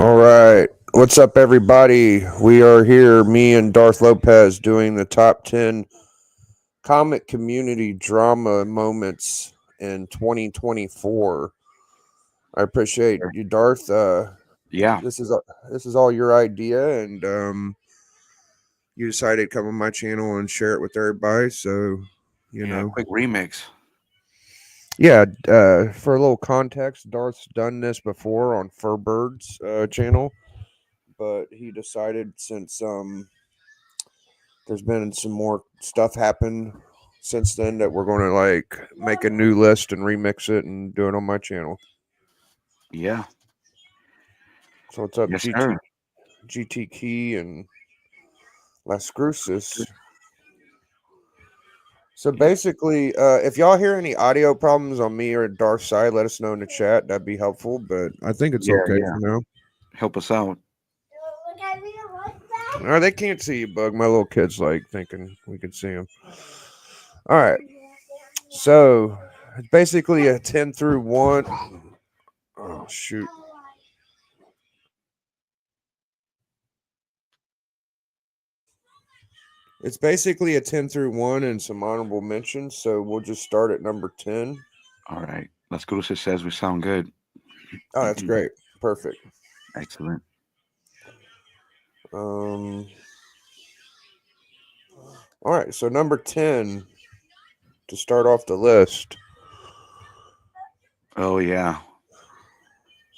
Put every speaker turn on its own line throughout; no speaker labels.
All right. What's up, everybody? We are here, me and Darth Lopez, doing the top 10 comic community drama moments in 2024. I appreciate you, Darth.
Yeah,
This is this is all your idea, and you decided to come on my channel and share it with everybody. So, you
yeah,
know,
quick remix.
yeah. For a little context, Darth's done this before on Furbird's channel, but he decided since there's been some more stuff happen since then that we're going to like make a new list and remix it and do it on my channel.
Yeah,
So what's up,
yes, sir.
GT Key and Las Cruces? So
Yeah,
basically, if y'all hear any audio problems on me or Darth side, let us know in the chat. That'd be helpful. But I think it's
yeah,
okay
yeah.
for now.
Help us out.
They can't see you, Bug. My little kid's like thinking we can see him. All right. So it's basically a 10 through 1. Oh, shoot. It's basically a 10 through 1 and some honorable mentions. So we'll just start at number 10.
All right. Las Cruces says we sound good.
Oh, that's great. Perfect.
Excellent.
Um, all right. So number 10 to start off the list.
Oh yeah,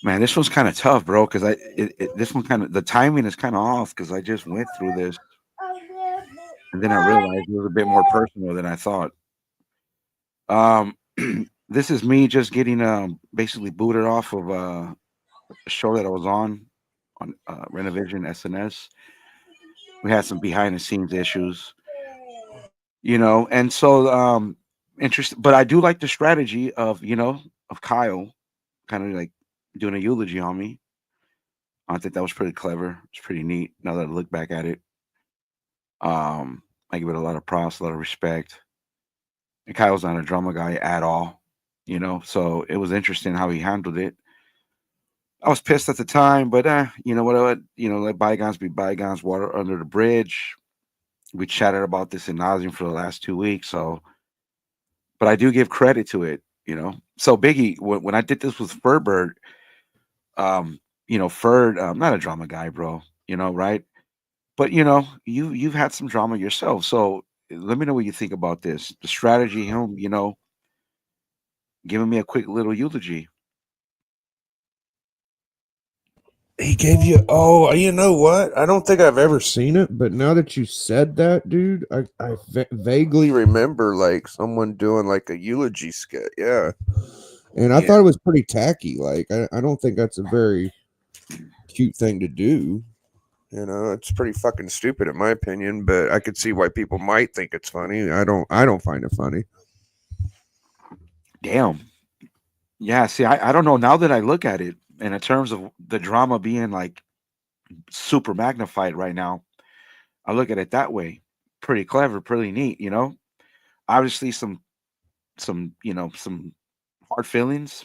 man. This one's kind of tough, bro. Because this one kind of the timing is kind of off. Because I just went through this, and then I realized it was a bit more personal than I thought. Um, this is me just getting basically booted off of a show that I was on Renovision SNS. We had some behind the scenes issues, and so interesting. But I do like the strategy of of Kyle kind of like doing a eulogy on me. I think that was pretty clever. It's pretty neat now that I look back at it. I give it a lot of props, a lot of respect. And Kyle's not a drama guy at all, so it was interesting how he handled it. I was pissed at the time, but you know what? Let bygones be bygones. Water under the bridge. We chatted about this in nauseam for the last 2 weeks, so but I do give credit to it. So Biggie, when I did this with Furbird, Furd, not a drama guy, bro. Right? But you've had some drama yourself, so let me know what you think about this. The strategy, him, giving me a quick little eulogy.
He gave you. Oh, you know what? I don't think I've ever seen it, but now that you said that, dude, I vaguely remember like someone doing like a eulogy skit. Yeah. And I
Yeah,
thought it was pretty tacky. Like, I don't think that's a very cute thing to do. It's pretty fucking stupid in my opinion, but I could see why people might think it's funny. I don't find it funny.
damn. Yeah, see, I don't know. Now that I look at it, and in terms of the drama being like super magnified right now, I look at it that way. Pretty clever, pretty neat. Obviously some hard feelings.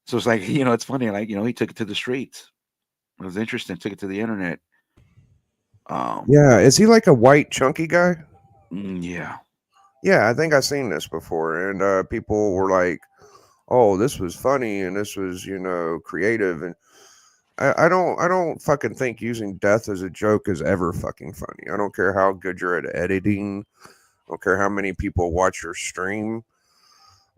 So it's like, it's funny, like, he took it to the streets. It was interesting, took it to the internet. Um,
Yeah, is he like a white chunky guy?
yeah.
Yeah, I think I've seen this before, and people were like, "Oh, this was funny, and this was creative." And I don't fucking think using death as a joke is ever fucking funny. I don't care how good you're at editing. I don't care how many people watch your stream.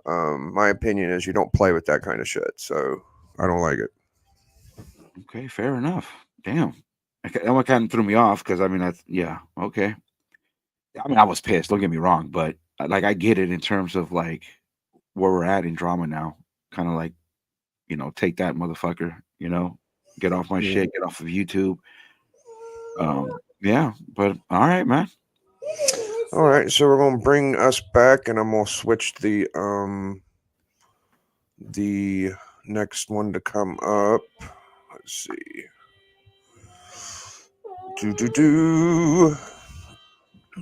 My opinion is you don't play with that kind of shit. So I don't like it.
Okay, fair enough. Damn. That one kind of threw me off because I mean that's yeah, okay. I mean I was pissed, don't get me wrong, but like I get it in terms of like where we're at in drama now. Kind of like, take that motherfucker, get off my
Yeah.
shit, get off of YouTube. Yeah, but all right, man.
All right, so we're gonna bring us back, and I'm gonna switch the next one to come up. Let's see. Do do do.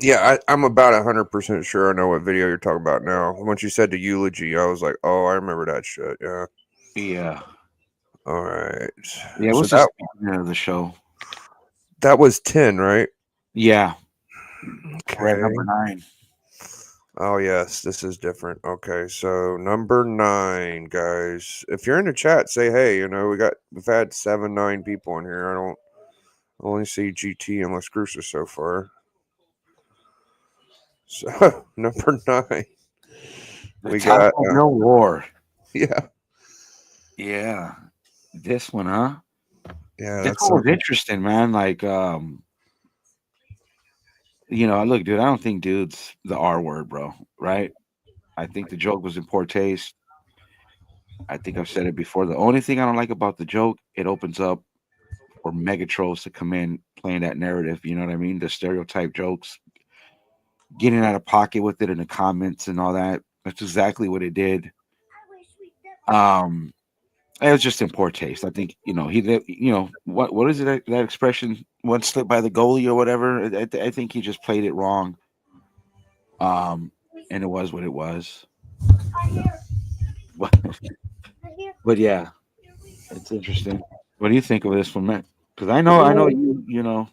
Yeah, I'm about 100% sure I know what video you're talking about now. Once you said the eulogy, I was like, oh, I remember that shit. Yeah.
Yeah.
All right.
Yeah, it
So
was just the beginning of the show.
that was 10, right?
Yeah, we're at
Okay.
number 9.
Oh yes, this is different. Okay, so number 9, guys. If you're in the chat, say hey. We've had 7, 9 people in here. I don't only see GT and Las Cruces so far. So number 9,
The
we got
Taco Bell War.
yeah,
Yeah, this one, huh?
yeah.
This
That's
one was
something.
interesting, man. Like, look, dude, I don't think dude's the R word, bro. Right? I think the joke was in poor taste. I think I've said it before. The only thing I don't like about the joke, it opens up for mega trolls to come in playing that narrative. You know what I mean? The stereotype jokes, getting out of pocket with it in the comments and all that. That's exactly what it did. Um, it was just in poor taste. I think what is it that expression? One slip by the goalie or whatever. I think he just played it wrong. Um, and it was what it was. But, but yeah, it's interesting. What do you think of this one, man? Because I know
Well,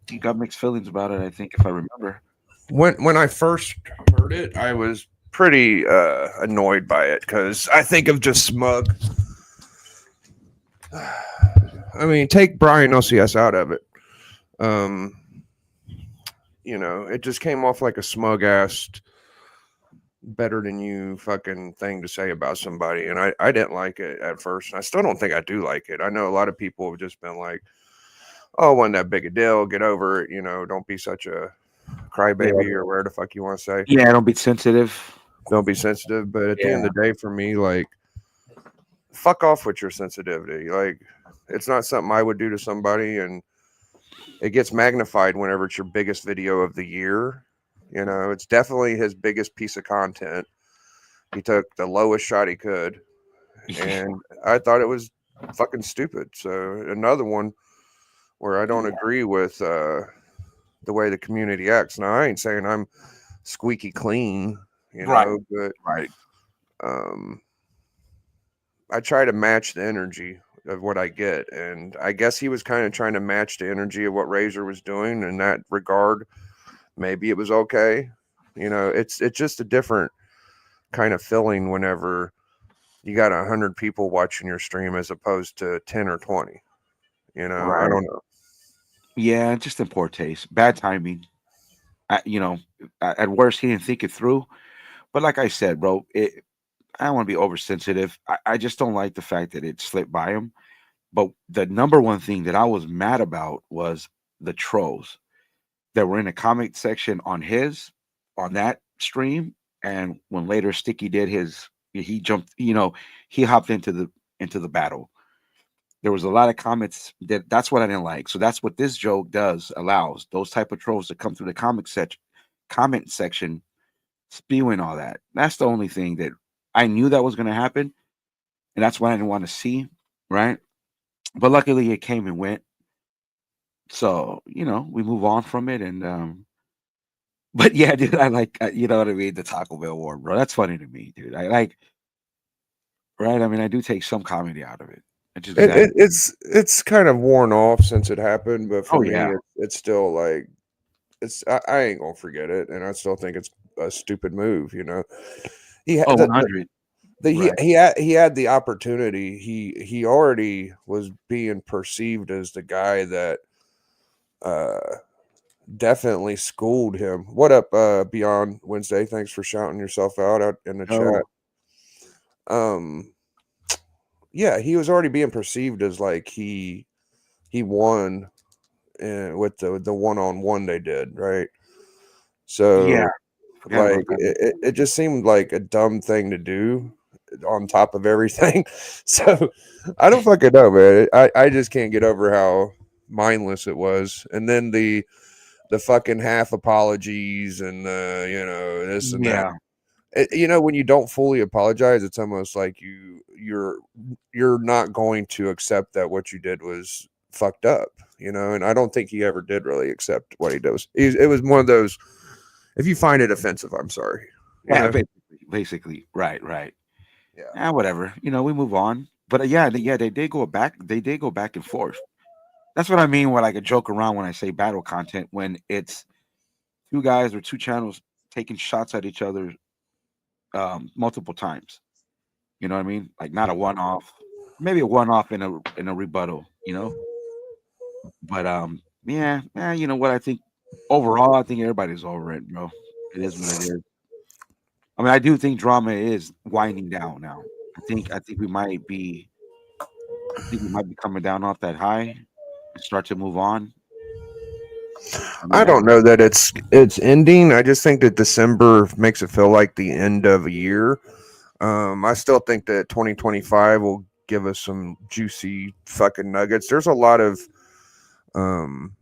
you got mixed feelings about it. I think if I remember.
when I first heard it, I was pretty annoyed by it because I think of just smug. I mean, take Brian OCS out of it. Um, it just came off like a smug ass, better than you fucking thing to say about somebody, and I didn't like it at first. I still don't think I do like it. I know a lot of people have just been like, "Oh, wasn't that big a deal? Get over it. Don't be such a
Yeah,
crybaby or whatever the fuck you want to say.
yeah. Don't be sensitive.
Don't be sensitive." But at the end
Yeah,
of the day, for me, like, fuck off with your sensitivity. Like, it's not something I would do to somebody, and it gets magnified whenever it's your biggest video of the year. It's definitely his biggest piece of content. He took the lowest shot he could, and I thought it was fucking stupid. So another one where I don't
yeah.
agree with the way the community acts. Now I ain't saying I'm squeaky clean,
Right,
but
right.
um, I try to match the energy of what I get, and I guess he was kind of trying to match the energy of what Razor was doing in that regard. Maybe it was okay. It's just a different kind of feeling whenever you got 100 people watching your stream as opposed to 10 or 20. I
Right.
don't know.
Yeah, just in poor taste, bad timing. I, you know, at worst, he didn't think it through. But like I said, bro, I don't want to be oversensitive. I just don't like the fact that it slipped by him. But the number one thing that I was mad about was the trolls that were in the comment section on that stream. And when later Sticky did he jumped, he hopped into the battle. There was a lot of comments that's what I didn't like. So that's what this joke does, allows those type of trolls to come through the comment section spewing all that. That's the only thing that I knew that was going to happen, and that's what I didn't want to see, right? But luckily, it came and went. So we move on from it, and but yeah, dude, I like you know what I mean. The Taco Bell war, bro. That's funny to me, dude. I like, right? I mean, I do take some comedy out of it. It's just
It,
that.
it, it's kind of worn off since it happened, but for
Oh
me,
yeah.
it's still like I ain't gonna forget it, and I still think it's a stupid move. He had
Oh, 100. Right.
he had the opportunity. He already was being perceived as the guy that uh definitely schooled him. What up, Beyond Wednesday? Thanks for shouting yourself out in the chat.
Oh
Um, yeah, he was already being perceived as like he won with the one on one they did, right?
yeah.
So
Forgot
like
about that.
it just seemed like a dumb thing to do on top of everything. So I don't fucking know, man. I just can't get over how mindless it was. And then the fucking half apologies and this and that.
Yeah.
When you don't fully apologize, it's almost like you're not going to accept that what you did was fucked up. And I don't think he ever did really accept what he does. It was one of those. If you find it offensive, I'm sorry.
Yeah. Basically. Right. Right.
Yeah.
Whatever. We move on. But yeah, yeah, they did go back. They did go back and forth. That's what I mean when I could joke around when I say battle content, when it's two guys or two channels taking shots at each other multiple times. You know what I mean? Like not a one off, maybe a one off in a rebuttal. You know, but yeah, yeah. You know what? I think overall, I think everybody's over it, bro. It is what it is. I mean, I do think drama is winding down now. I think we might be I think we might be coming down off that high and start to move on. I mean,
I don't know that it's ending. I just think that December makes it feel like the end of a year. I still think that 2025 will give us some juicy fucking nuggets. There's a lot of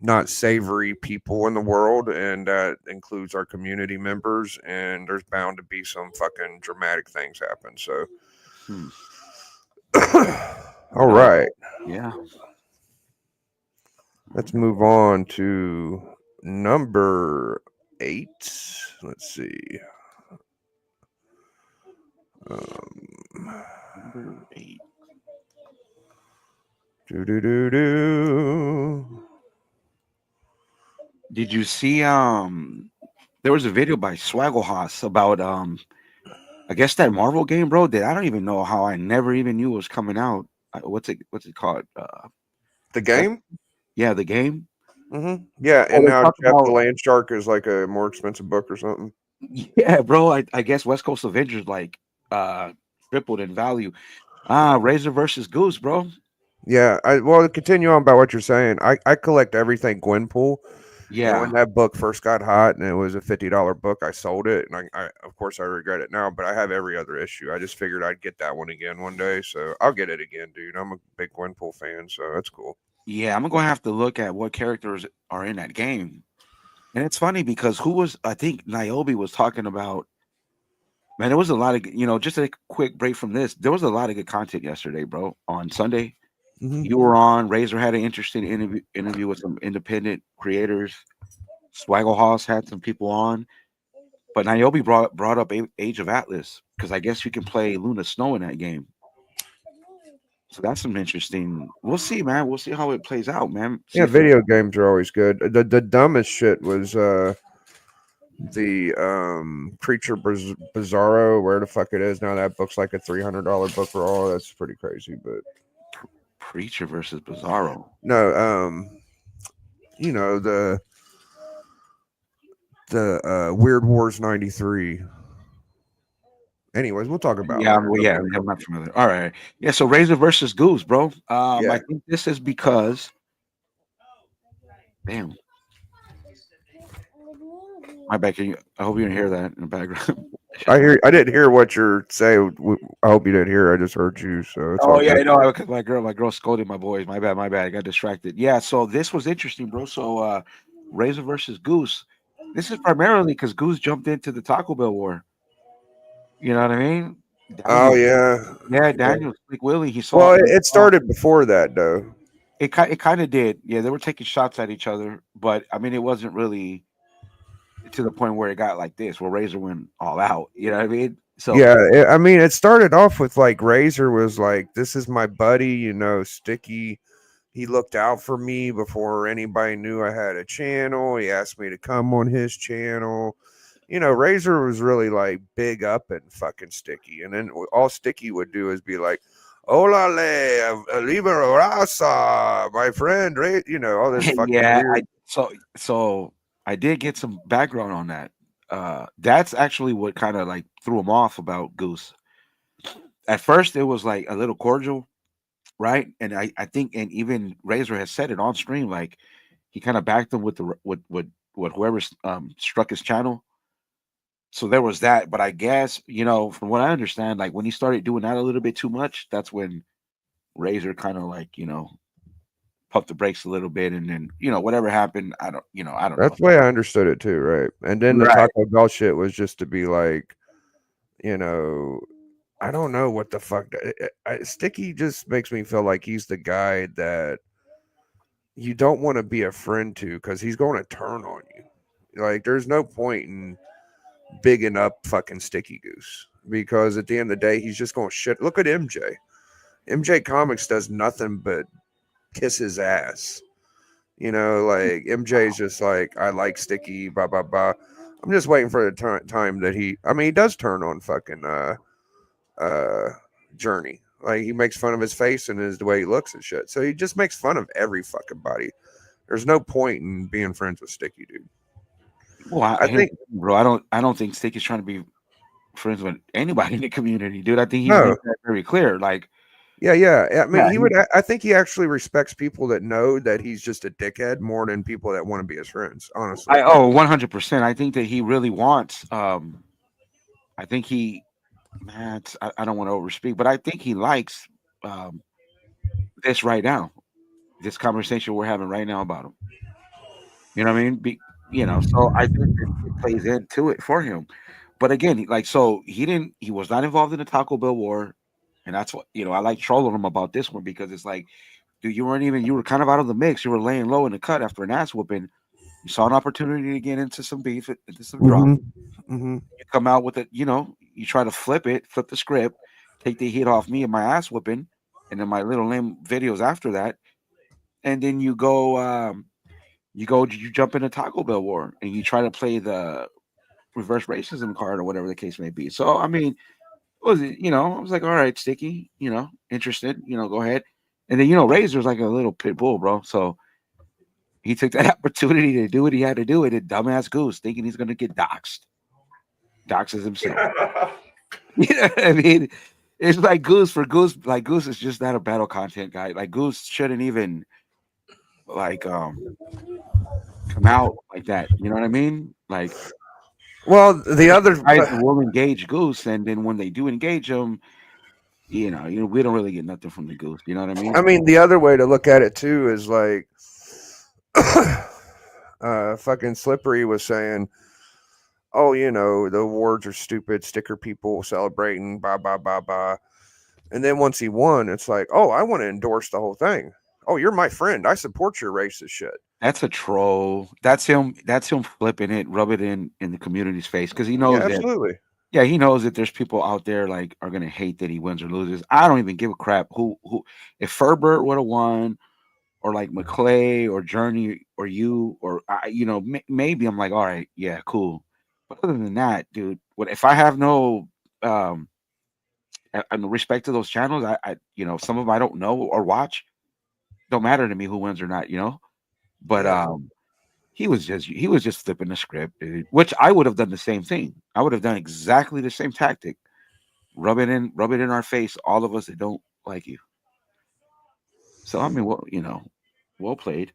not savory people in the world, and that includes our community members. And there's bound to be some fucking dramatic things happen. So,
hmm,
all
you know,
right,
yeah.
let's move on to number 8. Let's see. Um,
Number 8.
do do do do.
Did you see? There was a video by Swaggle about I guess that Marvel game, bro. That I don't even know how I never even knew was coming out. What's it called?
The
West,
game.
yeah, the game.
Yeah,
Oh,
and
they
now
talk
Jeff the
about
Land Shark is like a more expensive book or something.
yeah, bro. I guess West Coast Avengers like tripled in value. Ah, Razor versus Goose, bro.
Yeah, well to continue on about what you're saying. I collect everything Gwenpool, and when
Yeah,
that book first got hot and it was a $50 book, I sold it, and I of course I regret it now. But I have every other issue. I just figured I'd get that one again one day, so I'll get it again, dude. I'm a big Gwenpool fan, so that's cool.
yeah. I'm gonna have to look at what characters are in that game. And it's funny because who was I think Niobe was talking about. Man, there was a lot of just a quick break from this. There was a lot of good content yesterday, bro. On Sunday, you
Hmm.
were on. Razor had an interesting interview with some independent creators. Swaggle Hoss had some people on, but Niobe brought up Age of Atlas because I guess you can play Luna Snow in that game. So that's some interesting. We'll see, man. We'll see how it plays out, man. See
Yeah,
if it.
video games are always good. The dumbest shit was the Creature Bizarro, where the fuck it is now. That book's like a $300 book for all. That's pretty crazy, but
Preacher versus Bizarro.
no, you know the Weird Wars '93. Anyways, we'll talk about it
Yeah,
later.
well,
Go
yeah,
ahead.
I'm not familiar. All right, yeah. So Razor versus Goose, bro. I
Yeah.
think this is because, damn, my bad. I hope you didn't hear that in the background. It's
I
just my.
hear. I didn't hear what you're saying. I hope you didn't hear. I just heard you, so it's all
Oh yeah,
good.
I know. Because my girl scolded my boys. My bad, my bad. I got distracted. Yeah. So this was interesting, bro. So Razor versus Goose. This is primarily because Goose jumped into the Taco Bell war. You know what I mean?
Oh
Daniel,
yeah.
yeah,
Yeah.
Daniel, Slick Willie. He saw.
Well, it started before that though.
It kind of did. Yeah, they were taking shots at each other, but I mean, it wasn't really to the point where it got like this, where Razor went all out. You know what I mean? So
Yeah, I mean, it started off with like Razor was like, "This is my buddy," Sticky. He looked out for me before anybody knew I had a channel. He asked me to come on his channel. Razor was really like big up and fucking Sticky, and then all Sticky would do is be like, "Hola, libero raza, my friend," right? All this fucking
yeah,
weird.
so I did get some background on that. That's actually what kind of like threw him off about Goose. At first, it was like a little cordial, right? And I think, and even Razor has said it on stream, like he kind of backed him with with whoever struck his channel. So there was that, but I guess from what I understand, like when he started doing that a little bit too much, that's when Razor kind of like pumped the brakes a little bit, and then whatever happened, I don't know.
That's the way I understood it too, right? And then the
Right.
Taco Bell shit was just to be like, you know, I don't know what the fuck. Sticky just makes me feel like he's the guy that you don't want to be a friend to because he's going to turn on you. Like, there's no point in bigging up fucking Sticky Goose because at the end of the day, he's just going to shit. Look at MJ. MJ Comics does nothing but kiss his ass. Like MJ's just like, I like Sticky, blah blah blah. I'm just waiting for the time that I mean, he does turn on fucking uh Journey. Like he makes fun of his face and the way he looks and shit. So he just makes fun of every fucking body. There's no point in being friends with Sticky, dude.
Well,
I
here's
think
the thing, bro. I don't think Stick is trying to be friends with anybody in the community, dude. I think he's
no.
made that very clear. Like,
Yeah, yeah. I mean,
yeah,
he would. I think he actually respects people that know that he's just a dickhead more than people that want to be his friends. Honestly.
100%. I think that he really wants. I think he, man, I don't want to overspeak, but I think he likes um this right now. This conversation we're having right now about him. You know what I mean? So I think that it plays into it for him. But again, so he was not involved in the Taco Bell war. And that's what, I like trolling him about this one because it's like, dude, you were kind of out of the mix. You were laying low in the cut after an ass whooping. You saw an opportunity to get into some beef, into some drama.
Mm-hmm. Mm-hmm.
You come out with it, you try to flip the script, take the heat off me and my ass whooping, and then my little lame videos after that. And then you jump in a Taco Bell war and you try to play the reverse racism card or whatever the case may be. So I mean, was it? I was like, all right, Sticky, interested, go ahead. And then Razor's like a little pit bull, bro. So he took that opportunity to do what he had to do, and a dumbass Goose thinking he's gonna get doxxed, doxes himself. You know what I mean? It's like Goose for Goose. Like Goose is just not a battle content guy. Like Goose shouldn't even like come out like that. You know what I mean? Like
Well, the
there's
other,
guys that will engage Goose, and then when they do engage him, we don't really get nothing from the Goose. You know what I
I
mean?
mean, the other way to look at it too is like, fucking Slippery was saying, "Oh, the awards are stupid. Sticker people celebrating, blah blah blah blah." And then once he won, it's like, "Oh, I want to endorse the whole thing. Oh, you're my friend. I support your racist shit."
That's a troll. That's him. That's him flipping it, rub it in the community's face because he
Yeah,
knows that.
absolutely.
Yeah, he knows that there's people out there like are gonna hate that he wins or loses. I don't even give a crap who if Ferbert would have won or like McClay or Journey or you or maybe I'm like, all right, yeah, cool. But other than that, dude, what if I have no um respect to those channels? Some of them I don't know or watch. Don't matter to me who wins or not. But
Yeah.
he was just flipping the script, dude, which I would have done the same thing. I would have done exactly the same tactic. Rub it in our face, all of us that don't like you. So I mean, well played.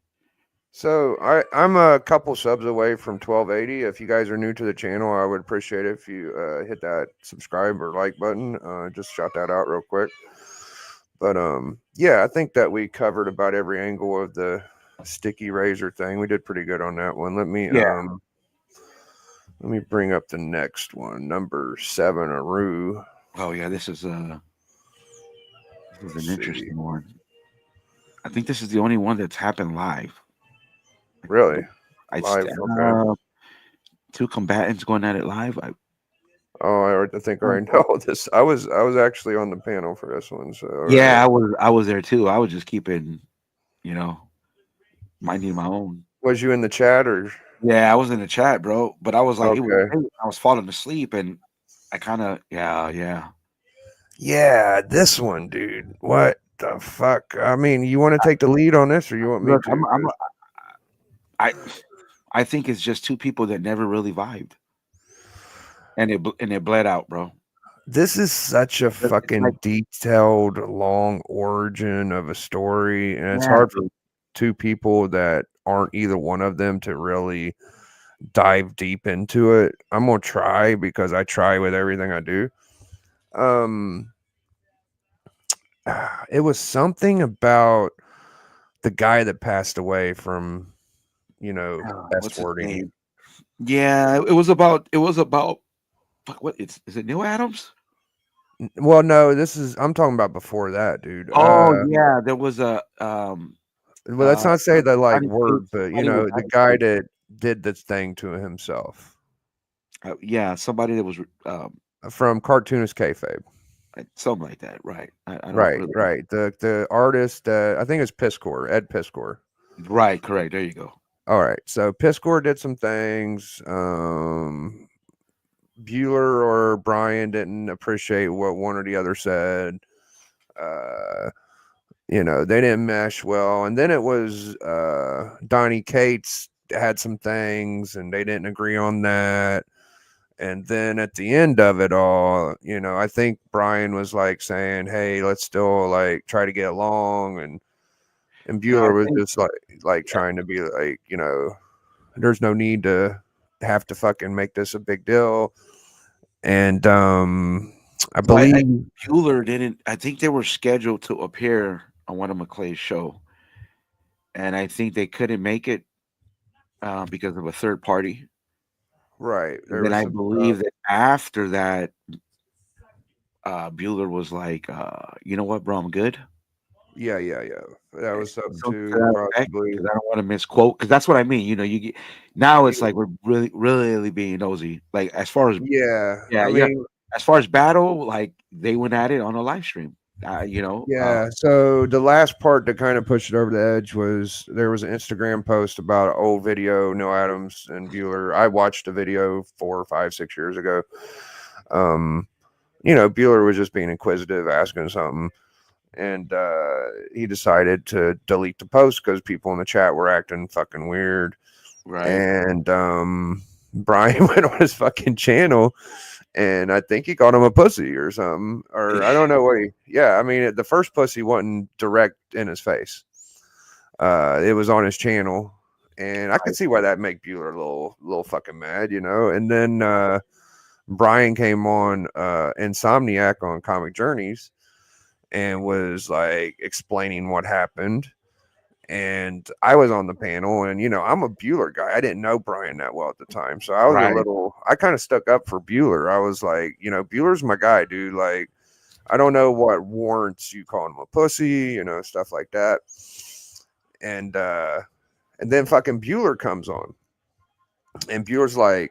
So I'm a couple subs away from 1280. If you guys are new to the channel, I would appreciate it if you hit that subscribe or like button. Just shout that out real quick. But yeah, I think that we covered about every angle of the sticky razor thing. We did pretty good on that one.
Yeah.
Let me bring up the next one, number 7, Aru.
Oh yeah, this is
Let's
an
see.
interesting one. I think this is the only one that's happened live.
Really
I
live? Okay.
two combatants going at it live.
Oh, I think I already know this. I was actually on the panel for this one. So all
Yeah,
right.
I was there too. I was just keeping, you know, minding my own.
Was you in the chat or?
Yeah, I was in the chat, bro. But I was like, it was
Okay.
late. I was falling asleep, and I kind of, yeah.
Yeah, this one, dude. What the fuck? I mean, you want to take the lead on this, or you want me
Look,
to?
I, I think it's just two people that never really vibed, and it bled out, bro.
This is such a
It's like,
fucking detailed, long origin of a story, and it's
yeah,
hard for
dude.
two people that aren't either one of them to really dive deep into it. I'm gonna try because I try with everything I do. Um, it was something about the guy that passed away from, S
What's his
wording.
name? Yeah, it was about. Fuck, what? Is it Neil Adams?
Well, no, I'm talking about before that, dude.
Oh yeah, there was a
Well, let's not say the like
somebody
word, but
somebody was
the guy
actually
that did this thing to himself
yeah, somebody that was
from cartoonist kayfabe.
something like that, right? I don't
Right,
really.
right. The artist, I think it's Piskor, Ed Piskor.
Right, correct. There you go.
All right, so Piskor did some things. Bueller or Brian didn't appreciate what one or the other said. Uh, they didn't mesh well. And then it was Donnie Cates had some things, and they didn't agree on that. And then at the end of it all, I think Brian was like saying, "Hey, let's still like try to get along," and
No, I
Bueller was
think
just like
yeah.
trying to be like, there's no need to have to fucking make this a big deal. And I
So I
believe,
Bueller didn't. I think they were scheduled to appear on one of McClay's show, and I think they couldn't make it because of a third party.
right,
And
there
then
was
I
some stuff.
believe that after that, Bueller was like, "You know what, bro? I'm good."
Yeah, yeah, yeah. That was something
Something to
too,
that effect,
possibly.
because I don't want to misquote. Because that's what I mean. You get now. It's
Yeah,
like we're really, really being nosy. Like as far as
yeah.
yeah,
I
yeah.
mean,
As far as battle, like they went at it on a live stream. You know,
yeah. So the last part that kind of pushed it over the edge was there was an Instagram post about an old video, Neil Adams and Bueller. I watched a video 4 or 5, 6 years ago. Um, Bueller was just being inquisitive, asking something, and he decided to delete the post because people in the chat were acting fucking weird.
right?
And Brian went on his fucking channel, and I think he called him a pussy or something, or I don't know what he. Yeah, I mean, the first pussy wasn't direct in his face. It was on his channel, and I could see why that make Bueller a little fucking mad, And then Brian came on Insomniac on Comic Journeys and was like explaining what happened. And I was on the panel, and I'm a Bueller guy. I didn't know Brian that well at the time, so
Right.
I kind of stuck up for Bueller. I was like, Bueller's my guy, dude. Like, I don't know what warrants you calling him a pussy, stuff like that. And then fucking Bueller comes on, and Bueller's like,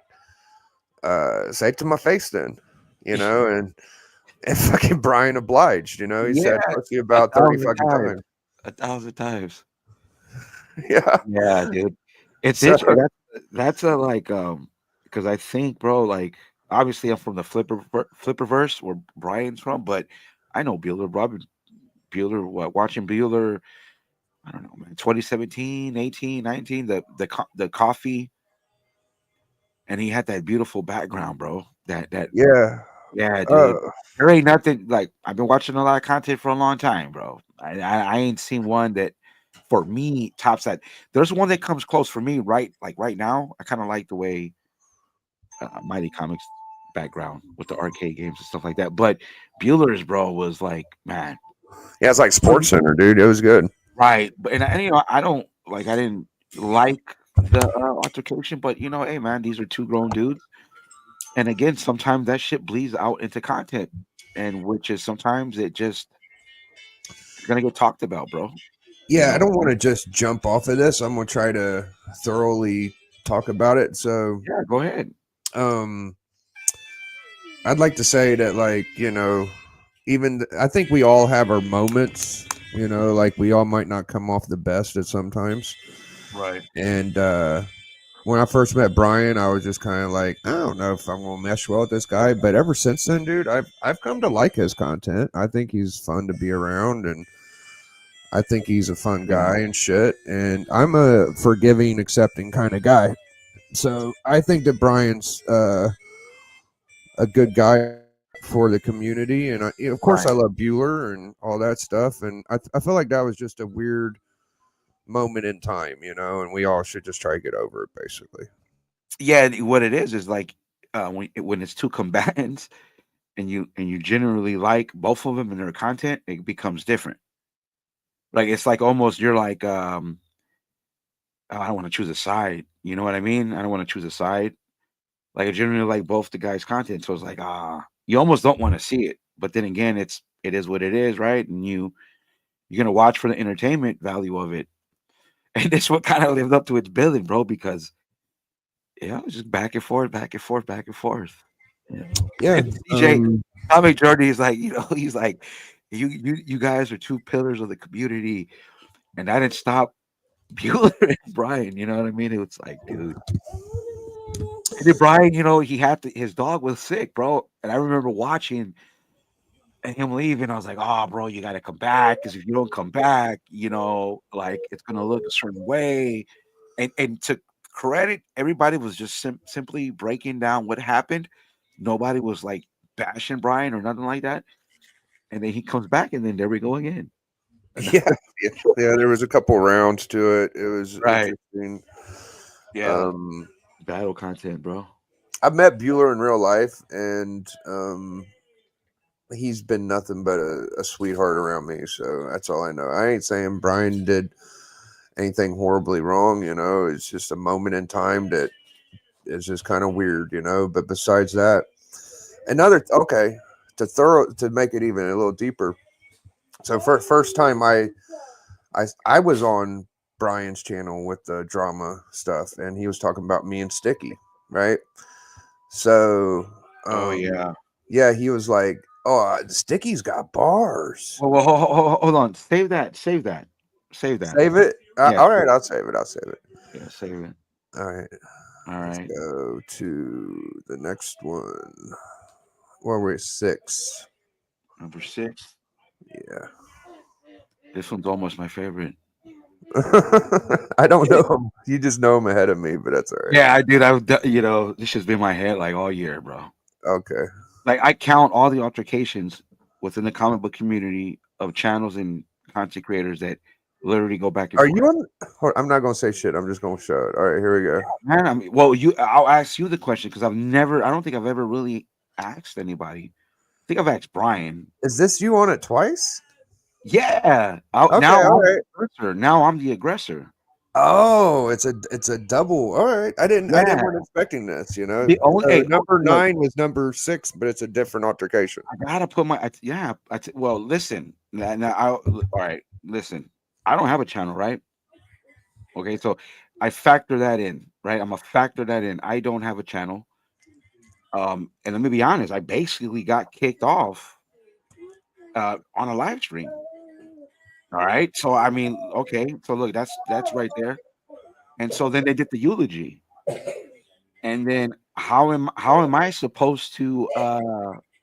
say it to my face then, and fucking Brian obliged, he
Yeah,
said pussy
a
about 30
thousand
fucking
times,
times.
1,000 times.
Yeah.
Yeah, dude. It's
So
interesting. That's a like because I think, bro, like obviously I'm from the Flipperverse where Brian's from, but I know Bueller, Robin Bueller, watching Bueller, I don't know, man, 2017, 18, 19, the coffee, and he had that beautiful background, bro. That
yeah.
yeah,
Uh
dude. There ain't nothing like I've been watching a lot of content for a long time, bro. I ain't seen one that for me tops that. There's one that comes close for me, right? Like right now, I kind of like the way Mighty Comics background with the arcade games and stuff like that. But Bueller's, bro, was like, man,
yeah, it's like
for me,
Sports Center, dude. It was good.
right? But and I don't like I didn't like the altercation, but hey, man, these are two grown dudes, and again, sometimes that shit bleeds out into content, and which is sometimes it just it's gonna get talked about, bro. You
Yeah, I
know?
don't want to just jump off of this. I'm gonna try to thoroughly talk about it. So,
Yeah, go ahead.
um, I'd like to say that, like, I think we all have our moments. Like we all might not come off the best at sometimes.
Right.
And when I first met Brian, I was just kind of like, I don't know if I'm gonna mesh well with this guy. But ever since then, dude, I've come to like his content. I think he's fun to be around, and I think he's a fun
Yeah.
guy and shit. And I'm a forgiving, accepting kind of guy. So I think that Brian's a good guy for the community. And of course, I
Right.
love Bueller and all that stuff. And I feel like that was just a weird moment in time, and we all should just try to get over it, basically.
Yeah, and what it is like when it's two combatants and you generally like both of them and their content, it becomes different. Like it's like almost you're like, "Oh, I don't want to choose a side." You know what I mean? I don't want to choose a side. Like I generally like both the guys' content, so it's like you almost don't want to see it. But then again, it is what it is, right? And you're gonna watch for the entertainment value of it, and this what kind of lived up to its billing, bro. Because yeah, it was just back and forth, back and forth, back and forth. Yeah.
Yeah.
And CJ, Comic Jordan is like, he's like, you guys are two pillars of the community, and I didn't stop Bueller and Brian. You know what I mean? It was like, dude. And then Brian, he had his dog was sick, bro. And I remember watching and him leaving. I was like, oh, bro, you got to come back because if you don't come back, like it's gonna look a certain way. And to credit, everybody was just simply breaking down what happened. Nobody was like bashing Brian or nothing like that. And then he comes back, and then there we go again.
Yeah, yeah, yeah. There was a couple rounds to it. It was
Right.
interesting.
Yeah.
Um,
Battle content, bro.
I've met Bueller in real life, and he's been nothing but a sweetheart around me. So that's all I know. I ain't saying Brian did anything horribly wrong. It's just a moment in time that is just kind of weird. But besides that, another okay to make it even a little deeper. So first time I was on Brian's channel with the drama stuff, and he was talking about me and Sticky, right? So,
Oh
um,
yeah.
yeah, he was like, "Oh, Sticky's got bars."
Well, hold on. Save that. Save that. Save that.
Save it.
Yeah.
All right, I'll save it. I'll save it.
Yeah. Save it.
All right,
All
let's
right.
go to the next one. Where we're 6.
Number 6.
Yeah.
This one's almost my favorite.
I don't know him. You just know him ahead of me, but that's all right.
Yeah, I did. This has been my head like all year, bro.
Okay.
Like I count all the altercations within the comic book community of channels and content creators that literally go back and
Are
forth.
you on? I'm not gonna say shit. I'm just gonna show it. All right, here we go.
Man, I mean, I'll ask you the question because I don't think I've ever really asked anybody. I think I've asked Brian.
Is this you on it twice?
Yeah.
Okay,
Now
all
I'm the
right.
aggressor. Now I'm the aggressor.
Oh, it's a double. All right, I didn't
Yeah.
weren't expecting this.
The only
So
hey,
number
look,
9 was number 6, but it's a different altercation.
I gotta put yeah. Well, listen. All right. Listen. I don't have a channel, right? Okay, so I factor that in, right? I'm a factor that in. I don't have a channel. And let me be honest, I basically got kicked off on a live stream. All right. So I mean, okay, so look, that's right there. And so then they did the eulogy. And then how am I supposed to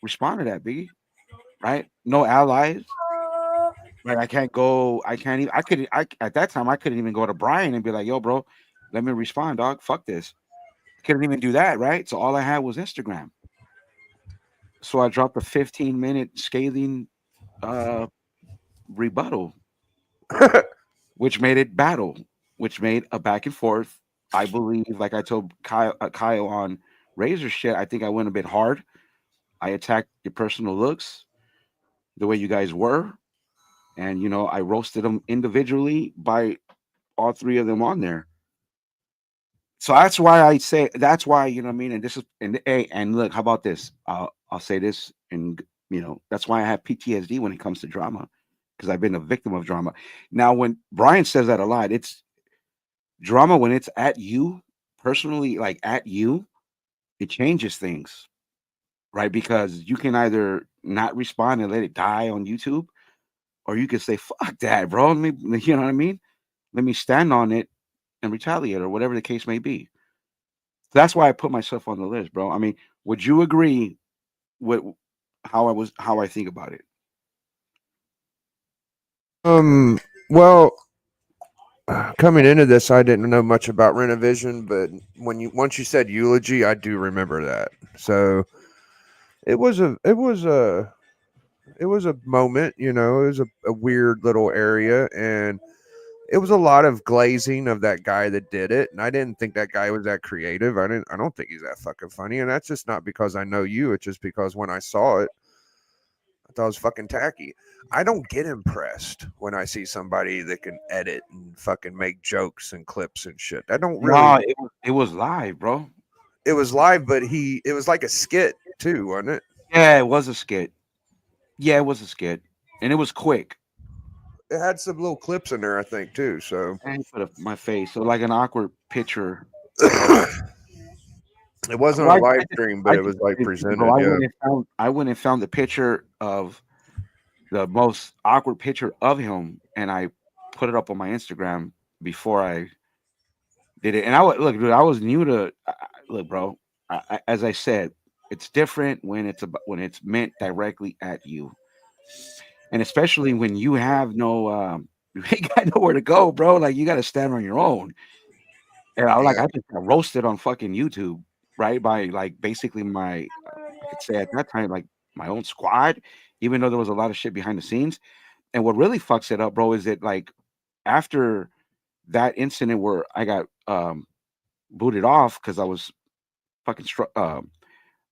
respond to that, Biggie? Right? No allies. Right. I can't even at that time I couldn't even go to Brian and be like, yo, bro, let me respond, dog. Fuck this. Couldn't even do that, right? So all I had was Instagram. So I dropped a 15-minute scathing uh, rebuttal, which made it battle, which made a back and forth. I believe, like I told Kyle on Razor shit, I think I went a bit hard. I attacked your personal looks, the way you guys were, and I roasted them individually by all three of them on there. So that's why I say that's why what I mean. And this is and hey, and look, how about this? I'll say this, and that's why I have PTSD when it comes to drama, because I've been a victim of drama. Now, when Brian says that a lot, it's drama when it's at you personally, like at you, it changes things, right? Because you can either not respond and let it die on YouTube, or you could say, "Fuck that, bro." Let me, you know what I mean? Let me stand on it and retaliate, or whatever the case may be. That's why I put myself on the list, bro. I mean, would you agree with how I think about it?
Well, coming into this, I didn't know much about Renovision, but once you said eulogy, I do remember that. So it was a moment. It was a weird little area, and it was a lot of glazing of that guy that did it, and I didn't think that guy was that creative. I don't think he's that fucking funny, and that's just not because I know you. It's just because when I saw it, I thought it was fucking tacky. I don't get impressed when I see somebody that can edit and fucking make jokes and clips and shit. I don't really.
No, it was live, bro.
It was live, but it was like a skit too, wasn't it?
Yeah, it was a skit. Yeah, it was a skit, and it was quick.
It had some little clips in there, I think, too. So
And for my face, so like an awkward picture of
It wasn't a
Well,
live stream, but
I
it
just
was like
did too, bro.
presented. Yeah.
I went and found the picture of the most awkward picture of him, and I put it up on my Instagram before I did it. And look, dude, I was new to look, bro. As I said, it's different when when it's meant directly at you, and especially when you have no, you ain't got nowhere to go, bro. Like you got to stand on your own. And
Yeah.
I just got roasted on fucking YouTube, right? By like basically I could say at that time, like my own squad, even though there was a lot of shit behind the scenes. And what really fucks it up, bro, is that like after that incident where I got booted off because I was fucking I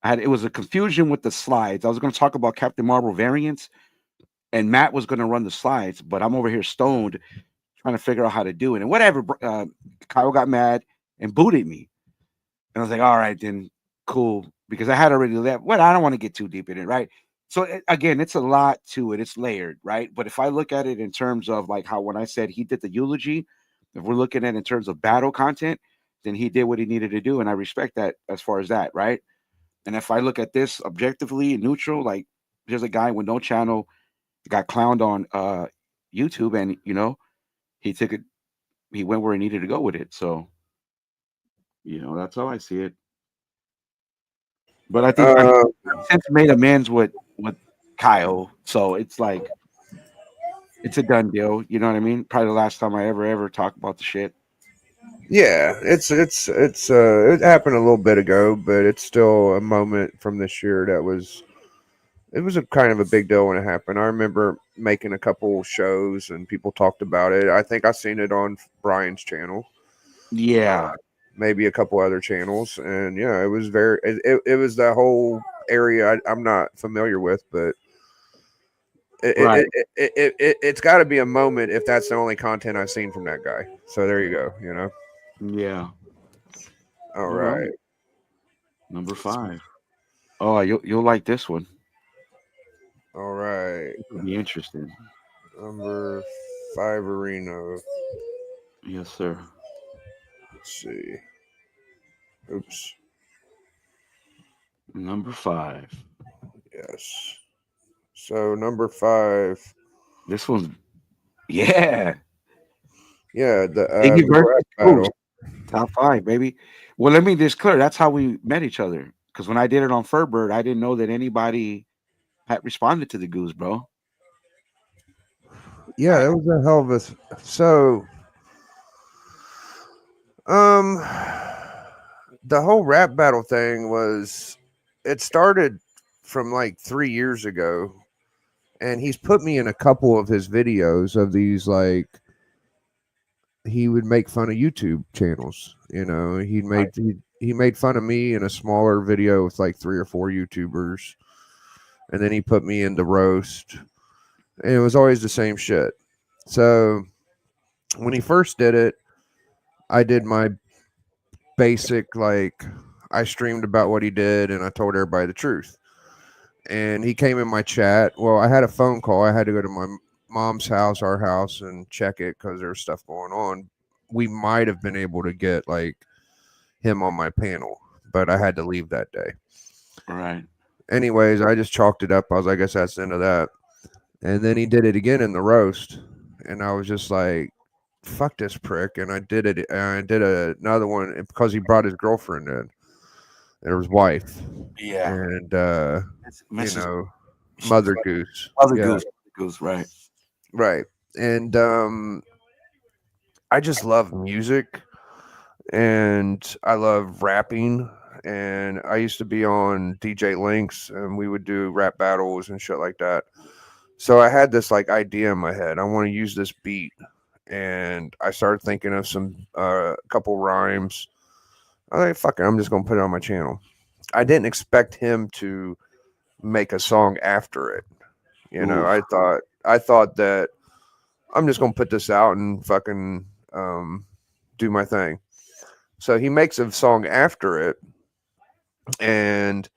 had it was a confusion with the slides. I was going to talk about Captain Marvel variants, and Matt was going to run the slides, but I'm over here stoned trying to figure out how to do it. And whatever, Kyle got mad and booted me. And I was like, all right, then cool. Because I had already left. Well, I don't want to get too deep in it, right? So again, it's a lot to it. It's layered, right? But if I look at it in terms of like how when I said he did the eulogy, if we're looking at it in terms of battle content, then he did what he needed to do. And I respect that as far as that, right? And if I look at this objectively and neutral, like there's a guy with no channel, got clowned on YouTube, and he took it, he went where he needed to go with it. So, that's how I see it. But I think
Uh,
I've since made amends with Kyle, so it's like it's a done deal. You know what I mean? Probably the last time I ever talk about the shit.
yeah, it happened a little bit ago, but it's still a moment from this year that was it was a kind of a big deal when it happened. I remember making a couple shows and people talked about it. I think I seen it on Brian's channel, uh,
Yeah,
maybe a couple other channels, and yeah, it was it was that whole area I'm not familiar with, but
right.
it's got to be a moment if that's the only content I've seen from that guy. So there you go.
Yeah.
All
All right.
right.
Number 5. Oh, you'll like this one.
All right.
This will be interesting.
Number five arena.
Yes, sir.
Let's see. Oops.
Number 5.
Yes. So number five.
This one's yeah.
Yeah, the
Iggy
the rap
versus Ghost.
battle.
Top 5, baby. Well, let me just clear. That's how we met each other. Because when I did it on Furbird, I didn't know that anybody had responded to the Goose, bro.
Yeah, that was a hell of a. So, um, the whole rap battle thing was. It started from like 3 years ago, and he's put me in a couple of his videos of these like he would make fun of YouTube channels. He made fun of me in a smaller video with like three or four YouTubers, and then he put me in the roast, and it was always the same shit. So when he first did it, I did my basic like I streamed about what he did, and I told everybody the truth. And he came in my chat. Well, I had a phone call. I had to go to my mom's house, our house, and check it because there was stuff going on. We might have been able to get like him on my panel, but I had to leave that day.
All right.
Anyways, I just chalked it up. I was like, I guess that's the end of that. And then he did it again in the roast, and I was just like, "Fuck this prick!" And I did it. And I did another one because he brought his girlfriend in, and his wife,
Yeah.
and
It's
you
Mrs.
know, Mother Goose.
Mother
Yeah,
Goose. Goose, right.
right. And I just love music, and I love rapping. And I used to be on DJ Links, and we would do rap battles and shit like that. So I had this like idea in my head. I want to use this beat, and I started thinking of some couple rhymes. I was like, fuck it, I'm just gonna put it on my channel. I didn't expect him to make a song after it.
Oof.
I thought that I'm just gonna put this out and fucking do my thing. So he makes a song after it, and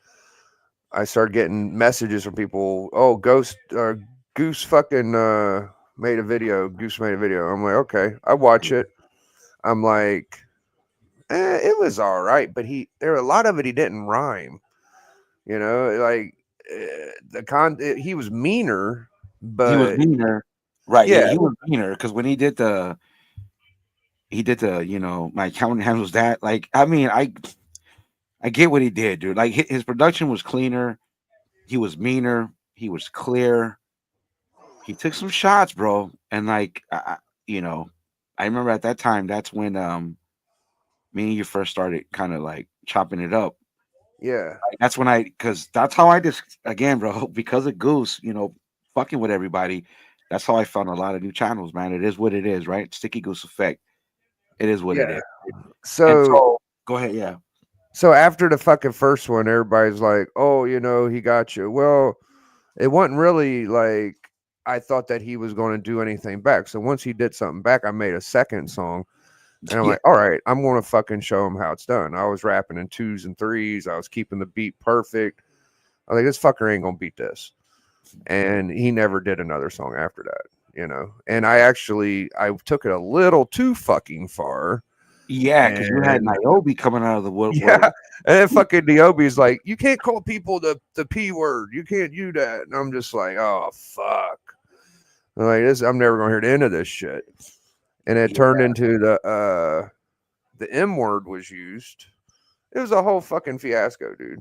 I started getting messages from people. Oh, Goose fucking made a video. Goose made a video. I'm like, okay. I watch it. I'm like, It was all right, but there a lot of it he didn't rhyme. Like he was meaner,
He was
but
meaner, right? Yeah,
yeah,
he was meaner because when he did the my accountant handles that. Like, I mean, I get what he did, dude. Like his production was cleaner. He was meaner. He was clear. He took some shots, bro. And like, you know, I remember at that time, that's when me and you first started kind of like chopping it up.
yeah,
That's when because that's how I just again, bro, because of Goose, fucking with everybody. That's how I found a lot of new channels, man. It is what it is, right? Sticky Goose effect. It is what it
yeah.
is. And
So
so, go ahead, yeah.
so after the fucking first one, everybody's like, "Oh, he got you." Well, it wasn't really like I thought that he was going to do anything back. So once he did something back, I made a second song, and I'm
Yeah,
like, "All right, I'm going to fucking show him how it's done." I was rapping in twos and threes. I was keeping the beat perfect. I was like, "This fucker ain't gonna beat this," and he never did another song after that. And I took it a little too fucking far,
yeah, because you had
and
Niobe coming out of the woodwork.
yeah, and then fucking Niobe's like, you can't call people the P word. You can't do that. And I'm just like, oh fuck. I'm like this, I'm never gonna hear the end of this shit. And it
Yeah,
turned into the M word was used. It was a whole fucking fiasco, dude.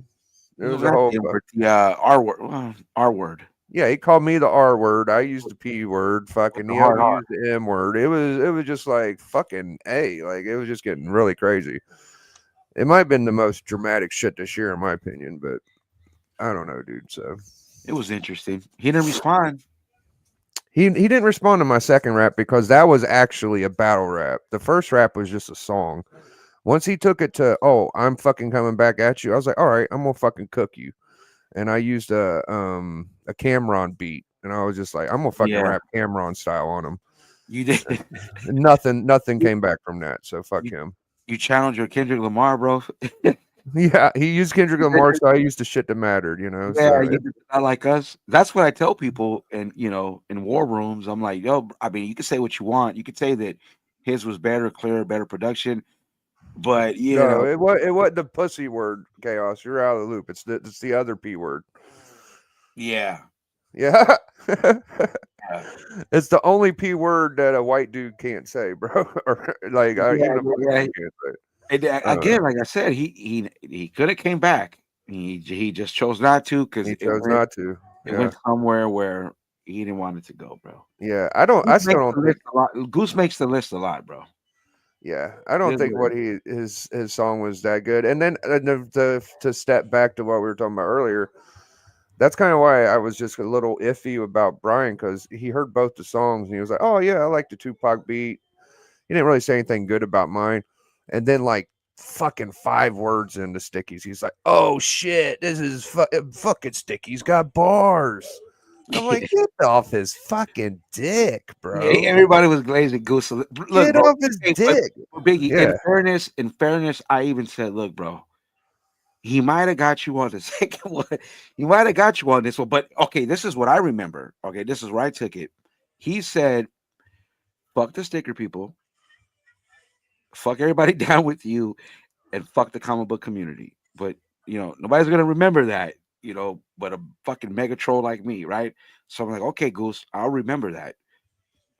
It
no,
was a
not
whole
the word, the R word. Well, R word.
yeah. He called me the R word. I used the P word.
With
Fucking
the hard
Niobe
R.
used the M word. It was just like fucking a like it was just getting really crazy. It might have been the most dramatic shit this year, in my opinion, but I don't know, dude. So
It was interesting. He didn't respond.
he didn't respond to my second rap because that was actually a battle rap. The first rap was just a song. Once he took it to, oh, I'm fucking coming back at you, I was like, all right, I'm gonna fucking cook you. And I used a Cameron beat, and I was just like, I'm gonna fucking
Yeah,
rap Cameron style on him.
you did.
And nothing came back from that. So fuck
You,
him.
you challenged your Kendrick Lamar, bro.
Yeah, he used Kendrick Lamar, so I used the shit that mattered,
Yeah,
So
you did not like us. That's what I tell people, and in war rooms, I'm like, yo, I mean, you can say what you want. You could say that his was better, clearer, better production, but
no, it wasn't the pussy word, chaos. You're out of the loop. It's the other P word.
yeah,
Yeah.
yeah,
It's the only P word that a white dude can't say, bro. Or like
yeah,
even a black
yeah.
dude can't say.
And
I don't know.
again, like I said, he could have came back. He just chose not to because
He
it
chose
went
not to.
it
Yeah.
went somewhere where he didn't want it to go, bro.
Yeah. I
Goose
still
makes
don't
the
think
list a lot. Goose makes the list a lot, bro.
yeah. I
It
don't
is
think
what it
what his song was that good. And then to step back to what we were talking about earlier, that's kind of why I was just a little iffy about Brian because he heard both the songs and he was like, "Oh yeah, I like the Tupac beat." He didn't really say anything good about mine. And then like fucking 5 words into Stickies, he's like, "Oh shit, this is fucking Sticky's got bars." I'm
is.
like, "Get off his fucking dick,
Yeah,
bro.
everybody was glazing Goose. So, look,
Get
bro.
off his
Hey,
dick."
but Biggie,
Yeah.
in fairness, I even said, look, bro, he might have got you on the second one. He might have got you on this one. But okay, this is what I remember. Okay, this is where I took it. He said, fuck the sticker people, fuck everybody down with you, and fuck the comic book community. But nobody's gonna remember that, but a fucking mega troll like me, right? So I'm like, okay, Goose, I'll remember that.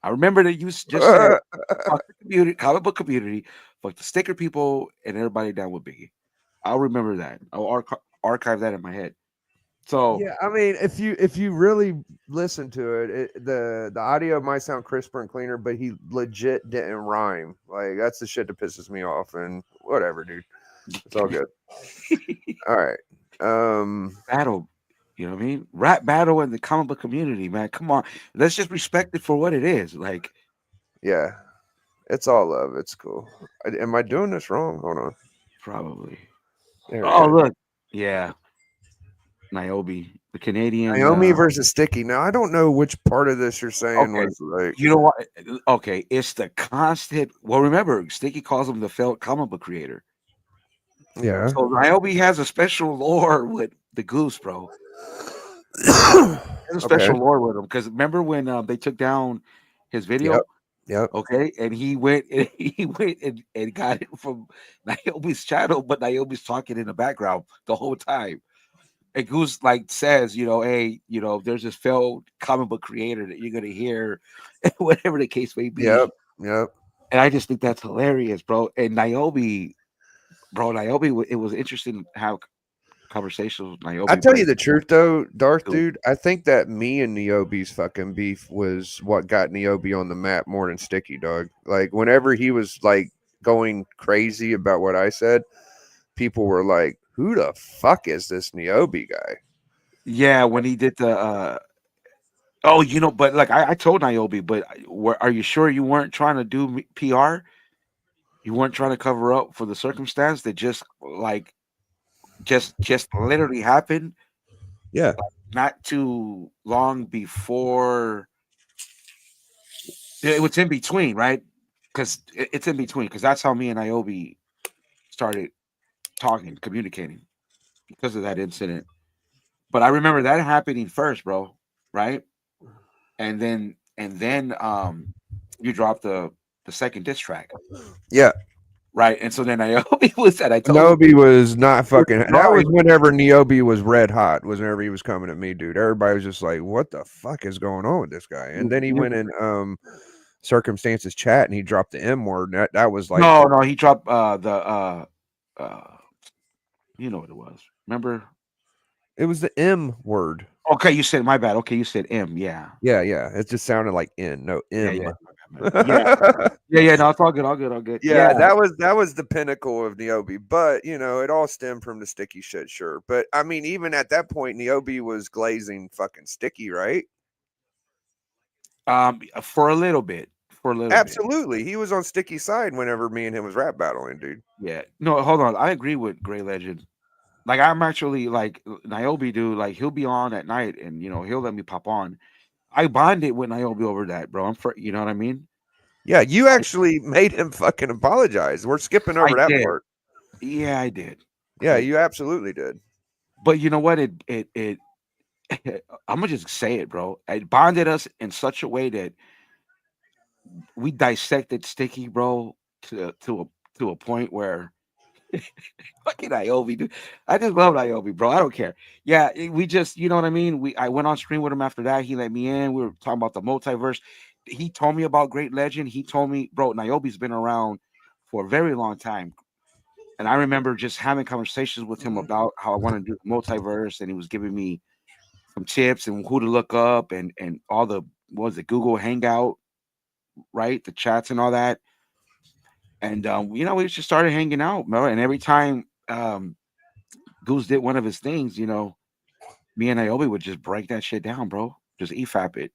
I remember that you just said fuck the community, comic book community, fuck the sticker people, and everybody down with Biggie. I'll remember that. I'll archive that in my head. So
Yeah, I mean, if you really listen to it, the audio might sound crisper and cleaner, but he legit didn't rhyme. Like that's the shit that pisses me off. And whatever, dude, it's all good. All right.
battle, you know what I mean? Rap battle in the comic book community, man. Come on, let's just respect it for what it is. Like
Yeah, it's all love. It's cool. Am I doing this wrong? Hold on.
probably.
There we
Oh
go.
look, yeah, Niobe, the Canadian.
Naomi versus Sticky. Now I don't know which part of this you're saying
Okay,
was like.
you know what? Okay, it's the constant. Well, remember, Sticky calls him the failed comic book creator.
Yeah.
So Niobe has a special lore with the Goose, bro. There's a
Okay.
special lore with him because remember when they took down his
Yep.
video?
Yep.
Okay, and he went and he went and got it from Naomi's channel, but Naomi's talking in the background the whole time. And Goose like says, hey, there's this failed comic book creator that you're gonna hear, whatever the case may
Yep.
be.
Yep.
And I just think that's hilarious, bro. And Naomi, bro, it was interesting how conversations with
I
Naomi
tell you
break
the truth though, Darth
to.
dude, I think that me and Niobe's fucking beef was what got Niobe on the map more than Sticky, dog. Like whenever he was like going crazy about what I said, people were like, "Who the fuck is this Niobe guy?"
Yeah, when he did the oh, but like I told Niobe, but are you sure you weren't trying to do PR? You weren't trying to cover up for the circumstance that just like just literally happened
Yeah.
not too long before. It was in between, right? Because it's in between. Because that's how me and Niobe started talking, communicating because of that incident. But I remember that happening first, bro. Right, and then you dropped the second diss track,
Yeah.
right? And so then Niobe was that I told him
Niobe was not
he was
fucking. That was
annoyed.
whenever Niobe was red hot. Was whenever he was coming at me, dude. Everybody was just like, "What the fuck is going on with this guy?" And then he went in circumstances chat and he dropped the M word. That was like
No,
the.
no, he dropped uh you know what it was. Remember?
It was the M word.
Okay, you said my bad. Okay, you said M. Yeah,
Yeah, yeah. It just sounded like N, no
yeah,
M.
yeah. My bad. Yeah, yeah, yeah. No, it's all good, all good, all good. Yeah,
Yeah, that was the pinnacle of Niobe. But it all stemmed from the sticky shit, sure. But I mean, even at that point, Niobe was glazing fucking sticky, right?
for a little bit, for a little bit.
Absolutely. He was on sticky side whenever me and him was rap battling, dude.
Yeah. No, hold on. I agree with Gray Legend. Like I'm actually like Niobe, dude. Like he'll be on at night, and he'll let me pop on. I bonded with Niobe over that, bro. You know what I mean?
Yeah, you
I,
actually made him fucking apologize. We're skipping
I
over that
did.
part.
Yeah, I did.
Yeah,
I,
you absolutely did.
but you know what? It I'm gonna just say it, bro. It bonded us in such a way that we dissected Sticky, bro, to a point where fucking Iobi, dude. I just love Iobi, bro. I don't care. Yeah, we just, you know what I mean. I went on stream with him after that. He let me in. We were talking about the multiverse. He told me about Great Legend. He told me, bro, Niobe's been around for a very long time. And I remember just having conversations with him about how I want to do the multiverse, and he was giving me some tips and who to look up and all the what was it Google Hangout, right? The chats and all that. And we just started hanging out, bro. And every time Goose did one of his things, me and Naomi would just break that shit down, bro. Just EFAP it.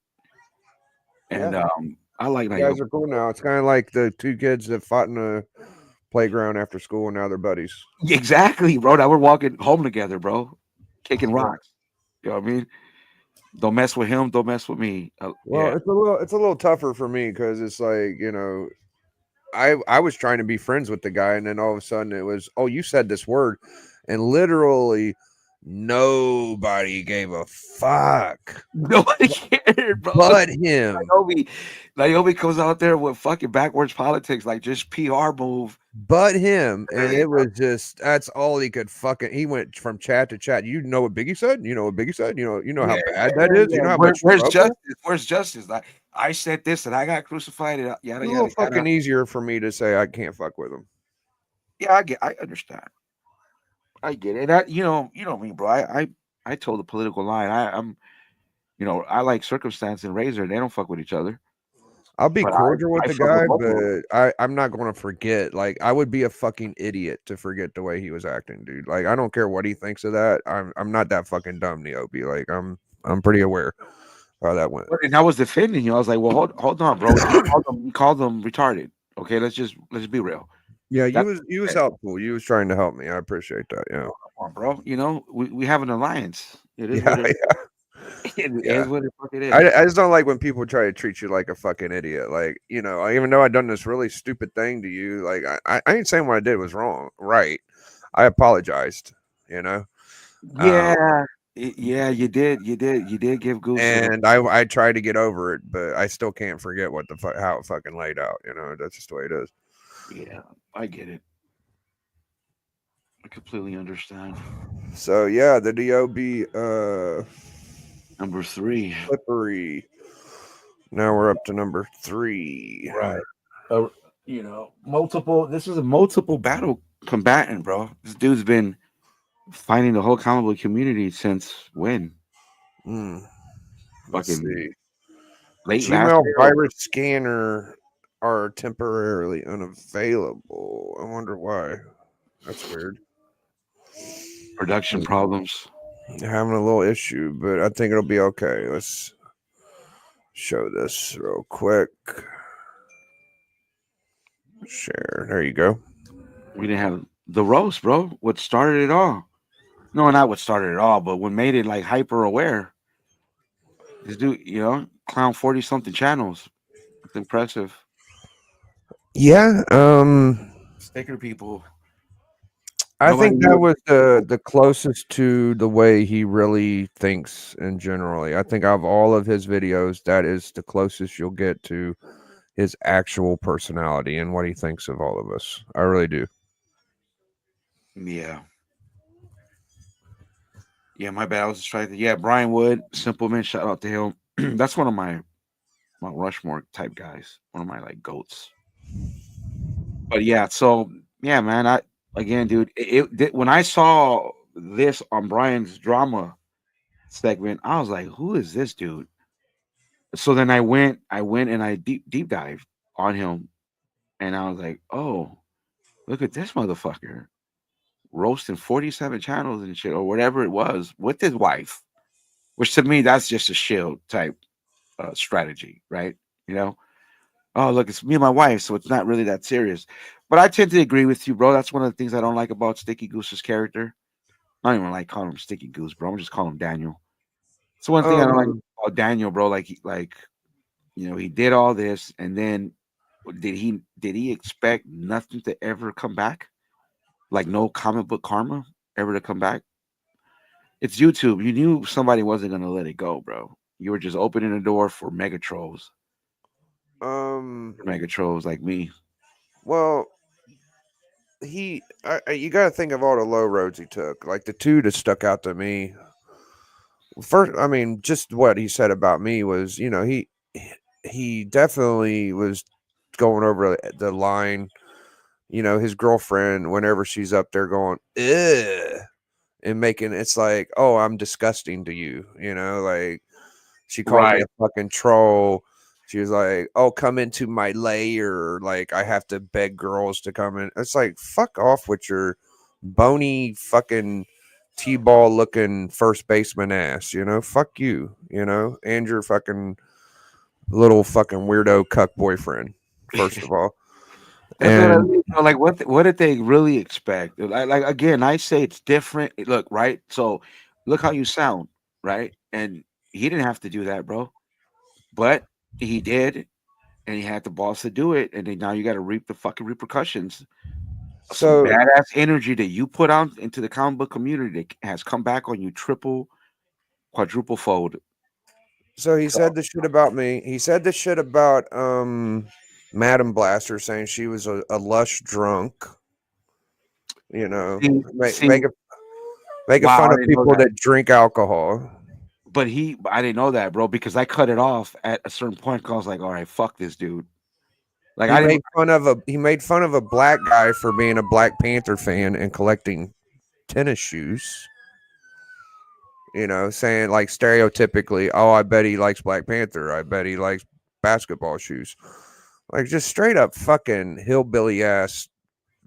Yeah,
And I like
you guys
Naomi.
are cool now. It's kind of like the two kids that fought in a playground after school and now they're buddies.
Exactly, bro. Now we're walking home together, bro. Kicking rocks. You know what I mean? Don't mess with him. Don't mess with me.
Well,
Yeah.
it's a little tougher for me because it's like I was trying to be friends with the guy, and then all of a sudden it was, oh, you said this word, and literally nobody gave a fuck
Nobody cared, bro.
but him.
Naomi comes out there with fucking backwards politics, like just PR move.
But him, and
Hey,
it was just that's all he could fucking. He went from chat to chat. You know what Biggie said? You know what Biggie said? You know how
yeah,
bad
yeah,
that is. You
yeah.
know how much
Where's
trouble.
justice? Where's justice? Like I said this and I got crucified. And
It's
yada
a little
yada yada.
fucking easier for me to say I can't fuck with him.
Yeah, I understand. I get it. You know me, bro. I told the political line. I like Circumstance and Razor. They don't fuck with each other,
I'll be
but I
cordial with
I
the
fuck with
guy,
both of them.
but I'm not going to forget. Like I would be a fucking idiot to forget the way he was acting, dude. Like I don't care what he thinks of that. I'm not that fucking dumb, Neobi. Like I'm pretty aware how that went.
And I was defending you. I was like, well, hold on, bro. You called them retarded. Okay, let's be real.
Yeah,
That's
you was
okay.
helpful. You was trying to help me. I appreciate that. Yeah.
Come on, bro. We have an alliance. It is
Yeah,
what it it
yeah.
is. What the fuck it
I,
is.
I just don't like when people try to treat you like a fucking idiot. Like, even though I done this really stupid thing to you, like I ain't saying what I did was wrong. Right. I apologized, you know. Um,
Yeah. Yeah, you did give Goose a
and I tried to get over it, but I still can't forget what the fuck how it fucking laid out. You know, that's just the way it is.
yeah. I get it. I completely understand.
So yeah, the Dob
Number three,
slippery. Now we're up to number three.
right? Uh, multiple. This is a multiple battle combatant, bro. This dude's been fighting the whole comic book community since when?
Hmm. Let's
Fucking
see.
late last
Gmail
year.
virus scanner are temporarily unavailable. I wonder why. That's weird.
Production problems.
Having a little issue, but I think it'll be okay. Let's show this real quick. Share. There you go.
We didn't have the roast, bro. What started it all? No, not what started it all, but what made it like hyper aware. This dude, clown 40 something channels. It's impressive.
Yeah.
Sticker people.
I
Nobody
think that
knew.
was the closest to the way he really thinks in generally. I think out of all of his videos, that is the closest you'll get to his actual personality and what he thinks of all of us. I really do.
Yeah. Yeah, my bad. I was distracted. Yeah, Brian Wood, Simple Man, shout out to him. That's one of my Rushmore type guys. One of my like goats. But yeah, so yeah, man. I again, dude, when I saw this on Brian's drama segment, I was like, who is this dude? So then I went and I deep dived on him, and I was like, oh, look at this motherfucker roasting 47 channels and shit or whatever it was with his wife, which to me that's just a shield type strategy, right? You know, oh look, it's me and my wife, so it's not really that serious. But I tend to agree with you, bro. That's one of the things I don't like about Sticky Goose's character. I don't even like calling him Sticky Goose, bro. I'm just calling him Daniel. It's one thing I don't like
Um,
about Daniel, bro. Like he did all this, and then did he expect nothing to ever come back? Like no comic book karma ever to come back? It's YouTube. You knew somebody wasn't gonna let it go, bro. You were just opening the door for
um,
mega trolls like me.
well, you got to think of all the low roads he took. Like the two that stuck out to me first. I mean, just what he said about me was, he definitely was going over the line. His girlfriend, whenever she's up there going, ugh, and making it's like, oh, I'm disgusting to you, like she called me
Right.
a fucking troll. She was like, oh, come into my lair. Like, I have to beg girls to come in. It's like, fuck off with your bony fucking T-ball looking first baseman ass, fuck you, and your fucking little fucking weirdo cuck boyfriend, first of all.
That's what I
And
mean. So, like, what did they really expect? Like again, I say it's different. Look, right? So, look how you sound, right? And he didn't have to do that, bro. But he did, and he had the balls to do it. And then now you got to reap the fucking repercussions of some
so
badass energy that you put out into the comic book community that has come back on you triple, quadruple fold.
So he
So,
said this shit about me. He said this shit about Madam Blaster, saying she was a lush drunk. You know,
see,
make,
see,
making making
wow,
fun
I
of
didn't know
people
that.
that drink alcohol.
But I didn't know that, bro, because I cut it off at a certain point. 'Cause I was like, all right, fuck this dude. Like
He
I didn't.
made fun of a black guy for being a Black Panther fan and collecting tennis shoes. Saying like stereotypically, oh, I bet he likes Black Panther. I bet he likes basketball shoes. Like just straight up fucking hillbilly ass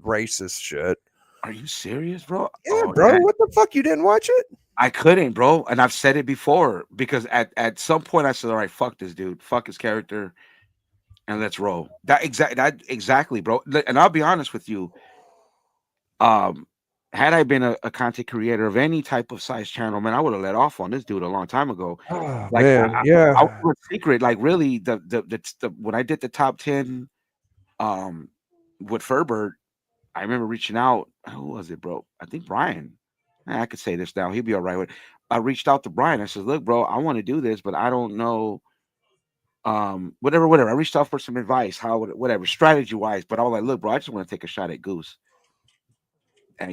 racist shit.
Are you serious, bro?
Yeah,
Oh,
bro. What the fuck? You didn't watch it?
I couldn't, bro. And I've said it before because at some point I said, all right, fuck this dude, fuck his character, and let's roll. That exactly, bro. And I'll be honest with you. Um, had I been a content creator of any type of size channel, man, I would have let off on this dude a long time ago.
Oh
Like
man,
I
yeah.
was a secret. Like really, the when I did the top 10, um, with Furbird, I remember reaching out. Who was it, bro? I think Brian. I could say this now. He'll be all right with. I reached out to Brian. I said, "Look, bro, I want to do this, but I don't know, whatever." I reached out for some advice, whatever, strategy wise. But I was like, "Look, bro, I just want to take a shot at Goose," and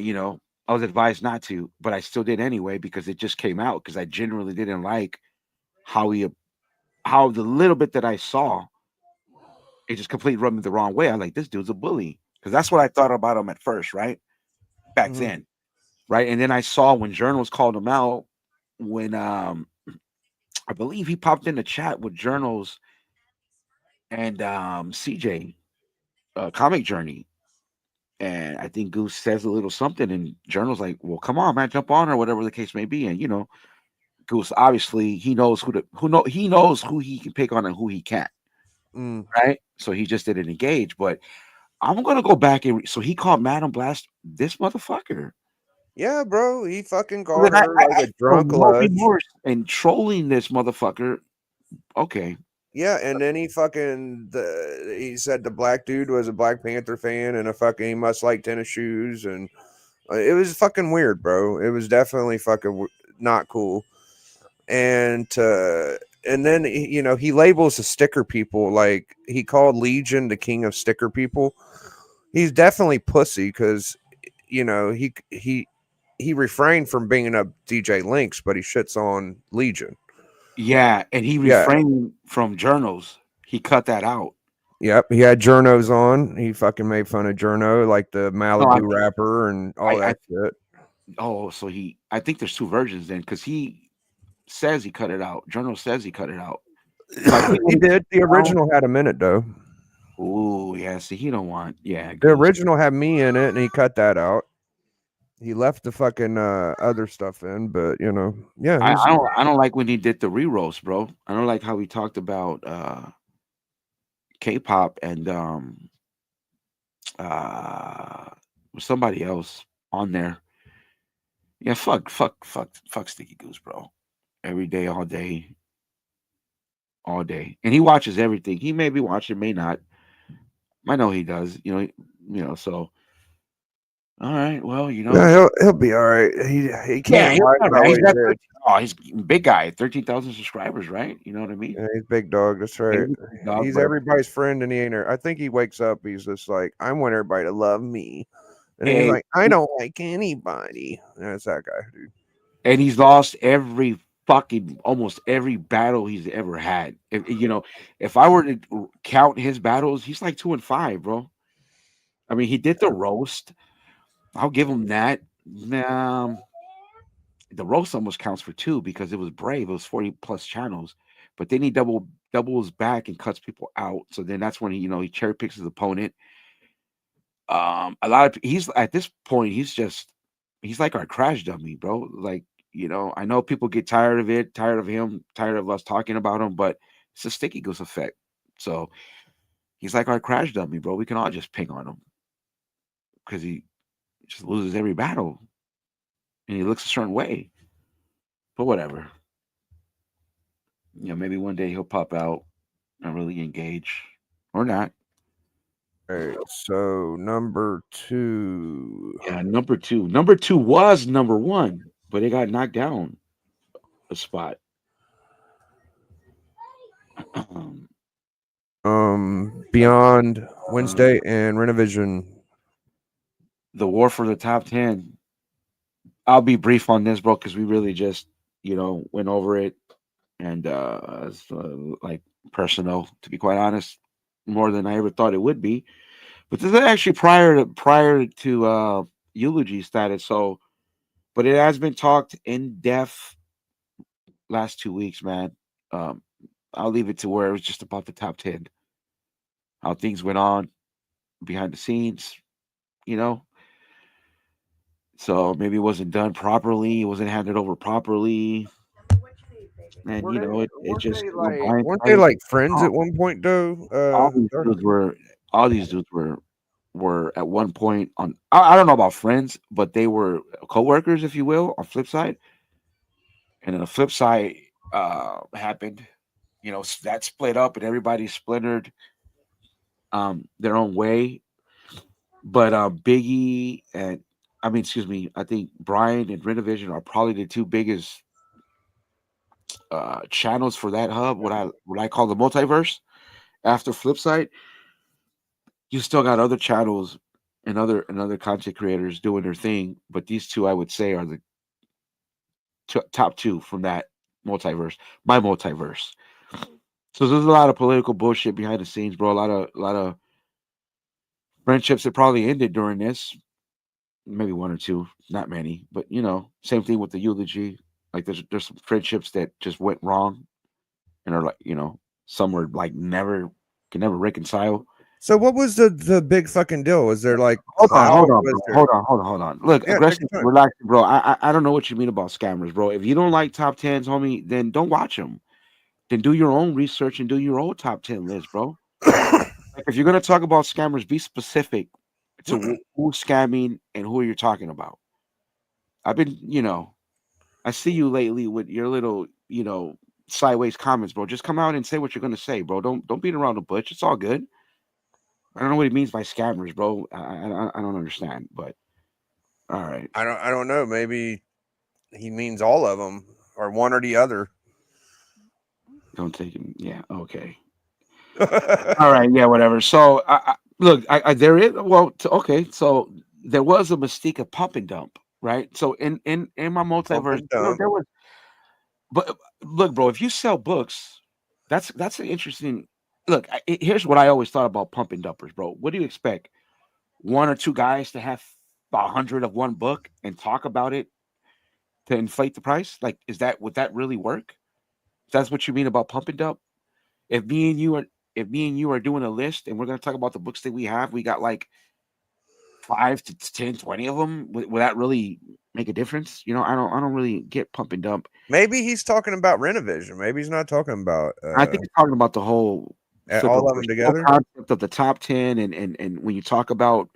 I was advised not to, but I still did anyway because it just came out because I genuinely didn't like how how the little bit that I saw, it just completely rubbed me the wrong way. I'm like, this dude's a bully because that's what I thought about him at first, right? Back
Mhm.
then, right? And then I saw when journals called him out when I believe he popped in the chat with journals and CJ, Comic Journey. And I think Goose says a little something, and Journal's like, "Well, come on, man, jump on," or whatever the case may be. And Goose obviously he knows he knows who he can pick on and who he can't,
Mm.
right? So he just didn't engage. But I'm gonna go back so he called Madam Blast this motherfucker.
Yeah, bro. He fucking
So
called
then
her like
I
a
feel
drunk
no
lunch.
remorse and trolling this motherfucker. Okay,
Yeah, and then he said the black dude was a Black Panther fan and a fucking he must like tennis shoes and it was fucking weird, bro. It was definitely not cool. And and then he labels the sticker people like he called Legion the king of sticker people. He's definitely pussy because he refrained from bringing up DJ Links, but he shits on Legion.
yeah, and he
Yeah.
refrained from journals. He cut that out.
Yep, he had journos on. He fucking made fun of Journo, like the
No,
Malibu rapper and all
I
that shit.
oh, so I think there's two versions then because he says he cut it out. Journal says he cut it out. So I think what
He
he took
did. The
down.
original had a minute though.
Oh yeah, see, he don't want
The
Goose.
original had me in it, and he cut that out. He left the fucking other stuff in, but yeah, he's
I don't like when he did the re-roast, bro. I don't like how he talked about K-pop and uh somebody else on there. Yeah, fuck Sticky Goose, bro. Every day, all day, all day. And he watches everything. He may be watching, may not. I know he does. So all right, well,
yeah, he'll be all right. He
yeah,
can't
he'll
lie
come
about
back.
what
He's
he
got
did.
13, oh, he's a big guy, 13,000 subscribers, right? You know what I mean?
Yeah, he's big dog. That's
Yeah,
right.
he's a big dog,
He's
but
everybody's friend, and he ain't. I think he wakes up. He's just like, I want everybody to love me, and he's
and,
like, I don't like anybody. That's that guy, dude.
and he's lost every fucking almost every battle he's ever had. If I were to count his battles, he's like 2-5, bro. I mean, he did the roast. I'll give him that. Nah, the roast almost counts for two because it was brave. It was 40 plus channels, but then he doubles back and cuts people out. So then that's when he cherry picks his opponent. A lot of he's at this point he's like our crash dummy, bro. Like I know people get tired of it, tired of him, tired of us talking about him, but it's a sticky goose effect. So he's like our crash dummy, bro. We can all just ping on him because he just loses every battle and he looks a certain way. But whatever. Maybe one day he'll pop out and really engage or not.
All right, so number two.
Yeah, number two. Number two was number one, but it got knocked down a spot.
Beyond
Uh,
Wednesday and Renovision.
the war for the top 10. I'll be brief on this, bro, because we really just, went over it and it's, like personal, to be quite honest, more than I ever thought it would be. But this is actually prior to eulogy status. So, but it has been talked in depth last 2 weeks, man. Um, I'll leave it to where it was just about the top 10, how things went on behind the scenes, you know. So maybe it wasn't done properly, it wasn't handed over properly, and
Were they
it just
weren't they
blindsided.
like friends
All
at one point though?
all these dudes were all these dudes were at one point on. I don't know about friends, but they were coworkers, if you will, on flip side. And then the flip side happened. That split up, and everybody splintered their own way. But Biggie and I mean, excuse me, I think Brian and Renovision are probably the two biggest. channels for that hub, what I call the multiverse. After Flipside, you still got other channels and other content creators doing their thing, but these two I would say are the top two from that multiverse, my multiverse. So there's a lot of political bullshit behind the scenes, bro. A lot of friendships that probably ended during this, maybe one or two, not many, but same thing with the eulogy. Like there's some friendships that just went wrong and are like, some were like never can never reconcile.
So what was the big fucking deal? Was there like
Hold
clout?
on,
Was
bro.
there?
Hold on. Look,
Yeah, take
aggressive,
your time.
relax, bro. I don't know what you mean about scammers, bro. If you don't like top tens, homie, then don't watch them. Then do your own research and do your own top 10 list, bro. Like if you're gonna talk about scammers, be specific to who's scamming and who you're talking about. I've been, I see you lately with your little, sideways comments, bro. Just come out and say what you're gonna say, bro. Don't beat around the bush. It's all good. I don't know what he means by scammers, bro. I don't understand, but all right.
I don't know. Maybe he means all of them or one or the other.
Don't take him. Yeah, okay. All right, yeah, whatever. So, look, there is okay. So there was a mystique of pump and dump, right? So in my
Pump
multiverse,
and dump.
there was. But look, bro, if you sell books, that's an interesting. Look, here's what I always thought about pump and dumpers, bro. What do you expect? One or two guys to have 100 of one book and talk about it to inflate the price? Like, would that really work? If that's what you mean about pump and dump? If me and you are if me and you are doing a list and we're going to talk about the books that we have, we got like 5 to 10, 20 of them. Will that really make a difference? I don't really get pump and dump.
Maybe he's talking about Renovision. Maybe he's not talking about
I think it's talking about the whole
all
flipper,
of them
the whole
together.
concept of the top 10, and when you talk about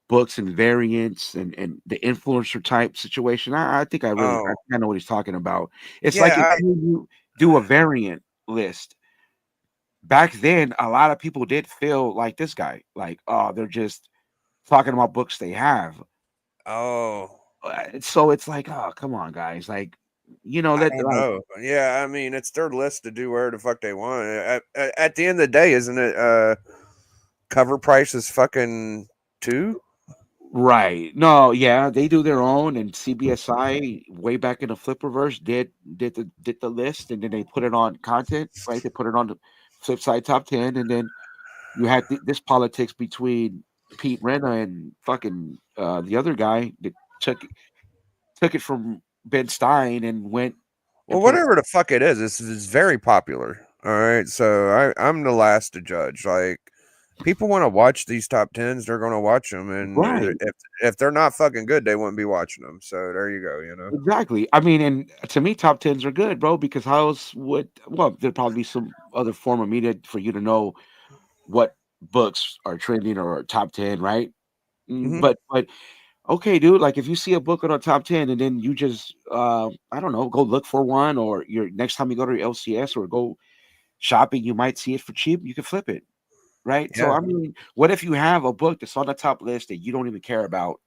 books and variants and the influencer type situation, I think I
Oh,
think I know what he's talking about. It's like if
yeah.
you do a variant list back then, a lot of people did feel like this guy, like, oh, they're just talking about books they have.
Oh,
So it's like, oh, come on, guys, like,
I
that
don't
like
know. Yeah, I mean, it's their list to do whatever the fuck they want. At the end of the day, isn't it? Cover price is fucking two.
right. No, yeah, they do their own, and CBSI way back in the Flipperverse did the list, and then they put it on content, right? They put it on the flip side top 10, and then you had this politics between Pete Renna and fucking the other guy that took it from Ben Stein and went
Well,
and put it.
whatever the fuck it is, this is very popular. All right, so I'm the last to judge. Like, people want to watch these top tens, they're gonna watch them, and
Right.
if they're not fucking good, they wouldn't be watching them. So there you go.
Exactly. I mean, and to me, top tens are good, bro, because how else would, well, there'd probably be some other form of media for you to know what books are trending or top 10, right?
Hmm.
But okay, dude, like if you see a book on a top 10 and then you just I don't know, go look for one, or your next time you go to your LCS or go shopping, you might see it for cheap, you can flip it, right? So
Yeah,
I mean, what if you have a book that's on the top list that you don't even care about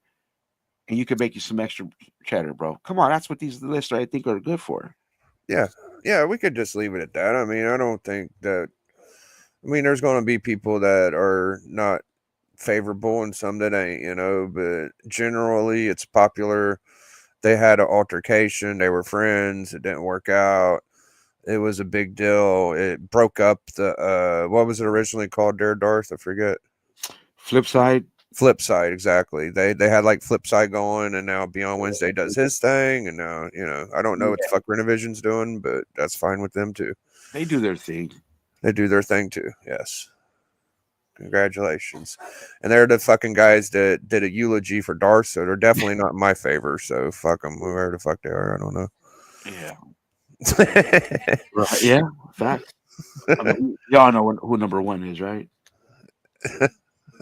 and you can make you some extra cheddar, bro? Come on, that's what these lists I think are good for.
yeah, yeah. We could just leave it at that. I mean, I don't think that. I mean, there's going to be people that are not favorable and some that ain't, but generally it's popular. They had an altercation, they were friends, it didn't work out. It was a big deal. It broke up the what was it originally called, Dare Darth? I forget.
Flip side,
Flipside, exactly. They had like Flipside going, and now Beyond Wednesday does his thing, and now I don't know what the
yeah,
fuck Renovision's doing, but that's fine with them too.
they do their thing.
They do their thing too. Yes. Congratulations. And they're the fucking guys that did a eulogy for Darth, so they're definitely not in my favor. So fuck them, whoever the fuck they are. I don't know.
Yeah. Right. Yeah. Facts. I mean, y'all know who number one is, right?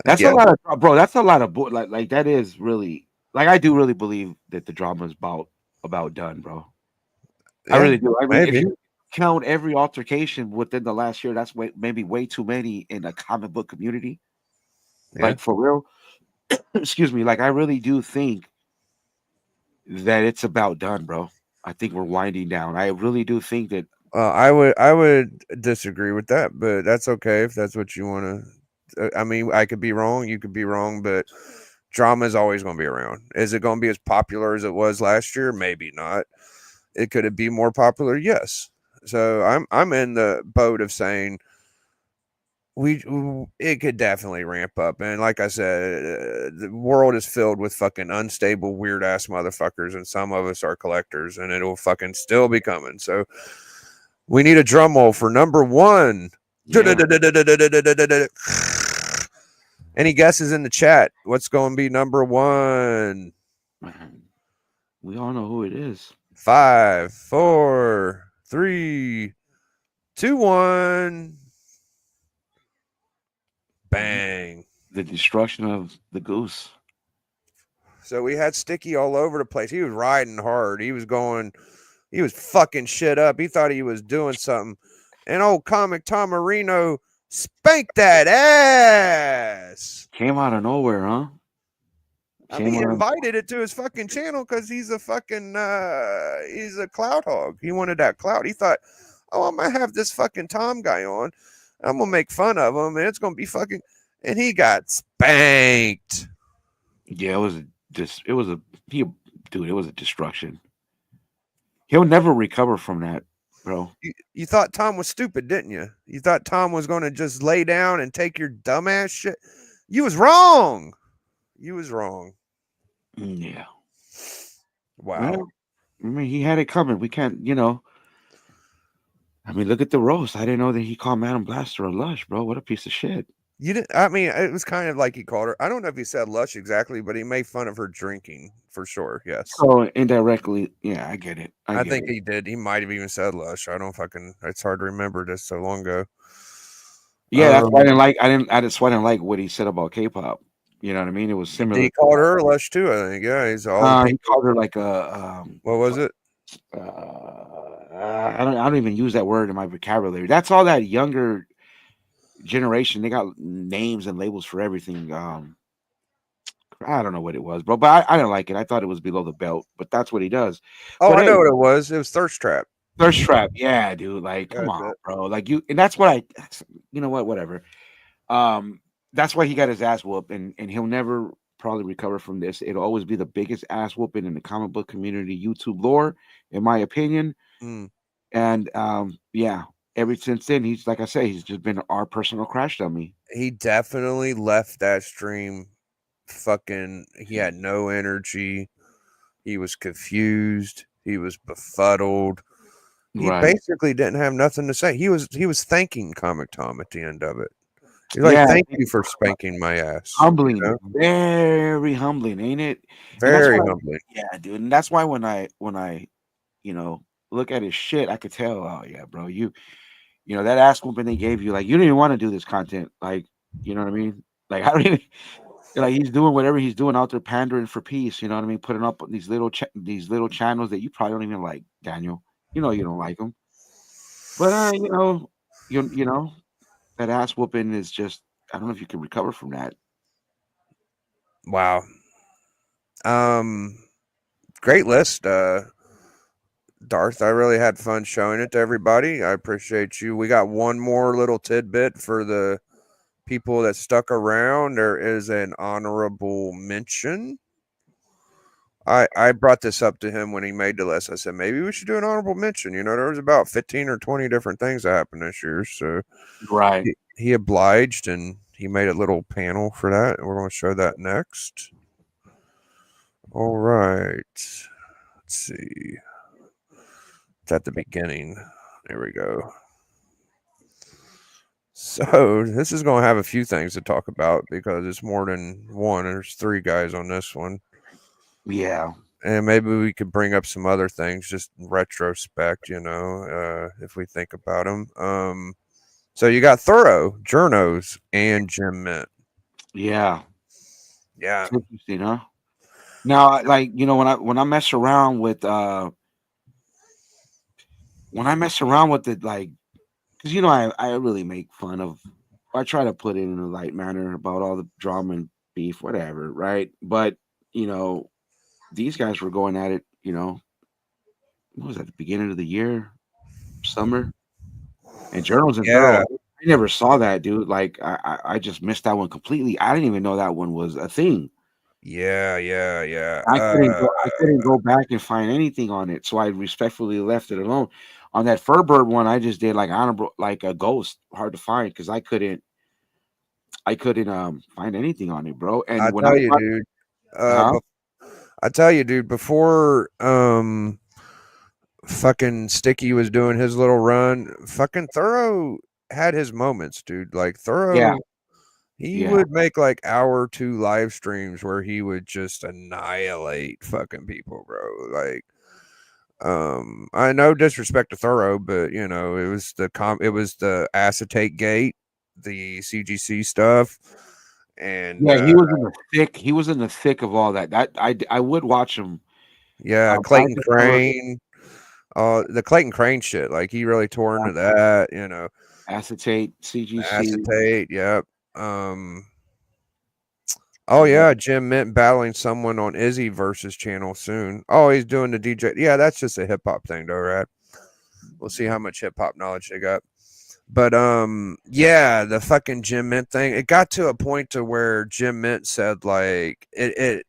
That's a
Yeah,
lot of bro. That's a lot of like that is really like I do really believe that the drama is about done, bro. I
yeah,
really do. I mean, if
maybe.
you count every altercation within the last year, that's maybe way too many in the comic book community.
Yeah,
Like for real. Excuse me. Like I really do think that it's about done, bro. I think we're winding down. I really do think that.
I would disagree with that, but that's okay if that's what you want to. I mean, I could be wrong, you could be wrong, but drama is always going to be around. Is it going to be as popular as it was last year? Maybe not. It could it be more popular? Yes. So I'm in the boat of saying we it could definitely ramp up, and like I said, the world is filled with fucking unstable, weird ass motherfuckers, and some of us are collectors, and it'll fucking still be coming. So we need a drum roll for number one.
Yeah,
Any guesses in the chat? What's going to be number one?
man, we all know who it is.
Five, four, three, two, one. Bang.
The destruction of the goose.
So we had Sticky all over the place. He was riding hard. He was fucking shit up. He thought he was doing something. And old comic Tom Marino spanked that ass.
Came out of nowhere, huh?
I mean,
Came
he
out.
invited it to his fucking channel because he's a fucking he's a clout hog. He wanted that clout. He thought, oh, I'm gonna have this fucking Tom guy on. I'm gonna make fun of him, and it's gonna be fucking. And he got spanked.
Yeah, it was just. It was a he, dude. It was a destruction. He'll never recover from that, bro.
You thought Tom was stupid, didn't you? You thought Tom was gonna just lay down and take your dumbass shit. You was wrong. You was wrong.
Yeah.
Wow.
Well, I mean, he had it coming. We can't, I mean, look at the roast. I didn't know that he called Madam Blaster a lush, bro. What a piece of shit.
You didn't. I mean, it was kind of like he called her. I don't know if he said lush exactly, but he made fun of her drinking for sure. Yes.
So indirectly, yeah, I get it.
I
get
think
it.
he did. He might have even said lush. I don't fucking. It's hard to remember this so long ago.
Yeah, that's why I didn't like. That's why I didn't like what he said about K-pop. You know what I mean? It was similar.
He called her lush too. I think. Yeah, he's all.
He called her like a.
What was it?
I don't even use that word in my vocabulary. That's all that younger generation. They got names and labels for everything. I don't know what it was, bro, but I didn't like it. I thought it was below the belt, but that's what he does.
Oh,
But
I
hey,
know what it was. It was thirst trap.
thirst trap, yeah, dude. Like, come
That's
on,
it.
bro. Like and that's what you know what, whatever. That's why he got his ass whooped, and he'll never probably recover from this. It'll always be the biggest ass whooping in the comic book community, YouTube lore, in my opinion.
Mm.
And yeah, ever since then, he's like I say, he's just been our personal crash dummy.
He definitely left that stream fucking. He had no energy. He was confused. He was befuddled. He
Right.
basically didn't have nothing to say. He was thanking Comic Tom at the end of it. He's like,
Yeah,
"Thank you for spanking my ass."
humbling,
know?
very humbling, ain't it? And that's
Very
why,
humbling.
yeah, dude. And that's why when I look at his shit, I could tell, oh yeah, bro, that ass whooping they gave you, like you didn't even want to do this content, like you know what I mean? Like I don't even like he's doing whatever he's doing out there pandering for peace, you know what I mean? Putting up these little channels that you probably don't even like, Daniel. You know you don't like them, but that ass whooping is just I don't know if you can recover from that.
Wow. Great list, Darth. I really had fun showing it to everybody. I appreciate you. We got one more little tidbit for the people that stuck around. There is an honorable mention. I brought this up to him when he made the list. I said maybe we should do an honorable mention. There was about 15 or 20 different things that happened this year, so
Right.
he obliged and he made a little panel for that, and we're going to show that next. All right, let's see. It's at the beginning. There we go. So this is going to have a few things to talk about because it's more than one. There's 3 guys on this one.
Yeah.
And maybe we could bring up some other things just in retrospect, if we think about them. So you got Thorough, Journos, and Jim Mint.
Yeah.
Yeah.
It's interesting, huh? Now, like when I mess around with it, like, because I really make fun of. I try to put it in a light manner about all the drama and beef, whatever, right? But these guys were going at it, what was that, the beginning of the year, summer, and Journals and Thorough.
Yeah,
I never saw that, dude. Like I just missed that one completely. I didn't even know that one was a thing.
yeah.
I couldn't go back and find anything on it, so I respectfully left it alone. On that Furbird one, I just did like honorable, like a ghost, hard to find because I couldn't find anything on it, bro.
I
And when I
tell you,
watched,
dude.
huh?
I tell you, dude. Before fucking Sticky was doing his little run, fucking Thorough had his moments, dude. Like
Yeah,
Thorough, he
yeah,
would make like hour two live streams where he would just annihilate fucking people, bro. Like, I know disrespect to Thorough, but you know, it was the acetate gate, the CGC stuff, and
yeah. He was in the thick. He was in the thick of all that. I would watch him.
yeah,
I
Clayton
just never
Crane, the Clayton Crane shit. Like he really tore into that, you know.
acetate CGC.
Acetate, yep. Um, oh
And
yeah, Jim Mint battling someone on Izzy versus channel soon. Oh, he's doing the DJ. Yeah, that's just a hip hop thing, though, right? We'll see how much hip hop knowledge they got. But yeah, the fucking Jim Mint thing. It got to a point to where Jim Mint said like it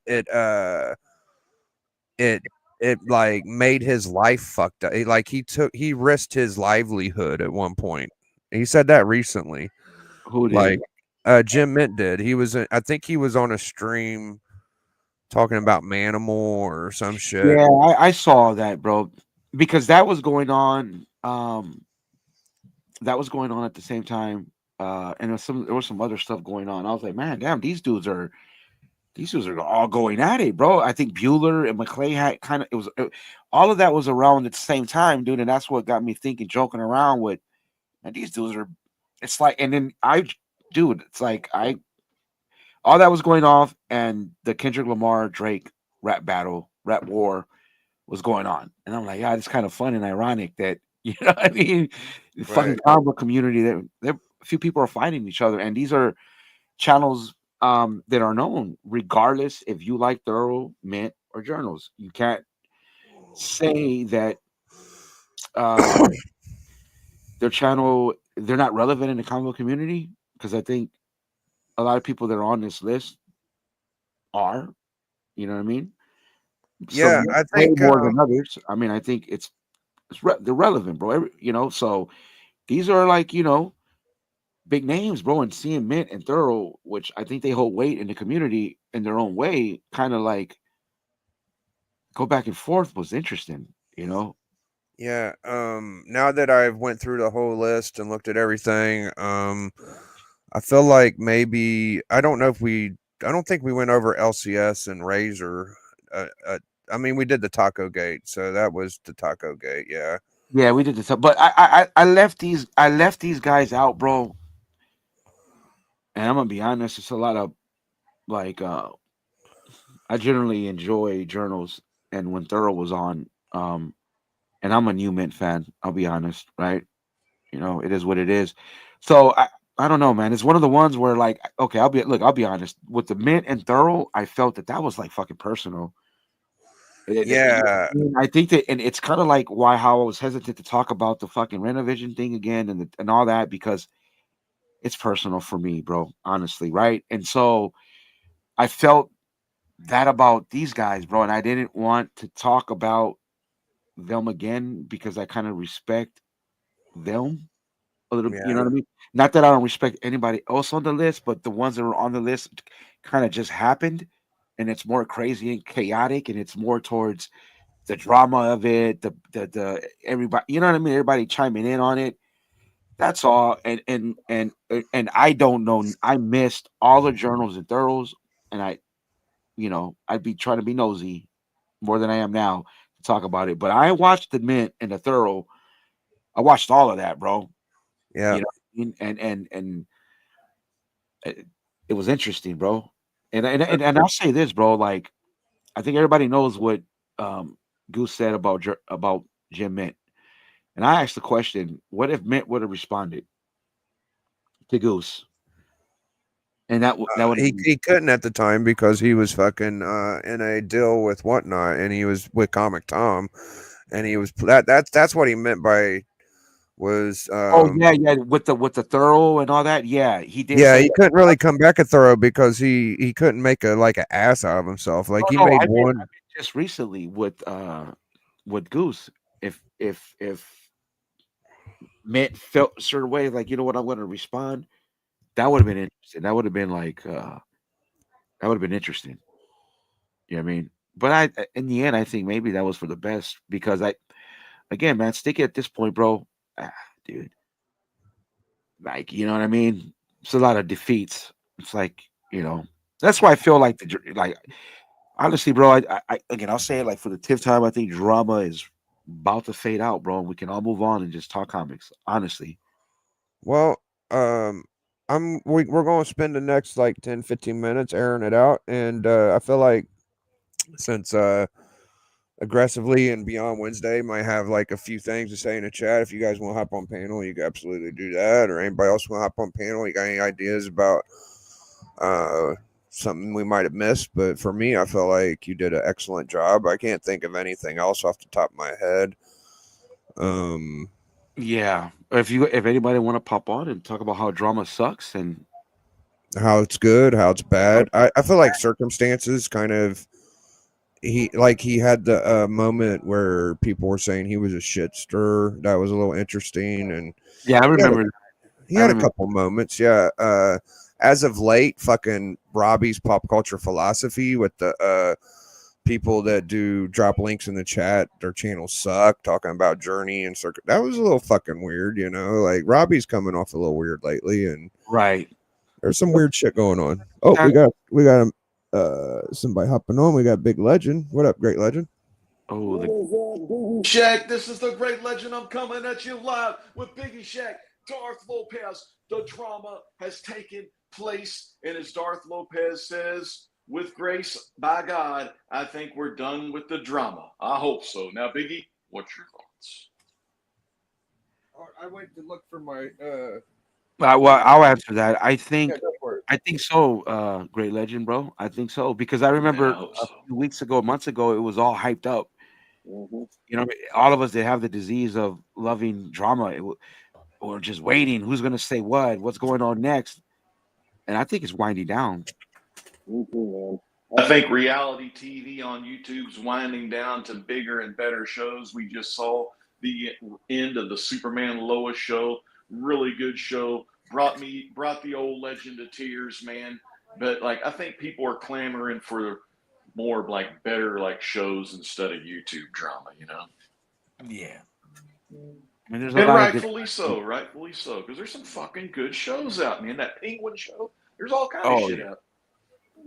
like made his life fucked up. Like he risked his livelihood at one point. He said that recently.
who
Like
did?
Jim Mint did. I think he was on a stream talking about Manimal or some shit.
Yeah, I saw that, bro, because that was going on. That was going on at the same time, and there was some other stuff going on. I was like, man, damn, these dudes are all going at it, bro. I think Bueller and McClay had kind of all of that was around at the same time, dude, and that's what got me thinking, joking around with, and these dudes are. It's like, and then dude, it's like all that was going off, and the Kendrick Lamar Drake rap war was going on. And I'm like, yeah, it's kind of fun and ironic that what I mean, the fucking
Right.
comic book community that a few people are fighting each other, and these are channels that are known, regardless if you like Thorough, Mint, or Journals. You can't say that uh, their channel they're not relevant in the comic book community because I think a lot of people that are on this list are. You know what I mean?
Yeah,
Some
I
way
think
more than others. I mean, I think they're relevant, bro. So these are like big names, bro. And seeing Mint and Thorough, which I think they hold weight in the community in their own way, kind of like go back and forth was interesting.
yeah, now that I've went through the whole list and looked at everything, I feel like maybe I don't think we went over LCS and Razor. I mean, we did the Taco Gate, so that was the Taco Gate. Yeah,
Yeah, we did this, but I left these guys out, bro. And I'm gonna be honest, it's a lot of like I generally enjoy journals, and when Thorough was on, and I'm a new Mint fan. I'll be honest, right? It is what it is. So I don't know, man. It's one of the ones where like, okay, I'll be honest. With the Mint and Thorough, I felt that was like fucking personal.
yeah,
I think that, and it's kind of like why how I was hesitant to talk about the fucking Renovision thing again and all that because it's personal for me, bro. Honestly, right? And so I felt that about these guys, bro, and I didn't want to talk about them again because I kind of respect them a little. You know
yeah,
what I mean? Not that I don't respect anybody else on the list, but the ones that were on the list kind of just happened, and it's more crazy and chaotic, and it's more towards the drama of it, the everybody, you know what I mean? Everybody chiming in on it. That's all. And I don't know. I missed all the journals and thorougghs, and I'd be trying to be nosy more than I am now to talk about it. But I watched the mint and the thorough. I watched all of that, bro.
yeah,
You know, what I mean? And it, it was interesting, bro. And I'll say this, bro. Like I think everybody knows what Goose said about Jim Mint. And I asked the question, what if Mint would have responded to Goose? And that would have been
he couldn't at the time because he was fucking in a deal with whatnot, and he was with Comic Tom, and he was that's what he meant by was
Oh yeah, yeah, with the thorough and all that. Yeah, he did
yeah,
say
he
that.
couldn't really come back at Thorough because he couldn't make a like an ass out of himself. Like
No,
he
no,
made
I
one.
meant just recently with Goose. If Mint felt a certain way, like you know what, I'm going to respond. That would have been interesting. That would have been like that would have been interesting. You know what I mean? But in the end, I think maybe that was for the best because again, man, Sticky at this point, bro, dude, like you know what I mean. It's a lot of defeats. It's like you know. That's why I feel like like honestly, bro. Again, I'll say it like for the 10th time. I think drama is about to fade out, bro. We can all move on and just talk comics. Honestly,
Well, um, we're going to spend the next like 10-15 minutes airing it out, and I feel like since aggressively and beyond Wednesday might have like a few things to say in the chat. If you guys want to hop on panel, you can absolutely do that. Or anybody else want to hop on panel, you got any ideas about uh something we might have missed? But for me, I feel like you did an excellent job. I can't think of anything else off the top of my head. Um,
yeah. If anybody want to pop on and talk about how drama sucks and
how it's good, how it's bad. I feel like circumstances kind of he had the moment where people were saying he was a shit stirrer. That was a little interesting, and
yeah, I
he had a,
remember.
he
I
had a
remember.
couple moments. Yeah. As of late, fucking Robbie's pop culture philosophy with the people that do drop links in the chat, their channels suck. Talking about Journey and Circuit, that was a little fucking weird. You know, like Robbie's coming off a little weird lately, and
Right.
there's some weird shit going on. Oh,
That,
we got somebody hopping on. We got Big Legend. What up, Great Legend?
oh,
Biggie Shack, this is the great legend. I'm coming at you live with Biggie Shack. Darth Lopez. The drama has taken place, and as Darth Lopez says, with grace by God, I think we're done with the drama. I hope so. Now, Biggie, what's your thoughts?
I went to look for my
well, I'll answer that.
yeah, go for it.
I think so, great legend, bro. I think so because I
Man, I
remember
hope
a
so.
few weeks ago, months ago, it was all hyped up.
Mm-hmm.
You know, all of us that have the disease of loving drama, or just waiting. Who's going to say what? What's going on next? And I think it's winding down.
Me too, man. I think reality TV on YouTube's winding down to bigger and better shows. We just saw the end of the Superman Lois show. Really good show. Brought the old legend to tears, man. But like I think people are clamoring for more like better like shows instead of YouTube drama, you know?
Yeah. I mean, there's a
And
lot of good.
rightfully so, because there's some fucking good shows out, man. That Penguin show, there's all kind of
Oh
shit
yeah.
out.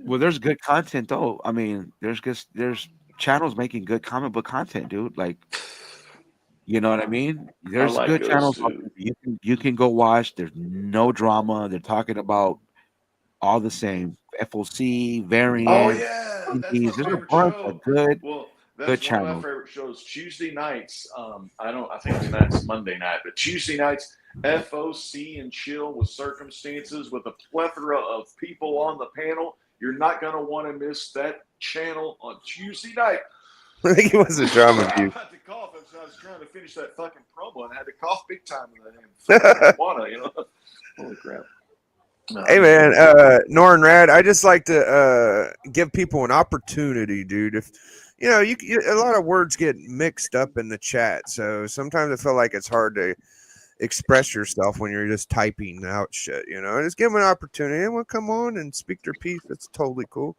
Well, there's good content though. I mean, there's channels making good comic book content, dude. Like, you know what I mean?
I
There's
like
good
those
channels out
too.
there that you can go watch. There's no drama. They're talking about all the same FOC
Oh
variants,
yeah, that's my
indies. There's a
favorite
bunch of
show.
good
Well,
good
that's one of my
channels.
favorite shows. Tuesday nights. I don't. I think tonight's Monday night, but Tuesday nights, FOC and chill with circumstances with a plethora of people on the panel. You're not going to want to miss that channel on Tuesday night.
I think it was a drama
I'm
view.
about to cough as I was trying to finish that fucking promo and I had to cough big time with that fucking marijuana, you know? Holy crap. No,
Hey
I'm
man,
good.
Norn Rad, I just like to give people an opportunity, dude. If you know, a lot of words get mixed up in the chat, so sometimes I feel like it's hard to express yourself when you're just typing out shit. You know, just give them an opportunity. Anyone come on and speak their piece. That's totally cool.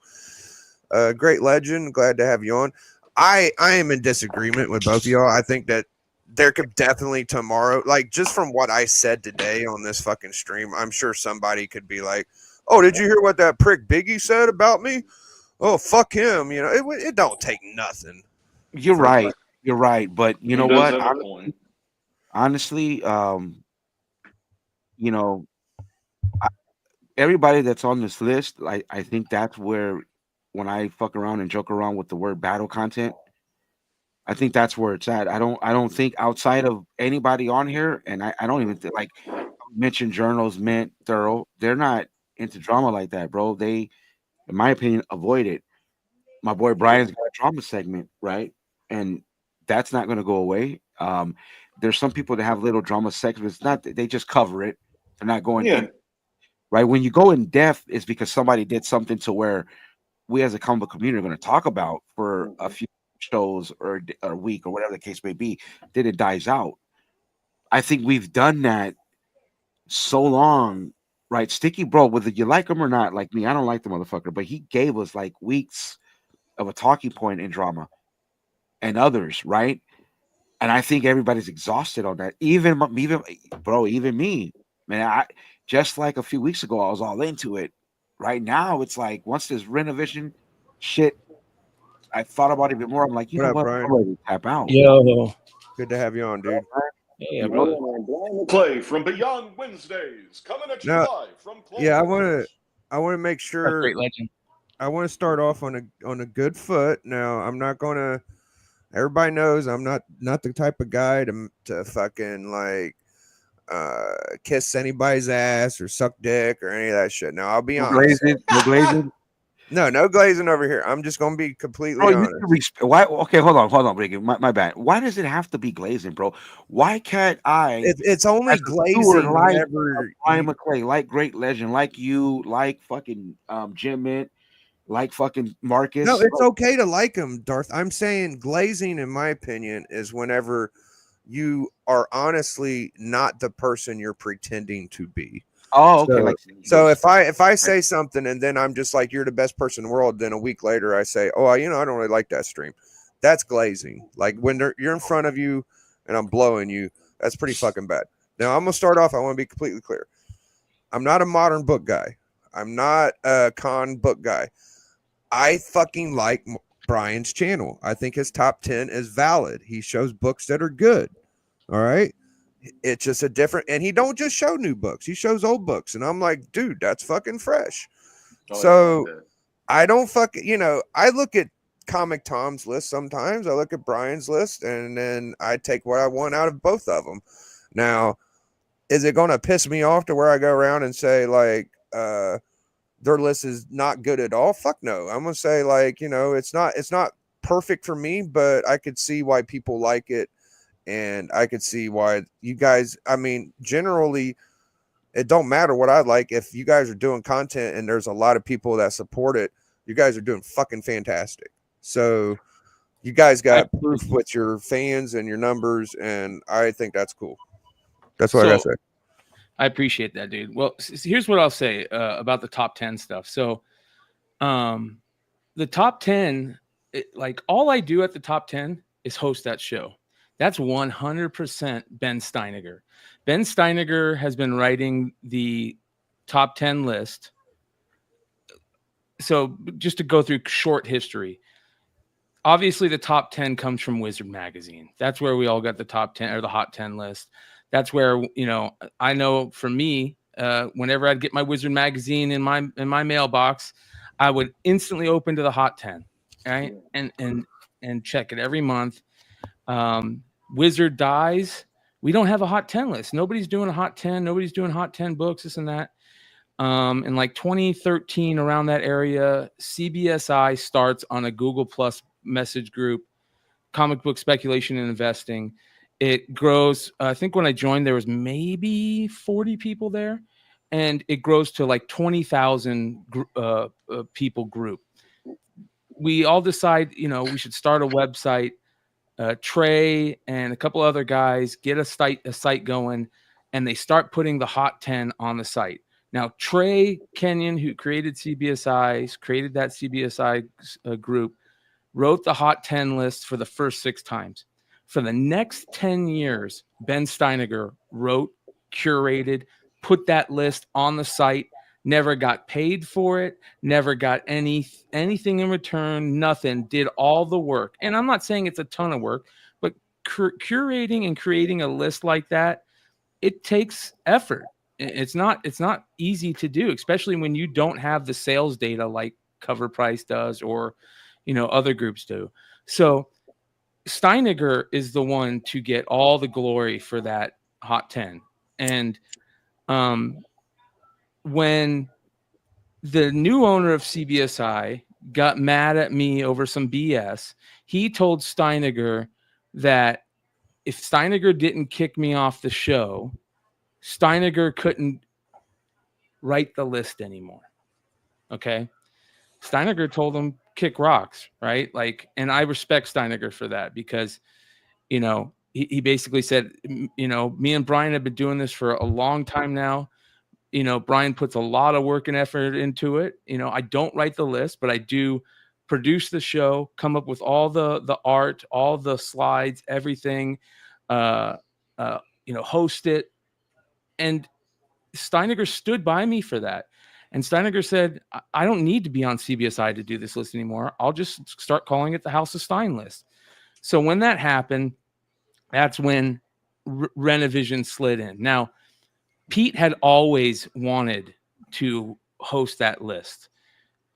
Great legend, glad to have you on. I am in disagreement with both of y'all. I think that there could definitely tomorrow, like just from what I said today on this fucking stream, I'm sure somebody could be like, "Oh, did you hear what that prick Biggie said about me? Oh, fuck him." You know, it don't take nothing
You're
for
right. You're right. But you
He
know
does
what?
have a point.
Honestly, you know, I, everybody that's on this list, I think that's where when I fuck around and joke around with the word battle content, I think that's where it's at. I don't think outside of anybody on here, and I don't even think like mention journals, mint, thorough. They're not into drama like that, bro. They, in my opinion, avoid it. My boy Brian's got a drama segment, right? And That's not going to go away. There's some people that have little drama segments. It's not they just cover it. They're not going in, right. When you go in depth, it's because somebody did something to where we as a comic book community are going to talk about for a few shows or a week or whatever the case may be. Then it dies out. I think we've done that so long, right? Sticky, bro, whether you like him or not, like me, I don't like the motherfucker, but he gave us like weeks of a talking point in drama and others, right? And I think everybody's exhausted on that. Even bro, even me, man. I just like a few weeks ago, I was all into it. Right now, it's like once this renovation shit, I thought about it a bit more. I'm like, you
What
know
up,
what?
Brian?
I'm ready to tap out.
Yo,
Good to have you on, dude.
yeah, brother.
Clay from Beyond Wednesdays, coming at you
Now,
live from Clovis.
yeah, I want to make
That's
sure.
great legend.
I want to start off on a good foot. Now, I'm not gonna. Everybody knows I'm not the type of guy to fucking like kiss anybody's ass or suck dick or any of that shit. Now, I'll be
No
honest.
glazing, no glazing.
No glazing over here. I'm just gonna be completely
Bro, you
honest.
need to why? Okay, hold on, Ricky. My bad. Why does it have to be glazing, bro? Why can't I?
It's only
as a steward,
glazing
like
whenever
Brian McClay, like great legend, like you, like fucking Jim Mint, like fucking Marcus.
No, it's okay to like them, Darth. I'm saying glazing, in my opinion, is whenever you are honestly not the person you're pretending to be.
Oh, okay.
So if I say something and then I'm just like, you're the best person in the world, then a week later I say, oh, I don't really like that stream. That's glazing. Like when you're in front of you and I'm blowing you, that's pretty fucking bad. Now I'm gonna start off. I want to be completely clear. I'm not a modern book guy. I'm not a con book guy. I fucking like Brian's channel. I think his top 10 is valid. He shows books that are good. All right. It's just a different, and he don't just show new books. He shows old books. And I'm like, dude, that's fucking fresh. So I don't I look at Comic Tom's list sometimes. I look at Brian's list and then I take what I want out of both of them. Now, is it going to piss me off to where I go around and say like, their list is not good at all? Fuck no. I'm gonna say like, it's not perfect for me, but I could see why people like it, and I could see why you guys. I mean, generally, it don't matter what I like. If you guys are doing content and there's a lot of people that support it, you guys are doing fucking fantastic. So you guys got proof with your fans and your numbers, and I think that's cool. That's what I gotta say.
I appreciate that, dude. Well, here's what I'll say about the top 10 stuff. So, the top 10, like all I do at the top 10 is host that show. That's 100% Ben Steiniger. Ben Steiniger has been writing the top 10 list. So just to go through short history, obviously the top 10 comes from Wizard Magazine. That's where we all got the top 10 or the hot 10 list. That's where, I know for me, whenever I'd get my Wizard Magazine in my mailbox, I would instantly open to the hot 10, right? And check it every month. Wizard dies. We don't have a hot 10 list. Nobody's doing a hot 10. Nobody's doing hot 10 books, this and that. In like 2013, around that area, CBSI starts on a Google Plus message group, Comic Book Speculation and Investing. It grows. I think when I joined, there was maybe 40 people there, and it grows to like 20,000 people group. We all decide, we should start a website. Trey and a couple other guys get a site going, and they start putting the hot 10 on the site. Now, Trey Kenyon, who created CBSI, created that CBSI group, wrote the hot 10 list for the first 6 times. For the next 10 years, Ben Steiniger wrote, curated, put that list on the site, never got paid for it, never got anything in return, nothing, did all the work. And I'm not saying it's a ton of work, but curating and creating a list like that, it takes effort. It's not easy to do, especially when you don't have the sales data like Cover Price does or, other groups do. So Steiniger is the one to get all the glory for that hot 10. And when the new owner of CBSI got mad at me over some BS, he told Steiniger, that if Steiniger didn't kick me off the show, Steiniger couldn't write the list anymore. Okay. Steiniger told him kick rocks, right? Like, and I respect Steiniger for that because, you know, he basically said, you know, me and Brian have been doing this for a long time now. You know, Brian puts a lot of work and effort into it. You know, I don't write the list, but I do produce the show, come up with all the art, all the slides, everything, you know, host it. And Steiniger stood by me for that. And Steiniger said, I don't need to be on CBSI to do this list anymore. I'll just start calling it the House of Stein list. So when that happened, that's when Renovision slid in. Now, Pete had always wanted to host that list.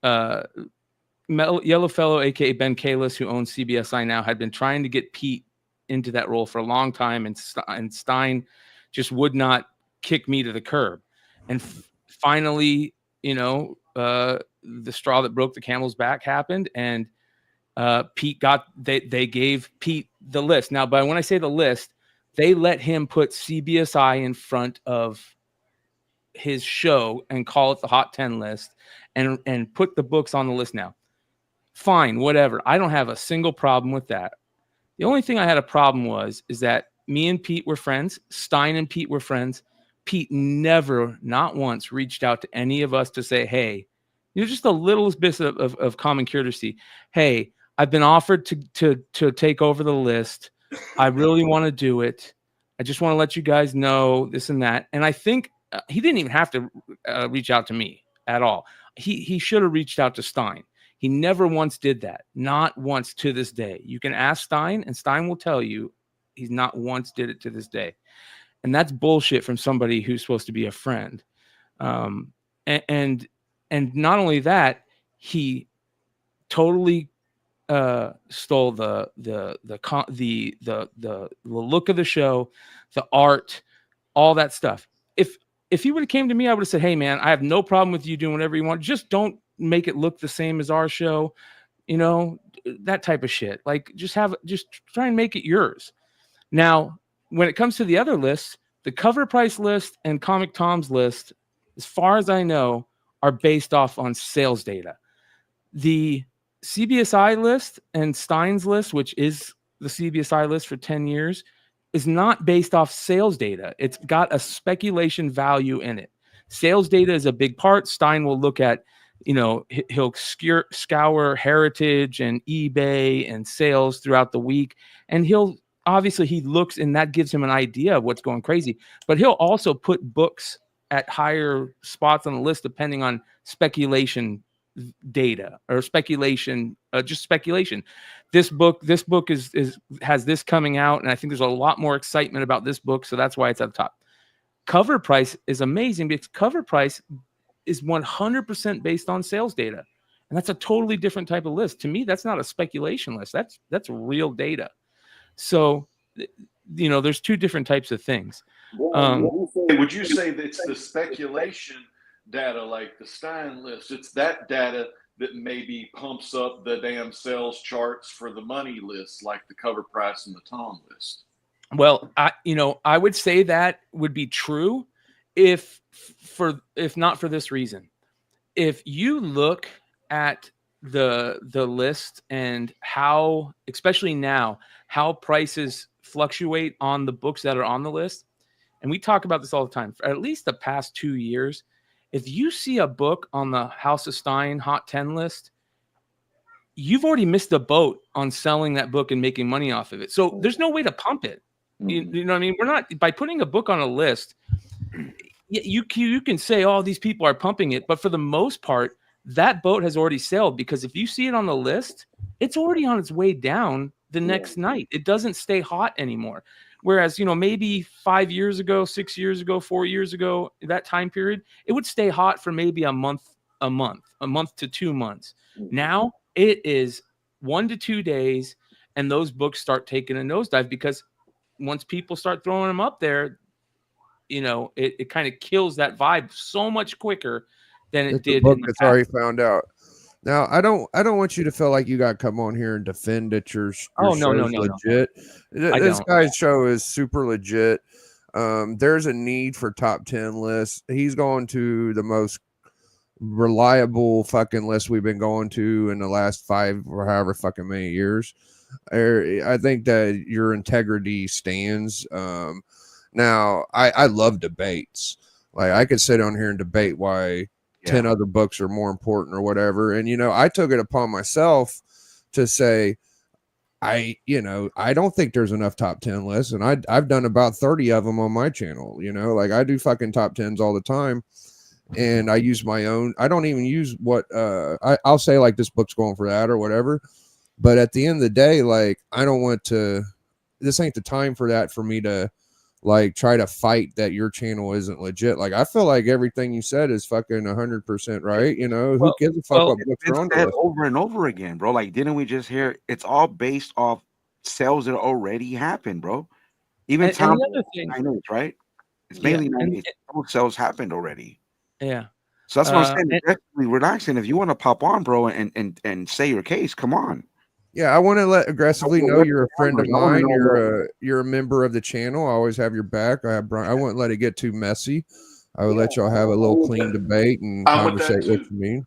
Yellowfellow, aka Ben Kalis, who owns CBSI now, had been trying to get Pete into that role for a long time, and Stein just would not kick me to the curb. And finally, you know, the straw that broke the camel's back happened, and Pete they gave Pete the list. Now, but when I say the list, they let him put CBSI in front of his show and call it the Hot 10 list and put the books on the list. Now, fine, whatever. I don't have a single problem with that. The only thing I had a problem is that me and Pete were friends. Stein and Pete were friends. Pete never, not once, reached out to any of us to say, hey, you know, just the littlest bit of common courtesy. Hey, I've been offered to take over the list. I really want to do it. I just want to let you guys know this and that. And I think he didn't even have to reach out to me at all. He should have reached out to Stein. He never once did that. Not once to this day. You can ask Stein, and Stein will tell you he's not once did it to this day. And that's bullshit from somebody who's supposed to be a friend. And not only that, he totally stole the look of the show, the art, all that stuff. If he would have came to me, I would have said, hey man, I have no problem with you doing whatever you want. Just don't make it look the same as our show, you know, that type of shit. Like just try and make it yours. Now, when it comes to the other lists, the Cover Price list and Comic Tom's list, as far as I know, are based off on sales data. The CBSI list and Stein's list, which is the CBSI list for 10 years, is not based off sales data. It's got a speculation value in it. Sales data is a big part. Stein will look at, you know, he'll scour Heritage and eBay and sales throughout the week. And he looks, and that gives him an idea of what's going crazy. But he'll also put books at higher spots on the list depending on speculation data or speculation, just speculation. This book has this coming out, and I think there's a lot more excitement about this book, so that's why it's at the top. Cover Price is amazing because Cover Price is 100% based on sales data, and that's a totally different type of list. To me, that's not a speculation list. That's real data. So, you know, there's two different types of things.
Would you say that it's the speculation data like the Stein list? It's that data that maybe pumps up the damn sales charts for the money lists like the Cover Price and the Tom list.
Well, I would say that would be true if not for this reason. If you look at the list and how, especially now, how prices fluctuate on the books that are on the list, and we talk about this all the time, for at least the past 2 years, if you see a book on the House of Stein Hot 10 list, you've already missed the boat on selling that book and making money off of it. So there's no way to pump it. You know what I mean? We're not, by putting a book on a list, you can say, oh, these people are pumping it. But for the most part, that boat has already sailed, because if you see it on the list, it's already on its way down the next night. It doesn't stay hot anymore. Whereas, you know, maybe 5 years ago, 6 years ago, 4 years ago, that time period, it would stay hot for maybe a month to 2 months. Now it is 1 to 2 days, and those books start taking a nosedive, because once people start throwing them up there, you know, it kind of kills that vibe so much quicker than it did.
The book that's already found out. Now, I don't want you to feel like you got to come on here and defend that your
Oh, no,
show's
no.
legit.
I
This
don't.
guy's show is super legit. There's a need for top 10 lists. He's going to the most reliable fucking list we've been going to in the last 5 or however fucking many years. I think that your integrity stands. Now, I love debates. Like, I could sit on here and debate why 10 other books are more important or whatever. And, I took it upon myself to say, I don't think there's enough top 10 lists. And I've done about 30 of them on my channel. Like, I do fucking top 10s all the time. And I use my own. I don't even use what I'll say, like, this book's going for that or whatever. But at the end of the day, like, I don't want to. This ain't the time for that, for me to like try to fight that your channel isn't legit. Like, I feel like everything you said is fucking 100% right. Who gives a fuck what books are on the
Said
list?
over and over again, bro. Like, didn't we just hear? It's all based off sales that already happened, bro. Even
And
Tom,
the other thing,
98, right? It's mainly 98. Those sales happened already.
Yeah.
So that's what I'm saying. Definitely relaxing. If you want to pop on, bro, and say your case, come on.
Yeah, I want to let aggressively know you're a friend of mine. You're a member of the channel. I always have your back. I wouldn't let it get too messy. I would let y'all have a little clean debate and conversate what you mean.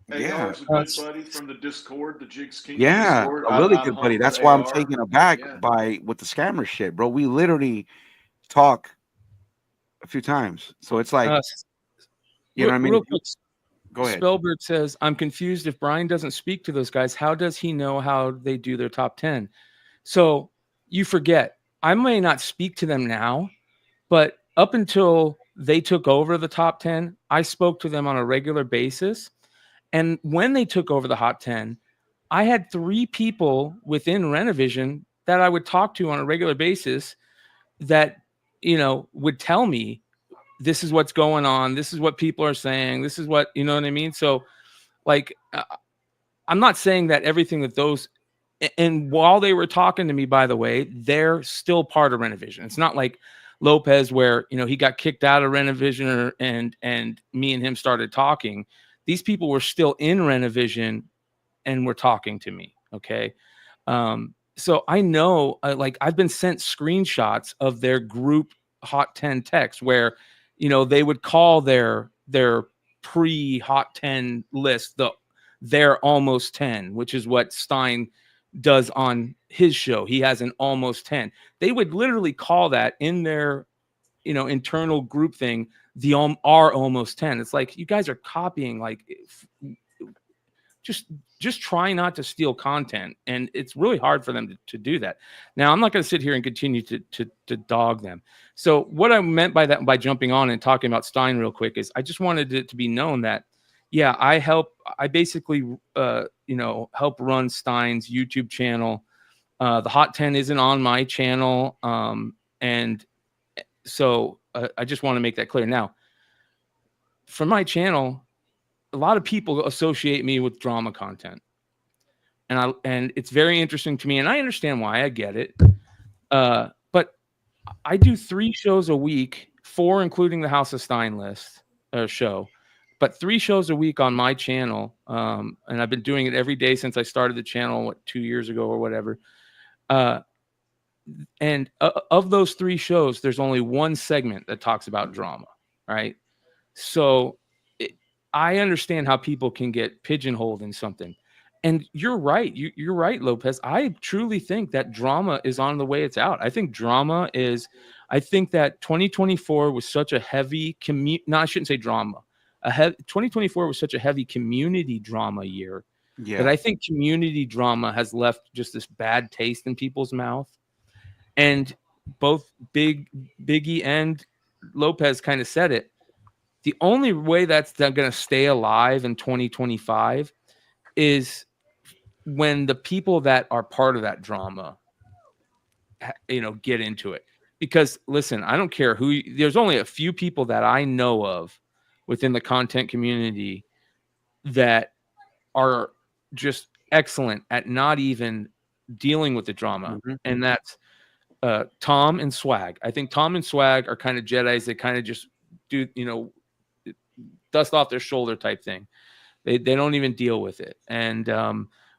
Hey, AR's a good buddy from the Discord, the Jigs King Discord.
A really good buddy. That's why I'm taken aback with the scammer shit, bro. We literally talk a few times, so it's like, you know what I mean?
Real quick,
go ahead.
Spellbird says, I'm confused. If Brian doesn't speak to those guys, how does he know how they do their top 10? So you forget, I may not speak to them now, but up until they took over the top 10, I spoke to them on a regular basis. And when they took over the hot 10, I had 3 people within Renovision that I would talk to on a regular basis that, would tell me, this is what's going on. This is what people are saying. This is what, you know what I mean? So, like, I'm not saying that everything that those, and while they were talking to me, by the way, they're still part of Renovision. It's not like Lopez where, he got kicked out of Renovision and me and him started talking. These people were still in Renovision and were talking to me. Okay. So I know, like, I've been sent screenshots of their group Hot 10 text where, they would call their pre Hot 10 list their almost 10, which is what Stein does on his show. He has an almost 10. They would literally call that in their, internal group thing, our almost 10. It's like, you guys are copying, like, just try not to steal content, and it's really hard for them to do that. Now, I'm not going to sit here and continue to dog them. So what I meant by that, by jumping on and talking about Stein real quick, is I just wanted it to be known that, yeah, I basically help run Stein's YouTube channel. The Hot 10 isn't on my channel, and so I just want to make that clear. Now, for my channel, a lot of people associate me with drama content, and it's very interesting to me, and I understand why. I get it. But I do 3 shows a week, 4 including the House of Stein list show, but 3 shows a week on my channel. And I've been doing it every day since I started the channel, 2 years ago or whatever. And of those 3 shows, there's only 1 segment that talks about drama, right? So I understand how people can get pigeonholed in something. And you're right. You're right, Lopez. I truly think that drama is on the way it's out. I think I think that 2024 was such a heavy I shouldn't say drama. 2024 was such a heavy community drama year that I think community drama has left just this bad taste in people's mouth. And both Biggie and Lopez kind of said it. The only way that's going to stay alive in 2025 is when the people that are part of that drama, get into it. Because listen, I don't care there's only a few people that I know of within the content community that are just excellent at not even dealing with the drama. Mm-hmm. And that's Tom and Swag. I think Tom and Swag are kind of Jedis. They kind of just do, dust off their shoulder type thing. They don't even deal with it. And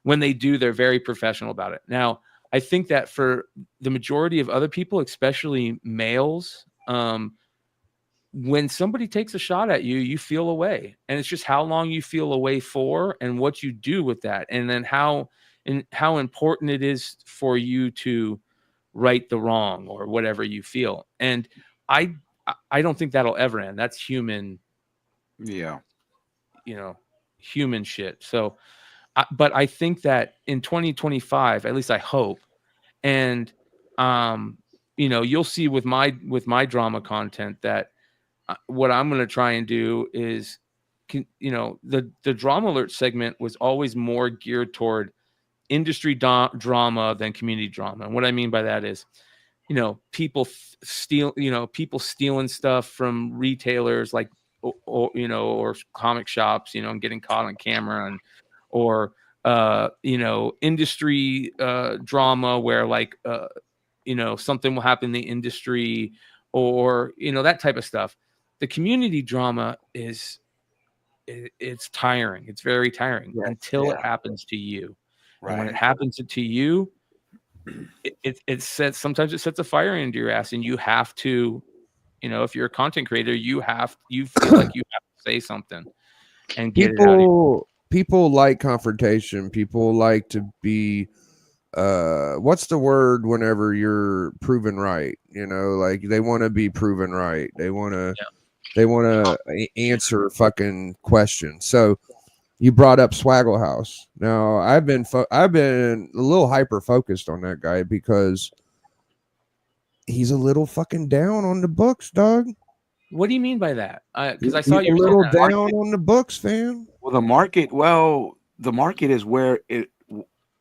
when they do, they're very professional about it. Now, I think that for the majority of other people, especially males, when somebody takes a shot at you, you feel away, and it's just how long you feel away for and what you do with that, and then how important it is for you to right the wrong or whatever you feel. And I don't think that'll ever end. That's human,
Yeah.
Human shit. So, but I think that in 2025, at least I hope, and you'll see with my drama content that what I'm going to try and do is, the drama alert segment was always more geared toward industry drama than community drama. And what I mean by that is, people stealing stuff from retailers, like, or comic shops, and getting caught on camera, or industry drama where, like, something will happen in the industry, or that type of stuff. The community drama it's tiring. It's very tiring until it happens to you.
Right.
And when it happens to you, sometimes it sets a fire into your ass, and you have to, if you're a content creator, you feel like you have to say something and get it out of you.
People like confrontation. People like to be what's the word whenever you're proven right? Like, they want to be proven right. They want to answer fucking questions. So you brought up Swaggle House. Now, I've been a little hyper focused on that guy because he's a little fucking down on the books, dog.
What do you mean by that? Because I saw
you a little down on the books, fam.
Well, the market is where it.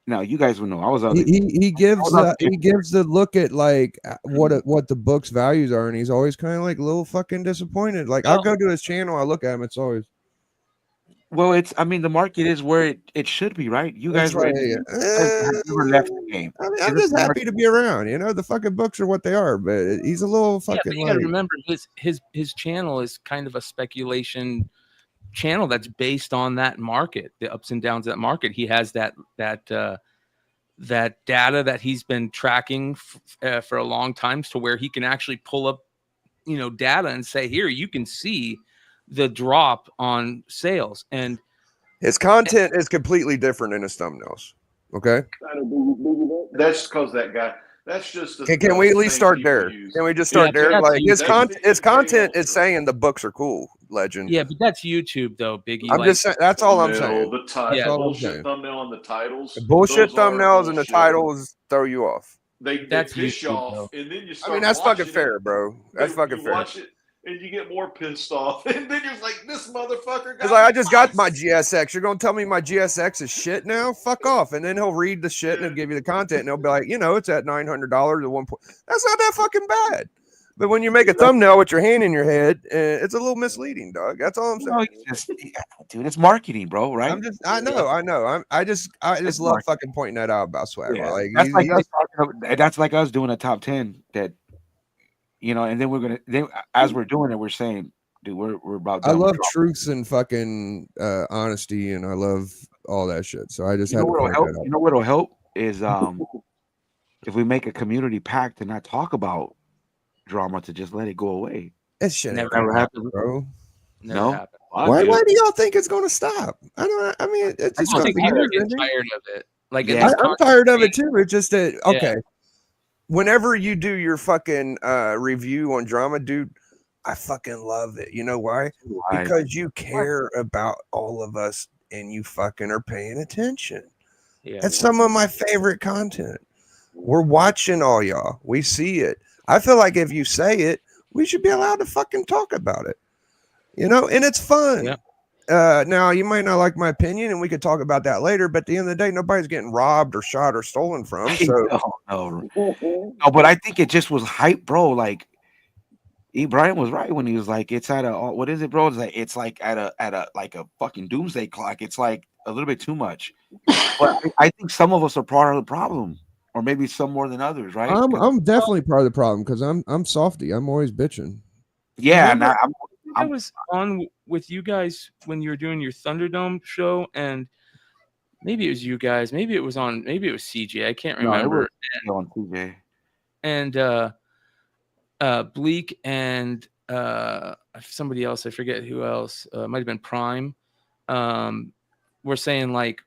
Now, you guys will know. I was on.
He gives the look at, like, what the book's values are, and he's always kind of like a little fucking disappointed. Like, I'll go to his channel, I look at him, it's always.
Well, the market is where it should be, right? You guys
right.
Never left the game.
I'm just happy to be around. The fucking books are what they are, but he's a little fucking.
Yeah, but you gotta remember, his channel is kind of a speculation channel that's based on that market, the ups and downs of that market. He has that data that he's been tracking for a long time, to where he can actually pull up, data and say, here, you can see the drop on sales. And
his content is completely different in his thumbnails. Okay.
That's because that guy. That's just.
Can we at least start there? Can we just start there? Like, his content is saying the books are cool, legend.
Yeah, but that's YouTube, though, Biggie.
I'm just saying. That's all I'm saying.
The bullshit thumbnail and the titles.
The bullshit thumbnails and the titles throw you off.
They piss you off, and then you start.
That's fucking fair, bro. That's fucking fair.
Watch it, and you get more pissed off, and then you're like, "This motherfucker."
Because, like, I just got my GSX. You're gonna tell me my GSX is shit now? Fuck off! And then he'll read the shit and he'll give you the content, and he'll be like, it's at $900 at one point. That's not that fucking bad. But when you make a thumbnail with your hand in your head, it's a little misleading, dog. That's all I'm saying.
Dude, it's marketing, bro. Right?
I know. I just love fucking pointing that out about Swagger.
Yeah.
Like,
that's like us doing a top 10 that, and then as we're doing it, we're saying, dude, we're about.
I love truths and fucking honesty, and I love all that shit. So I just had to point that out.
You know what'll help is if we make a community pact to not talk about drama, to just let it go away.
That shit
never happened,
bro.
No.
Happened.
Why do y'all think it's gonna stop? I mean, it's just.
I think people are getting tired of it. Like,
I'm tired of it too. It's just that okay. Whenever you do your fucking review on drama, dude, I fucking love it. You know why? Because you care about all of us, and you fucking are paying attention. Yeah, that's some of my favorite content. We're watching all y'all. We see it. I feel like if you say it, we should be allowed to fucking talk about it. And it's fun. Yeah. Now, you might not like my opinion, and we could talk about that later, but at the end of the day, nobody's getting robbed or shot or stolen from. So.
No, but I think it just was hype, bro. Like, Brian was right when he was like, it's at a, what is it, bro? It's like at a like a fucking doomsday clock. It's like a little bit too much. But I think some of us are part of the problem. Or maybe some more than others, right?
I'm definitely part of the problem because I'm softy. I'm always bitching.
Yeah, and
I was on with you guys when you were doing your Thunderdome show, and maybe it was you guys, maybe it was CJ, I can't
No, it
remember.
was on TJ.
And Bleak and somebody else, I forget who else, might have been Prime, were saying like,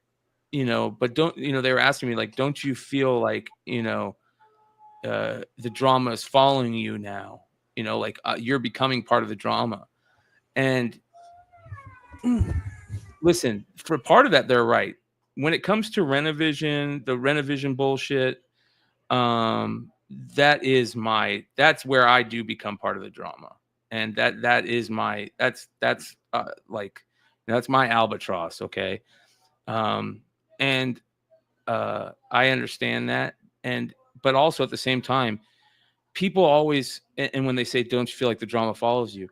but don't, they were asking me like, don't you feel like, the drama is following you now, like you're becoming part of the drama. And listen, for part of that, they're right. When it comes to Renovision, the Renovision bullshit, that's where I do become part of the drama. And that's that's my albatross. Okay. And I understand that. But also at the same time, people always, and when they say, don't you feel like the drama follows you?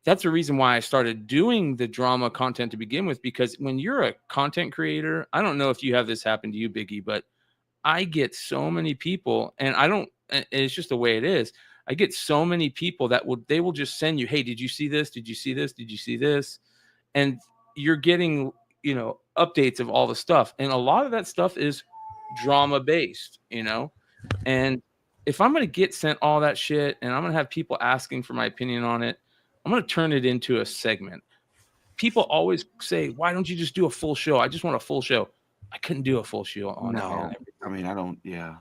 That's the reason why I started doing the drama content to begin with, because when you're a content creator, I don't know if you have this happen to you, Biggie, but I get so many people, and it's just the way it is. I get so many people that they will just send you, hey, did you see this? Did you see this? Did you see this? And you're getting, updates of all the stuff. And a lot of that stuff is drama based, and if I'm going to get sent all that shit and I'm going to have people asking for my opinion on it, I'm going to turn it into a segment. People always say, why don't you just do a full show? I just want a full show. I couldn't do a full show on it, man.
I mean, I don't. Yeah,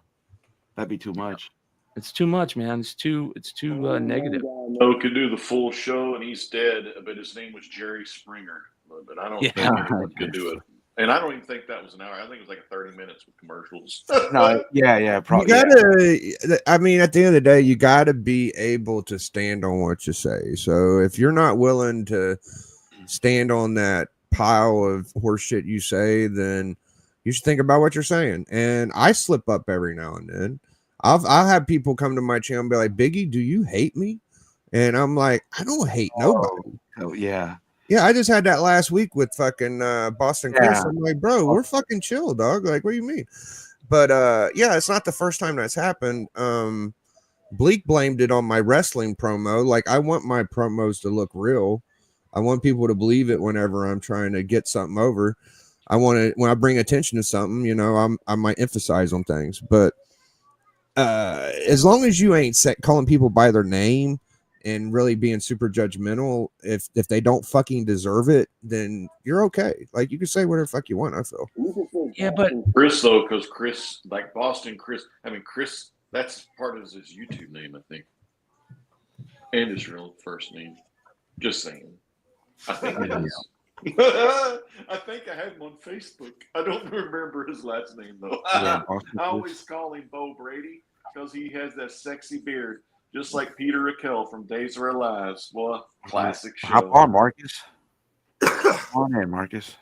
that'd be too much.
It's too much, man. It's too negative.
No, could do the full show, and he's dead. But his name was Jerry Springer. But I don't think anyone could do it. And I don't even think that was an hour. I think it was like 30 minutes with commercials.
No, yeah, probably.
You gotta. I mean, at the end of the day, you gotta be able to stand on what you say. So if you're not willing to stand on that pile of horseshit you say, then you should think about what you're saying. And I slip up every now and then. I'll have people come to my channel and be like, Biggie, do you hate me? And I'm like, I don't hate nobody.
Oh yeah.
Yeah, I just had that last week with fucking Boston Chris. I'm like, bro, we're fucking chill, dog. Like, what do you mean? But yeah, it's not the first time that's happened. Bleak blamed it on my wrestling promo. Like, I want my promos to look real. I want people to believe it whenever I'm trying to get something over. I want to, when I bring attention to something, I might emphasize on things. But as long as you ain't calling people by their name and really being super judgmental, if they don't fucking deserve it, then you're okay. Like, you can say whatever the fuck you want, I feel.
Yeah, but
Chris, though, because Chris, like Boston Chris, Chris, that's part of his YouTube name, I think. And his real first name. Just saying. I think it is. I think I had him on Facebook. I don't remember his last name, though. I always call him Bo Brady because he has that sexy beard. Just like Peter Raquel from Days of Our Lives. Well, classic show.
Hop on, Marcus. Come on in, Marcus.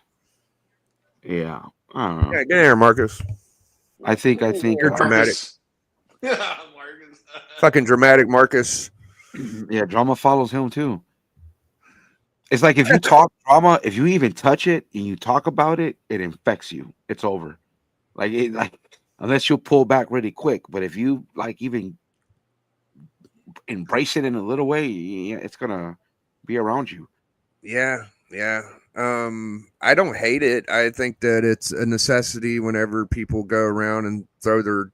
Yeah. I don't know.
Yeah, get in here, Marcus.
I think
you're dramatic.
Marcus.
Fucking dramatic, Marcus.
Yeah, drama follows him too. It's like if you talk drama, if you even touch it and you talk about it, it infects you. It's over. Like unless you pull back really quick. But if you like even embrace it in a little way, it's gonna be around you.
Yeah. I don't hate it. I think that it's a necessity whenever people go around and throw their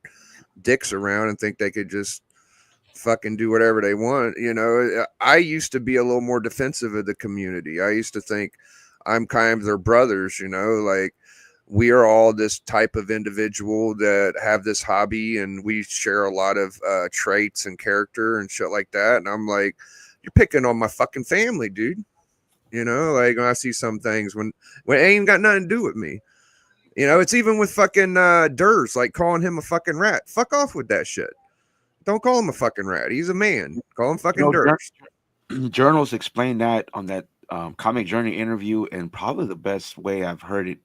dicks around and think they could just fucking do whatever they want. I used to be a little more defensive of the community. I used to think I'm kind of their brothers, like we are all this type of individual that have this hobby and we share a lot of traits and character and shit like that. And I'm like, you're picking on my fucking family, dude. Like when I see some things when it ain't got nothing to do with me. It's even with fucking Durs, like calling him a fucking rat. Fuck off with that shit. Don't call him a fucking rat. He's a man. Call him fucking Durs.
Journals explained that on that Comic Journey interview, and probably the best way I've heard it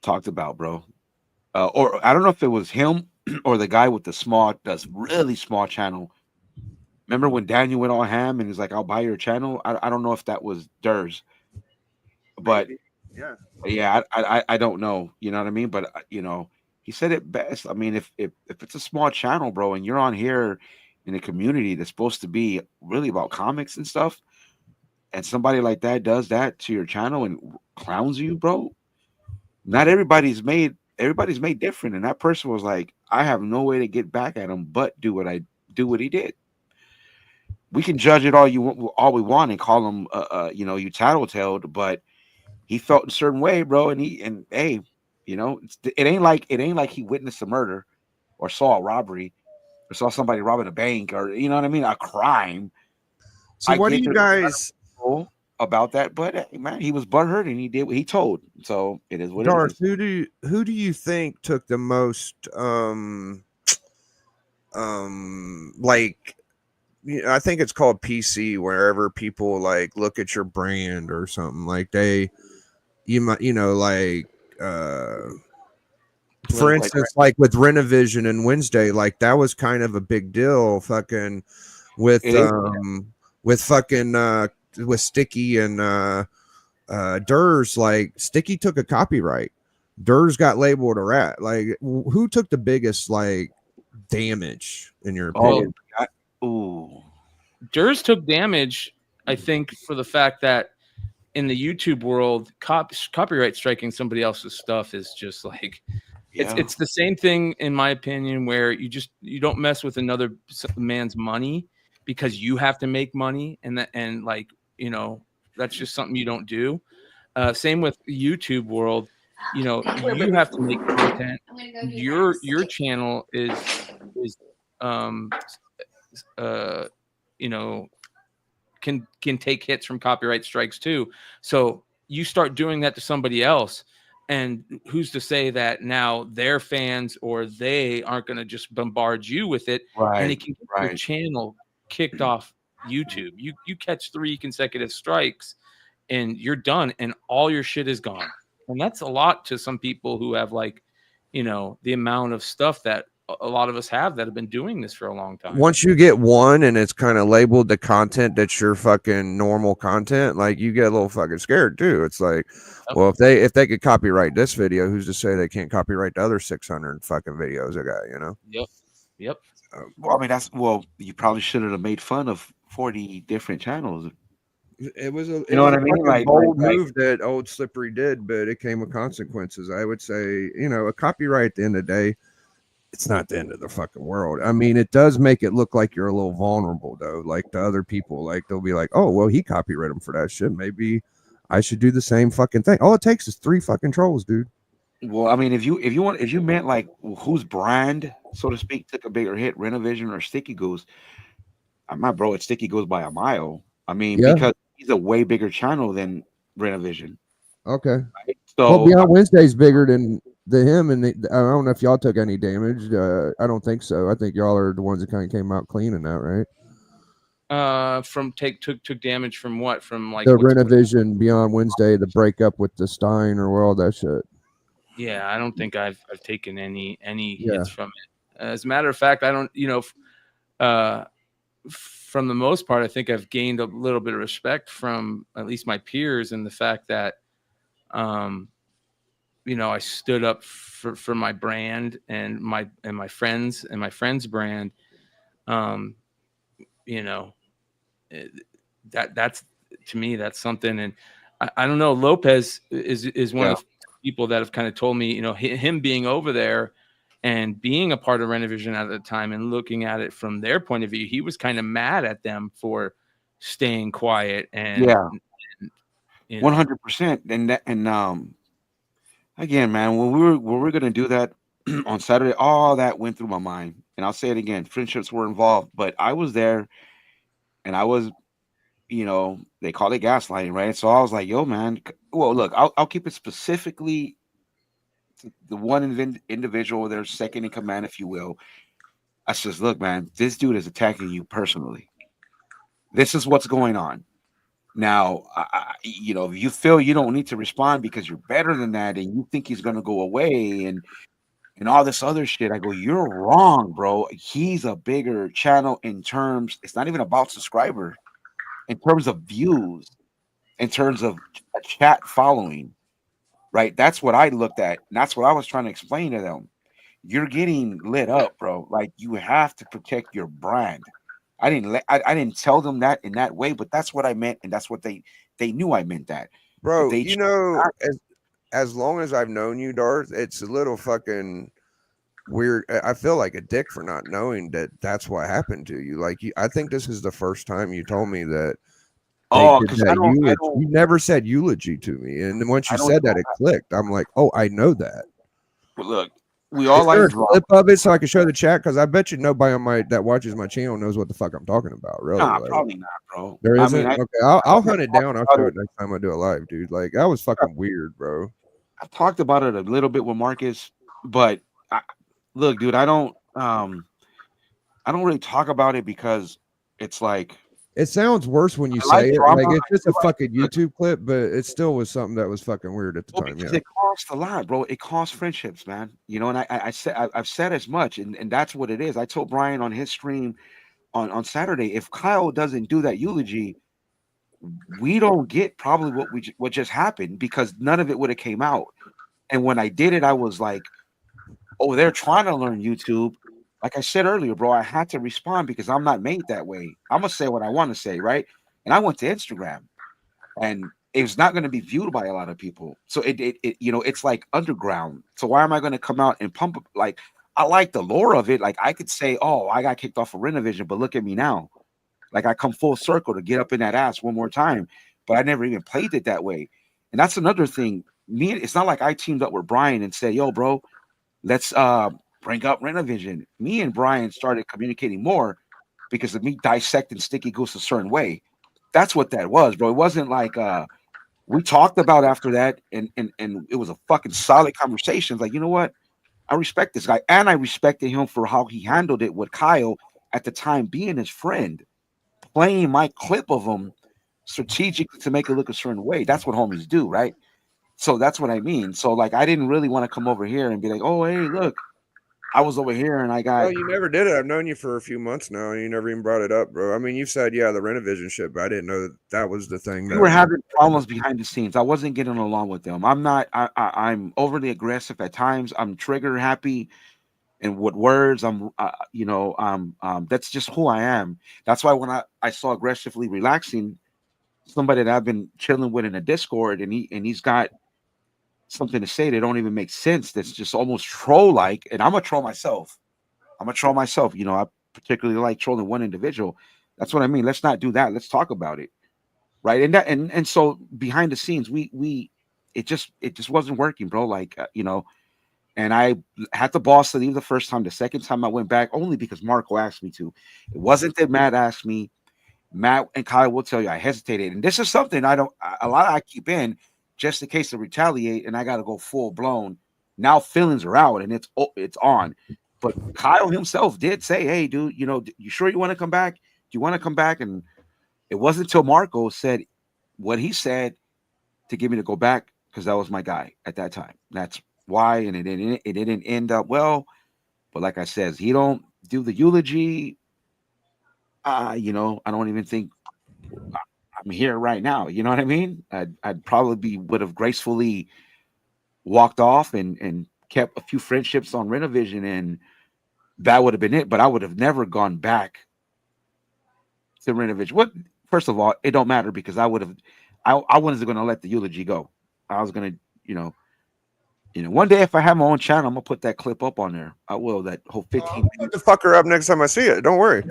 talked about, bro. Or I don't know if it was him or the guy with the really small channel. Remember when Daniel went on ham and he's like, I'll buy your channel? I don't know if that was Durs. But yeah, I don't know. You know what I mean? But he said it best. I mean, if it's a small channel, bro, and you're on here in a community that's supposed to be really about comics and stuff, and somebody like that does that to your channel and clowns you, bro. Not everybody's made different, and that person was like, I have no way to get back at him but do what he did. We can judge it all we want and call him you tattletaled, but he felt a certain way, bro, and hey, it ain't like he witnessed a murder or saw a robbery or saw somebody robbing a bank, or you know what I mean, a crime.
So
I
what do
get
you
there's
guys,
about that, but hey, man, he was butthurt and he did what he told. So it is what it
Darth?
is.
Who do you think took the most like, I think it's called PC, wherever people like look at your brand or something, like you might, like, uh for
Like,
instance, like with Renovision and Wednesday, like that was kind of a big deal, fucking with
It is.
with Sticky and Durs. Like Sticky took a copyright, Durs got labeled a rat. Like who took the biggest like damage in your
Oh,
opinion?
ooh,
Durs took damage, I think, for the fact that in the YouTube world, copyright striking somebody else's stuff is just like
yeah,
it's the same thing in my opinion, where you don't mess with another man's money because you have to make money, and like that's just something you don't do. Same with YouTube world, you have to make content. Your channel is um uh you know can take hits from copyright strikes too. So you start doing that to somebody else, and who's to say that now their fans or they aren't going to just bombard you with it, and
right,
it can get your
right.
channel kicked off YouTube. You catch 3 consecutive strikes and you're done, and all your shit is gone. And that's a lot to some people who have like, the amount of stuff that a lot of us have that have been doing this for a long time.
Once you get one and it's kind of labeled the content that's your fucking normal content, like you get a little fucking scared too. It's like,
Yep.
well, if they could copyright this video, who's to say they can't copyright the other 600 fucking videos I got?
Yep.
Well, I mean, you probably should have made fun of 40 different channels.
It was a
You know what I
a
mean?
fucking bold move that old Slippery did, but it came with consequences. I would say, a copyright at the end of the day, it's not the end of the fucking world. I mean, it does make it look like you're a little vulnerable though. Like the other people, like they'll be like, oh, well, he copyrighted him for that shit. Maybe I should do the same fucking thing. All it takes is 3 fucking trolls, dude.
Well, I mean, if you meant like whose brand, so to speak, took a bigger hit, Renovision or Sticky Goose, my bro, it's Sticky Goes by a mile. I mean,
Yeah.
because he's a way bigger channel than Renovision.
Okay.
Right?
Well,
So
Beyond Wednesday's bigger than him, and I don't know if y'all took any damage. I don't think so. I think y'all are the ones that kind of came out clean in that, right?
From took damage from what? From like
The
what's
Renovision Beyond Wednesday, the breakup with the Stein or all that shit.
Yeah, I don't think I've taken any
Yeah.
hits from it. As a matter of fact, I don't. From the most part, I think I've gained a little bit of respect from at least my peers, and the fact that, I stood up for my brand and my friends and my friends' brand. You know, that's to me, that's something. And I don't know. Lopez is one of the people that have kind of told me, him being over there and being a part of Renovision at the time and looking at it from their point of view, he was kind of mad at them for staying quiet and
100%. And again, man, when we were gonna do that on Saturday, all that went through my mind. And I'll say it again, friendships were involved, but I was there and I was, they call it gaslighting, right? So I was like, yo, man, well, look, I'll keep it specifically to the one individual, their second in command, if you will. I says, look, man, this dude is attacking you personally. This is what's going on. Now, if you feel you don't need to respond because you're better than that and you think he's going to go away and all this other shit, I go, you're wrong, bro. He's a bigger channel in terms, it's not even about subscribers, in terms of views, in terms of a chat following, right? That's what I looked at. And that's what I was trying to explain to them. You're getting lit up, bro. Like, you have to protect your brand. I didn't tell them that in that way, but that's what I meant, and that's what they knew I meant that. But
Bro,
they
you
chose
know,
not to.
as long as I've known you, Darth, it's a little fucking weird. I feel like a dick for not knowing that that's what happened to you. Like, I think this is the first time you told me that they
Oh,
did
because
that eulogy. You never said eulogy to me, and then once
I
you
don't
said
do
that, it clicked. I'm like, oh, I know that.
But look, we all
Is there
like
a
drama.
clip of it so I can show the chat? Because I bet you nobody on my that watches my channel knows what the fuck I'm talking about. Really,
Nah,
like
probably not, bro.
there
I
isn't.
mean,
Okay, I'll hunt it
talked
down. I'll
about
show
it.
it next time I do a live, dude. Like that was fucking weird, bro.
I've talked about it a little bit with Marcus, but look, dude, I don't really talk about it because it's like
It sounds worse when you
I like
say it.
drama.
Like it's just
I
a
do like
fucking
look,
YouTube clip, but it still was something that was fucking weird at the
well,
time.
because
Yeah.
it costs a lot, bro. It costs friendships, man. You know, and I've said as much, and that's what it is. I told Brian on his stream on Saturday, if Kyle doesn't do that eulogy, we don't get probably what just happened because none of it would have came out. And when I did it, I was like, oh, they're trying to learn YouTube. Like I said earlier, bro, I had to respond because I'm not made that way. I'm gonna say what I want to say, right? And I went to Instagram, and it's not going to be viewed by a lot of people. So it's like underground. So why am I going to come out and pump like I like the lore of it? Like I could say, oh, I got kicked off of Renovision, but look at me now. Like I come full circle to get up in that ass one more time, but I never even played it that way. And that's another thing. It's not like I teamed up with Brian and said, yo, bro, let's bring up Renovision. Me and Brian started communicating more because of me dissecting Sticky Goose a certain way. That's what that was, bro. It wasn't like we talked about after that, and it was a fucking solid conversation. Like, you know what? I respect this guy, and I respected him for how he handled it with Kyle at the time, being his friend, playing my clip of him strategically to make it look a certain way. That's what homies do, right? So that's what I mean. So like, I didn't really want to come over here and be like, oh, hey, look, I was over here and I got.
Well, you never did it. I've known you for a few months now, and you never even brought it up, bro. I mean, you said yeah, the Renovision shit, but I didn't know that was the thing
We were
that.
having problems behind the scenes. I wasn't getting along with them. I'm not. I'm overly aggressive at times. I'm trigger happy and with words that's just who I am. That's why when I saw aggressively relaxing somebody that I've been chilling with in a Discord and he's got something to say that don't even make sense, that's just almost troll like, and I'm a troll myself. I particularly like trolling one individual. That's what I mean. Let's not do that. Let's talk about it, right? And so behind the scenes we it just wasn't working, bro. Like and I had the boss to leave the first time. The second time I went back only because Marco asked me to. It wasn't that Matt asked me. Matt and Kyle will tell you I hesitated. And this is something a lot I keep in just in case to retaliate and I got to go full blown. Now feelings are out and it's on. But Kyle himself did say, hey, dude, you sure you want to come back? Do you want to come back? And it wasn't until Marco said what he said to get me to go back because that was my guy at that time. That's why, and it didn't end up well. But like I says, he don't do the eulogy. I don't even think I'm here right now. You know what I mean? I'd probably would have gracefully walked off and kept a few friendships on Renovision, and that would have been it. But I would have never gone back to Renovision. What? First of all, it don't matter because I wasn't going to let the eulogy go. I was going to, one day if I have my own channel, I'm gonna put that clip up on there. I will. That whole
I'm
15
gonna put the fucker up next time I see it. Don't worry.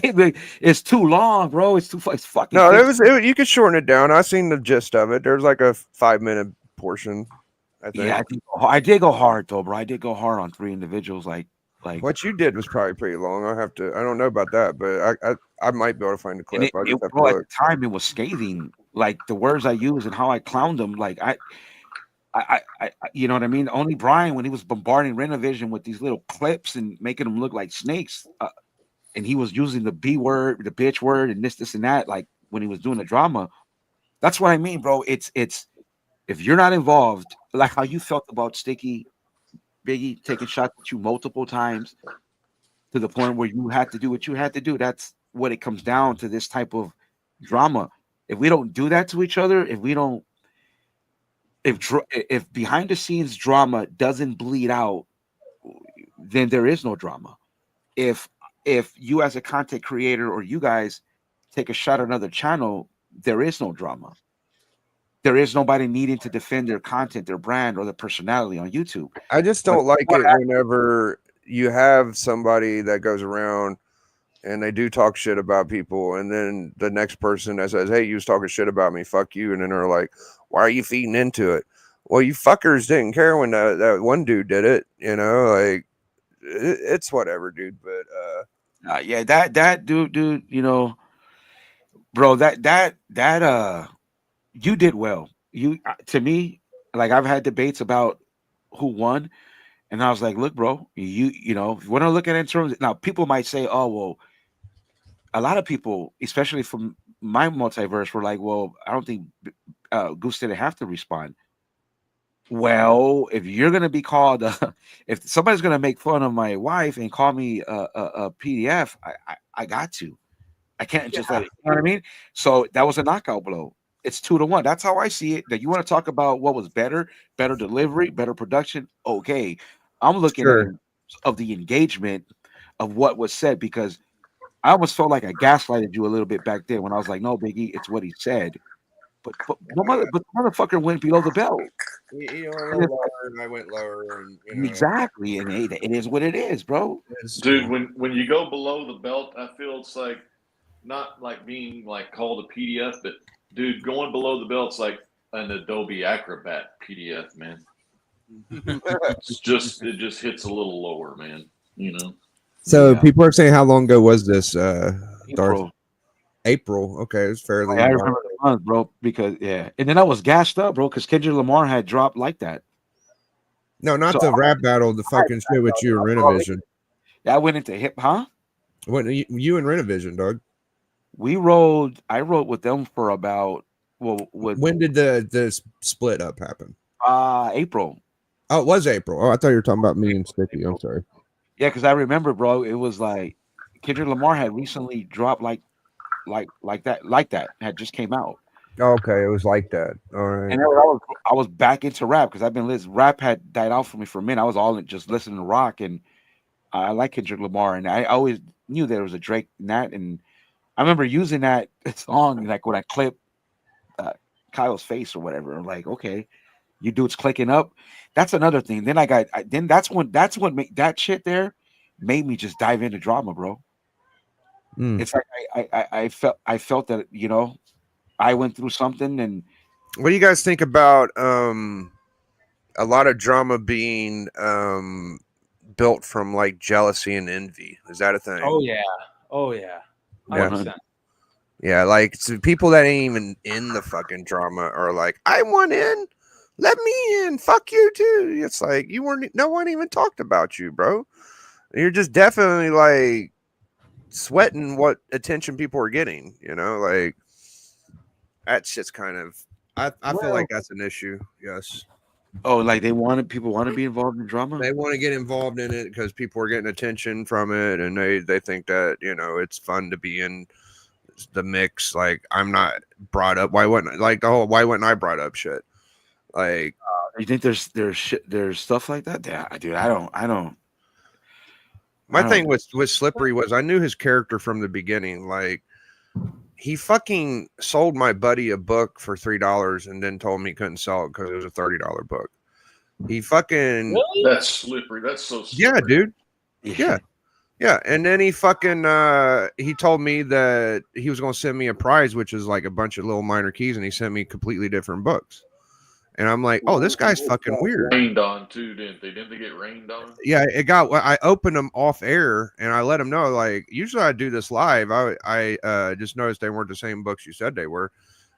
minutes. It's too long, bro. It's fucking.
No,
15.
you could shorten it down. I seen the gist of it. There's like a 5 minute portion, I
Yeah,
think.
I did go hard though, bro. I did go hard on 3 individuals. Like
What you did was probably pretty long. I don't know about that, but I might be able to find the
and
clip. I just have to
bro, at
look.
the time it was scathing. Like the words I used and how I clowned them. Like you know what I mean? Only Brian when he was bombarding Renovision with these little clips and making them look like snakes, and he was using the B word, the bitch word, and this and that. Like when he was doing the drama. That's what I mean, bro. It's if you're not involved, like how you felt about Sticky Biggie taking shots at you multiple times to the point where you had to do what you had to do. That's what it comes down to. This type of drama. If we don't do that to each other, if we don't, if behind the scenes drama doesn't bleed out, then there is no drama. If if you as a content creator or you guys take a shot at another channel, there is no drama. There is nobody needing to defend their content, their brand, or their personality on YouTube.
I just
But
don't like
what
it whenever you have somebody that goes around and they do talk shit about people, and then the next person that says, "Hey, you was talking shit about me, fuck you," and then they're like, "Why are you feeding into it?" Well, you fuckers didn't care when that one dude did it, like it's whatever, dude. But
yeah, that dude, bro, that you did well. You to me, like I've had debates about who won, and I was like, look, bro, if you want to look at it in terms now, people might say, oh well, a lot of people, especially from my multiverse, were like, well, I don't think Goose didn't have to respond. Well, if you're gonna be called, if somebody's gonna make fun of my wife and call me a PDF, I got to. I can't just let it. You know what I mean? So that was a knockout blow. It's 2-1. That's how I see it. That you want to talk about what was better delivery, better production. Okay, I'm looking at it
sure,
of the engagement of what was said because I almost felt like I gaslighted you a little bit back then when I was like, no, Biggie, it's what he said. But the motherfucker went below the belt.
you went a
And
little
it's
lower, and I went lower, and
exactly, and it is what it is, bro.
it's
Dude,
cool.
when you go below the belt, I feel it's like not like being like called a PDF, but dude, going below the belt's like an Adobe Acrobat PDF, man. It just hits a little lower, man.
So
Yeah,
people are saying, how long ago was this, Darth?
April.
April. Okay, it's fairly
I
long.
remember the month, bro, because and then I was gassed up, bro, because Kendrick Lamar had dropped like that.
No, not
So
the rap battle, the fucking shit with you and Renovision.
I went into hip, huh?
What you and Renovision, dog?
I rode with them for about with
When did the split up happen?
April.
Oh, it was April. Oh, I thought you were talking about me and Sticky. I'm sorry.
Yeah, because I remember, bro, it was like Kendrick Lamar had recently dropped like that had just came out.
Okay, it was like that. All right.
And I was back into rap because I've been listening. Rap had died out for me for a minute. I was all just listening to rock, and I like Kendrick Lamar, and I always knew there was a Drake in that, and I remember using that song like when I clip Kyle's face or whatever. I'm like, okay, you dudes clicking up. That's another thing. Then then that's what made that shit there made me just dive into drama, bro.
Mm.
It's like I felt that I went through something and.
What do you guys think about a lot of drama being built from like jealousy and envy? Is that a thing?
Oh yeah,
Yeah.
100%.
Yeah, like so people that ain't even in the fucking drama are like, I want in, let me in, fuck you too. It's like you weren't, no one even talked about you, bro. You're just definitely like sweating what attention people are getting, like that shit's kind of, I feel like that's an issue. Yes.
Oh, like people want to be involved in drama?
They want to get involved in it because people are getting attention from it, and they think that it's fun to be in the mix. Like I'm not brought up. Why wouldn't why wouldn't I brought up shit? Like
You think there's stuff like that? Yeah, dude, I don't.
my thing with Slippery was I knew his character from the beginning. Like he fucking sold my buddy a book for $3 and then told me he couldn't sell it because it was a $30 book. He fucking
Really?
That's slippery. That's so slippery.
yeah, dude. Yeah. Yeah, and then he fucking he told me that he was going to send me a prize, which is like a bunch of little minor keys, and he sent me completely different books. And I'm like, oh, this guy's fucking weird.
Rained on too, didn't they? Didn't they get rained on?
Yeah, I opened them off air, and I let him know. Like, usually I do this live. I just noticed they weren't the same books you said they were,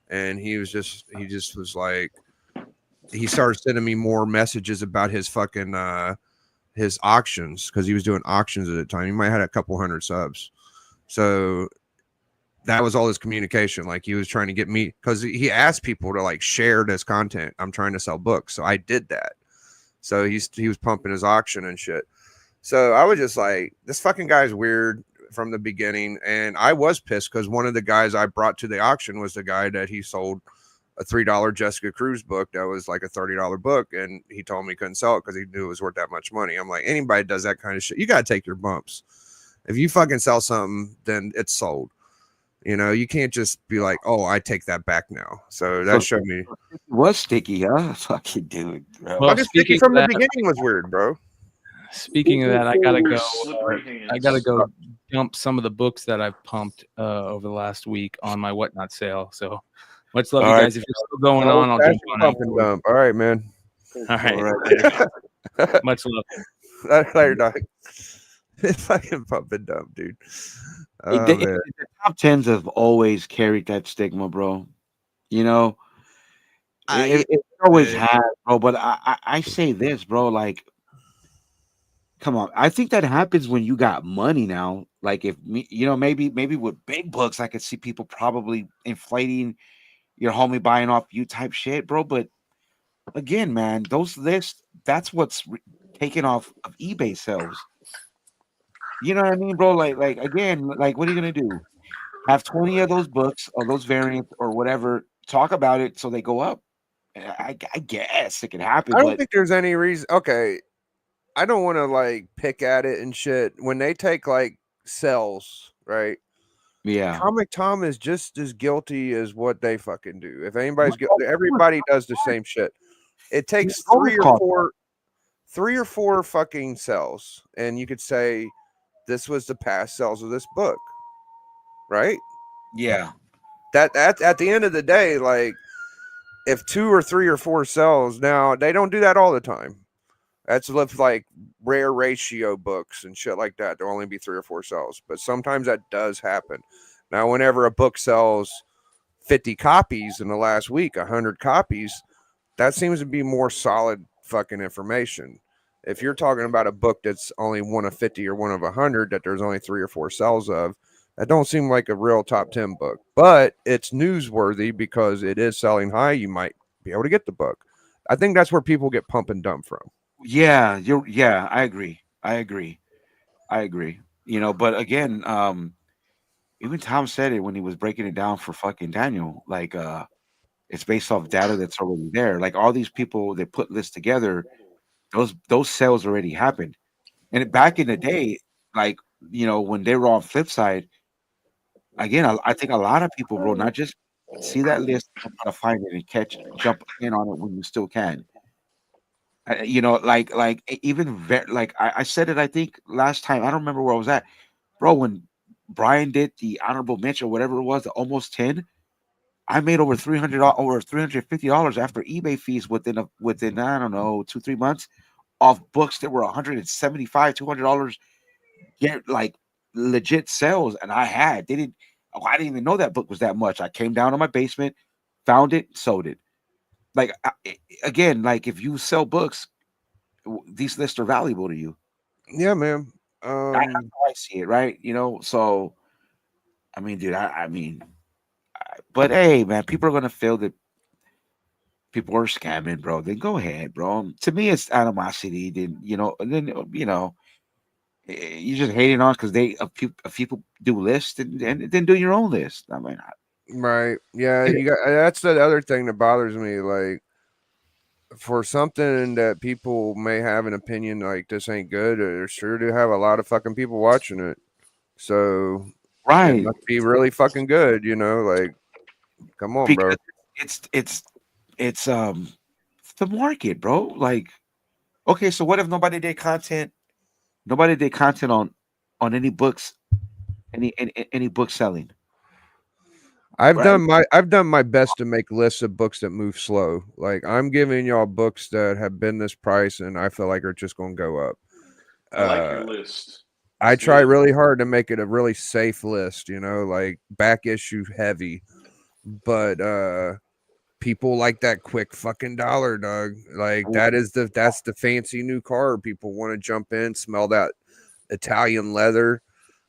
and he just was like, he started sending me more messages about his fucking his auctions because he was doing auctions at the time. He might have had a couple hundred subs, so that was all his communication. Like he was trying to get me because he asked people to like share this content. I'm trying to sell books, so I did that. So he was pumping his auction and shit. So I was just like, this fucking guy's weird from the beginning, and I was pissed because one of the guys I brought to the auction was the guy that he sold a $3 Jessica Cruz book that was like a $30 book, and he told me he couldn't sell it because he knew it was worth that much money. I'm like, anybody does that kind of shit, you got to take your bumps. If you fucking sell something, then it's sold. You know, you can't just be like, "Oh, I take that back now." So
So
that showed me.
it was sticky, huh? Fucking dude, bro.
Well,
Fucking sticky
speaking
from
of
the
that,
beginning was weird, bro.
I gotta go.
Slippery
I gotta
hands.
go dump some of the books that I've pumped over the last week on my whatnot sale. So much love,
All
you
right.
guys. If you're still going
Oh,
on, I'll
that's
jump
your
on
pump and
afterwards.
dump. All right, man.
All right,
All right.
Later,
much love.
dog. Fucking pump and dump, dude. Oh man.
The top tens have always carried that stigma, bro. You know, it always
man.
has, bro. But I say this, bro. Like, come on. I think that happens when you got money now. Like, if me, maybe with big books, I could see people probably inflating your homie buying off you type shit, bro. But again, man, those lists, that's what's taken off of eBay sales. You know what I mean, bro? Like again, like what are you gonna do? Have 20 of those books or those variants or whatever, talk about it so they go up. I guess it could happen,
I don't
but
think there's any reason. Okay, I don't want to like pick at it and shit. When they take like cells, right?
yeah.
Comic Tom is just as guilty as what they fucking do. If anybody's guilty, everybody does the same shit. It takes
Always called
three or four fucking cells, and you could say this was the past cells of this book, right?
yeah.
That at the end of the day, like if 2 or 3 or 4 cells, now they don't do that all the time. That's with like rare ratio books and shit like that. There'll only be 3 or 4 cells, but sometimes that does happen. Now, whenever a book sells 50 copies in the last week, 100 copies, that seems to be more solid fucking information. If you're talking about a book that's only one of 50 or one of 100 that there's only 3 or 4 cells of, that don't seem like a real top 10 book. But it's newsworthy because it is selling high. You might be able to get the book. I think that's where people get pump and dump from.
Yeah, I agree. I agree. But again, even Tom said it when he was breaking it down for fucking Daniel. Like, it's based off data that's already there. Like all these people that put lists together, those sales already happened. And back in the day, like when they were on Flipside, again, I think a lot of people, bro, not just see that list and try to find it and jump in on it when you still can. Even like I said it, I think last time, I don't remember where I was at, bro. When Brian did the honorable mention, whatever it was, the almost 10, I made over $350 after eBay fees within I don't know 2-3 months off books that were $175, $200. Get like legit sales, and I didn't even know that book was that much. I came down to my basement, found it, sold it. Like again, like if you sell books, these lists are valuable to you.
Yeah, man.
That's how I see it, right? So I mean, dude, but hey, man, people are gonna feel that people are scamming, bro. Then go ahead, bro. To me, it's animosity. Then you're just hating on because a people do lists and then do your own list. I mean,
Right. Yeah, you got that's the other thing that bothers me. Like for something that people may have an opinion like this ain't good, there's sure to have a lot of fucking people watching it. So it
right?
must be really fucking good, you know, like come on, bro.
Because it's the market, bro. Like, okay, so what if nobody did content on any books, any book selling, right?
I've done my best to make lists of books that move slow. Like I'm giving y'all books that have been this price and I feel like are just going to go up.
I like your list.
I
It's
try
good.
really hard to make it a really safe list, you know, like back issue heavy. But people like that quick fucking dollar, dog. Like that's the fancy new car. People want to jump in, smell that Italian leather,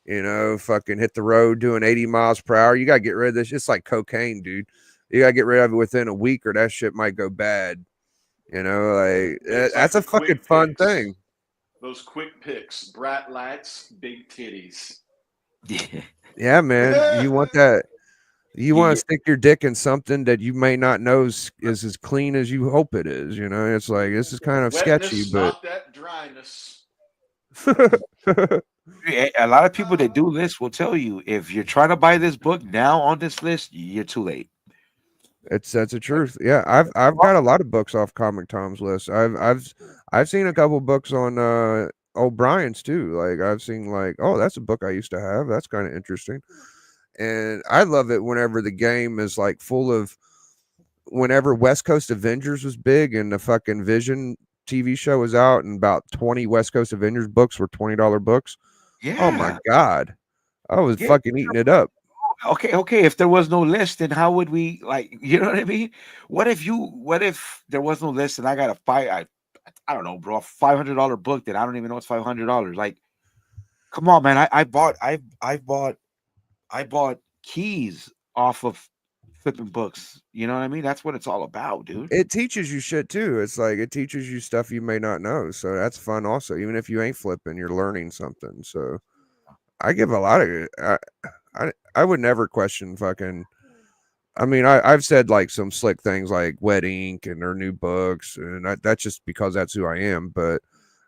you know, fucking hit the road doing 80 miles per hour. You gotta get rid of this. It's like cocaine, dude. You gotta get rid of it within a week or that shit might go bad. You know, like
It's
that's
like
a
the
fucking
quick
fun
picks.
thing.
Those quick picks. Bright lights, big titties.
Yeah,
Yeah, man. You want that. You want
yeah,
to stick your dick in something that you may not know is as clean as you hope it is. You know, it's like this is kind of sketchy,
Wetness,
but
not that dryness.
A lot of people that do lists will tell you if you're trying to buy this book now on this list, you're too late.
That's the truth. Yeah, I've got a lot of books off Comic Tom's list. I've seen a couple books on O'Brien's too. Like I've seen like, oh, that's a book I used to have. That's kind of interesting. And I love it whenever the game is like full of whenever West Coast Avengers was big and the fucking Vision TV show was out and about 20 West Coast Avengers books were $20 books. Oh my
Yeah.
God. I was
Yeah.
fucking eating it up.
Okay. If there was no list, then how would we like? You know what I mean? What if there was no list and I got I don't know, bro, a $500 book that I don't even know it's $500. Like, come on, man. I bought keys off of flipping books. You know what I mean? That's what it's all about, dude.
It teaches you shit too. It's like it teaches you stuff you may not know. So that's fun also. Even if you ain't flipping, you're learning something. So I give a lot of I would never question fucking I mean, I've said like some slick things like Wet Ink and their new books, and that's just because that's who I am. But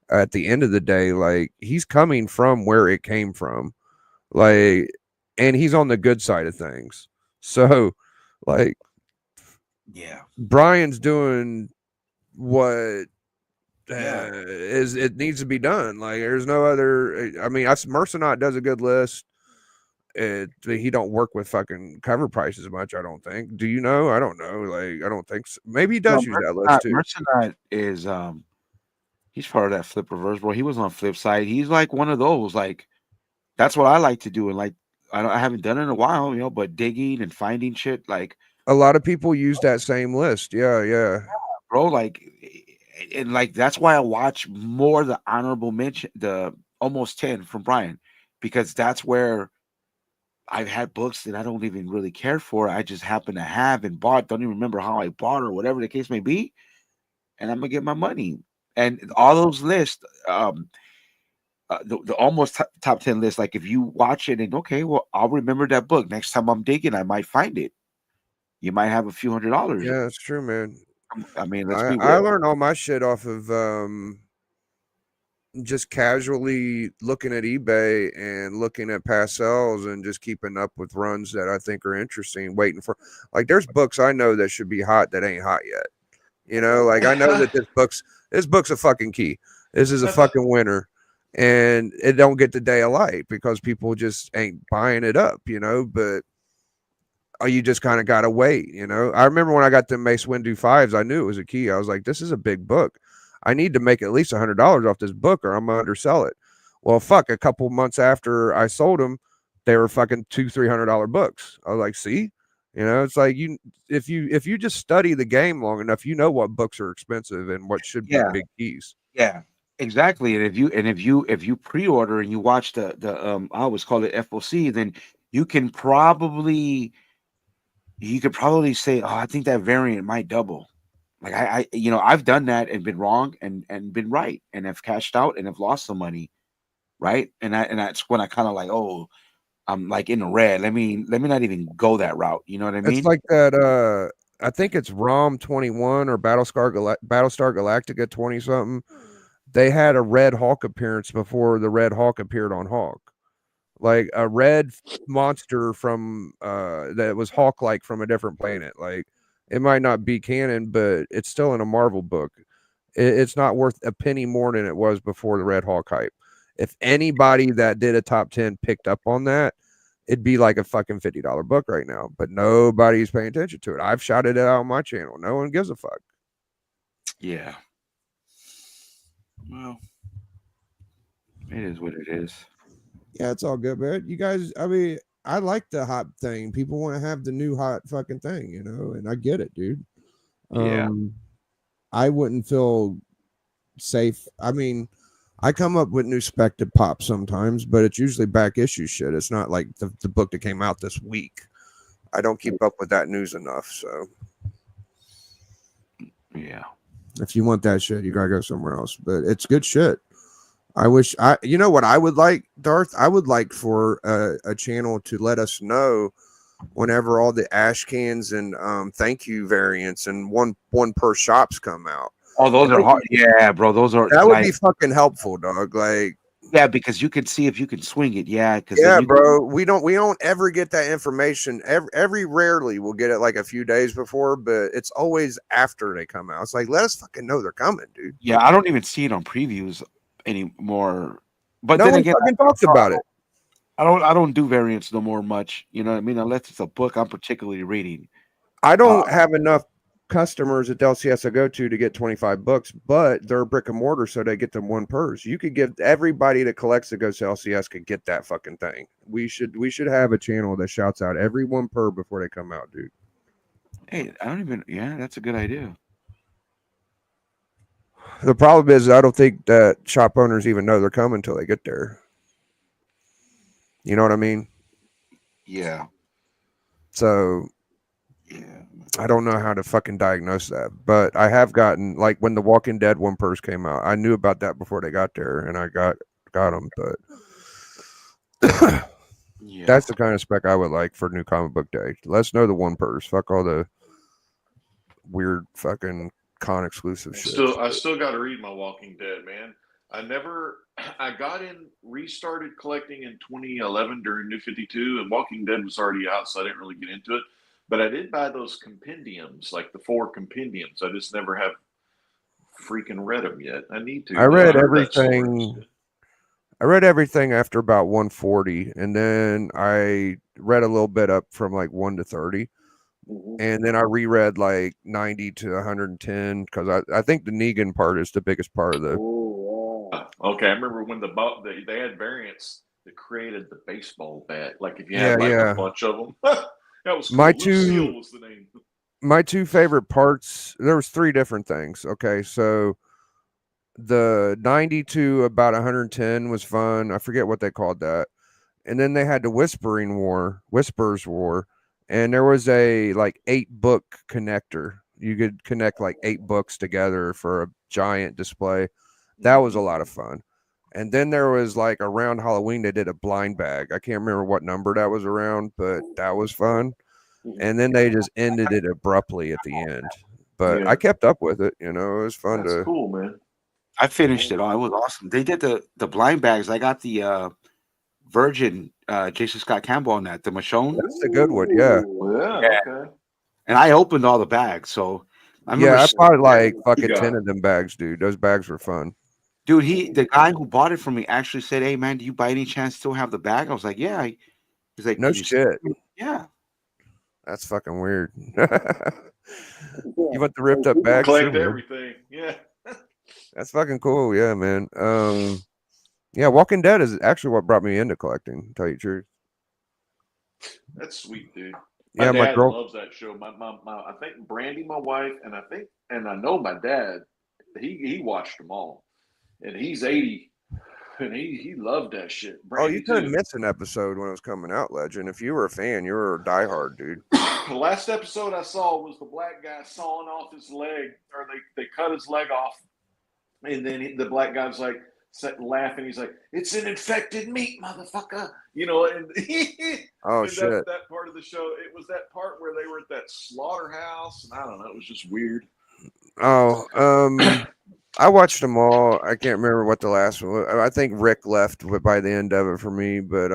at the end of the day, like he's coming from where it came from, like, and he's on the good side of things. So, like,
Yeah.
Brian's doing what
Yeah.
is it needs to be done. Like, there's no other. I mean, Mercenot does a good list. He don't work with fucking cover prices much. I don't think. Do you know? I don't know. Like, I don't think so. Maybe he does use that list too.
Mercenot is he's part of that flip reverse, bro. He was on flip side. He's like one of those. Like that's what I like to do, and like I haven't done it in a while, you know. But digging and finding shit, like
A lot of people use that same list. Yeah.
bro, like and like that's why I watch more the honorable mention, the almost 10 from Brian, because that's where I've had books that I don't even really care for. I just happen to have and bought. Don't even remember how I bought or whatever the case may be, and I'm gonna get my money. And all those lists, the almost top 10 list. Like if you watch it and okay, well, I'll remember that book next time I'm digging. I might find it. You might have a few $100s.
Yeah, it's true, man.
I mean, let's be
I
real.
learned all my shit off of just casually looking at eBay and looking at past sales and just keeping up with runs that I think are interesting, waiting for like there's books I know that should be hot that ain't hot yet. You know, like I know that this book's a fucking key. This is a fucking winner. And it don't get the day of light because people just ain't buying it up, you know, but you just kind of gotta wait, you know. I remember when I got the Mace Windu 5s, I knew it was a key. I was like, this is a big book. I need to make at least $100 off this book or I'm gonna undersell it. Well, fuck, a couple months after I sold them, they were fucking $200-300 books. I was like, see, you know, it's like if you just study the game long enough, you know what books are expensive and what should be big keys.
Yeah, exactly. And if you pre-order and you watch the I always call it FOC, then you could probably say, oh, I think that variant might double. Like I you know, I've done that and been wrong and been right and have cashed out and have lost some money, right? And that's when I kind of like, oh, I'm like in the red. Let me not even go that route. You know what I mean?
It's like that. I think it's ROM 21 or Battlestar Galactica 20 something. They had a Red Hawk appearance before the Red Hawk appeared on Hawk, like a red monster from that was Hawk like from a different planet. Like it might not be canon, but it's still in a Marvel book. It's not worth a penny more than it was before the Red Hawk hype. If anybody that did a top 10 picked up on that, it'd be like a fucking $50 book right now, but nobody's paying attention to it. I've shouted it out on my channel. No one gives a fuck.
Yeah. Well, it is what it is.
Yeah, it's all good, man. You guys, I mean, I like the hot thing. People want to have the new hot fucking thing, you know, and I get it, dude.
Yeah.
I wouldn't feel safe. I mean, I come up with new spec to pop sometimes, but it's usually back issue shit. It's not like the book that came out this week. I don't keep up with that news enough. So,
yeah.
If you want that shit, you gotta go somewhere else. But it's good shit. You know what I would like, Darth? I would like for a channel to let us know whenever all the ash cans and thank you variants and one per shops come out.
Oh, those are hard. Yeah, bro. Those are
that would be fucking helpful, dog. Like
Yeah, because you can see if you can swing it. Yeah, because then
Yeah,
you
bro. We don't ever get that information. Every rarely we'll get it like a few days before, but it's always after they come out. It's like, let us fucking know they're coming, dude.
yeah, I don't even see it on previews anymore. But
No
then
one
again,
fucking talks about it.
I don't do variants no more much. You know what I mean? Unless it's a book I'm particularly reading.
I
Uh,
don't have enough customers at LCS I go to get 25 books, but they're brick and mortar, so they get them one purse. You could give everybody that collects that goes to LCS could get that fucking thing. We should have a channel that shouts out every one per before they come out, dude.
hey, I don't even. Yeah, that's a good idea.
The problem is I don't think that shop owners even know they're coming until they get there. You know what I mean?
Yeah,
So
yeah.
I don't know how to fucking diagnose that, but I have gotten like when the Walking Dead one purse came out. I knew about that before they got there, and I got them. But
Yeah.
that's the kind of spec I would like for New Comic Book Day. Let's know the one purse. Fuck all the weird fucking con exclusive shit.
I still got to read my Walking Dead, man. I got restarted collecting in 2011 during New 52, and Walking Dead was already out, so I didn't really get into it. But I did buy those compendiums, like the 4 compendiums. I just never have freaking read them yet. I need to.
I read
heard that story.
everything. I read everything after about 140, and then I read a little bit up from like 1 to 30. And then I reread like 90 to 110 because I think the Negan part is the biggest part of the.
Okay, I remember when they had variants that created the baseball bat. Like if you
Yeah,
had like
yeah.
a bunch of them, that was cool.
My
Lucille
two
was the name.
my two favorite parts. There was 3 different things. Okay, so the 90 to about 110 was fun. I forget what they called that. And then they had the Whispers War, and there was a like 8-book connector. You could connect like 8 books together for a giant display. That was a lot of fun. And then there was like around Halloween they did a blind bag. I can't remember what number that was around, but that was fun. And then they just ended it abruptly at the end. But
Yeah.
I kept up with it, it was fun
That's
to
cool, man.
I finished it all. It was awesome. They did the blind bags. I got the Virgin Jason Scott Campbell on that, the Michonne,
That's a good one, yeah.
Yeah. Okay.
and I opened all the bags. So I remember,
Yeah, I bought like
You
fucking
got
10
it.
of them bags, dude. Those bags were fun.
dude, the guy who bought it from me actually said, "Hey man, do you by any chance still have the bag?" I was like, "Yeah." He's like,
No
"Can you see
shit.
it?" Yeah.
That's fucking weird. You want the ripped up bag? Sure,
Collect
man.
everything. Yeah.
That's fucking cool. Yeah, man. Yeah, Walking Dead is actually what brought me into collecting, to tell you the truth.
That's sweet, dude.
Yeah,
My
my
dad
girl.
loves that show. I think Brandy, my wife, and I know my dad. He watched them all, and he's 80, and he loved that shit.
Oh, you
Brandy
couldn't
too.
miss an episode when it was coming out, Legend. If you were a fan, you were a diehard, dude.
The last episode I saw was the black guy sawing off his leg, or they cut his leg off, and then the black guy's like laughing. He's like, "It's an infected meat, motherfucker," And,
Oh,
and
shit.
that part of the show, it was that part where they were at that slaughterhouse, and I don't know, it was just weird.
Oh, I watched them all. I can't remember what the last one was. I think Rick left by the end of it for me, but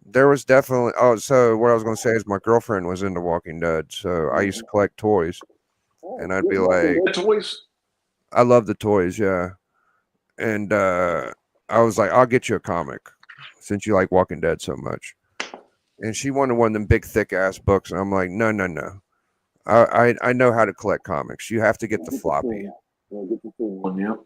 there was definitely. Oh, so what I was going to say is my girlfriend was into Walking Dead, so I used to collect toys, and I'd be like,
The toys.
I love the toys, yeah. And I was like, I'll get you a comic since you like Walking Dead so much. And she wanted one of them big, thick ass books, and I'm like, no. I know how to collect comics. You have to get the floppy.
Yep.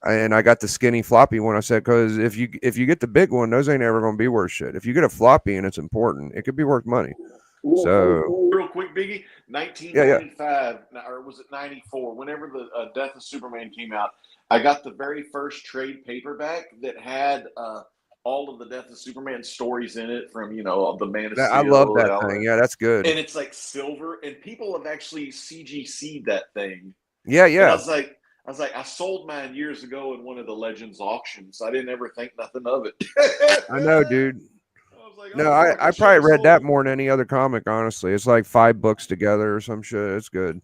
And I got the skinny floppy one. I said, because if you get the big one, those ain't ever going to be worth shit. If you get a floppy and it's important, it could be worth money. So
Real quick, Biggie, 1995, or was it 94? Whenever the Death of Superman came out, I got the very first trade paperback that had all of the Death of Superman stories in it from the Man of Steel.
I love that thing. Yeah, that's good.
And it's like silver, and people have actually CGC'd that thing.
Yeah.
And I was like, I sold mine years ago in one of the Legends auctions. I didn't ever think nothing of it.
I know, dude.
I was like,
no, I probably read that more than any other comic, honestly. It's like 5 books together or some shit. It's good.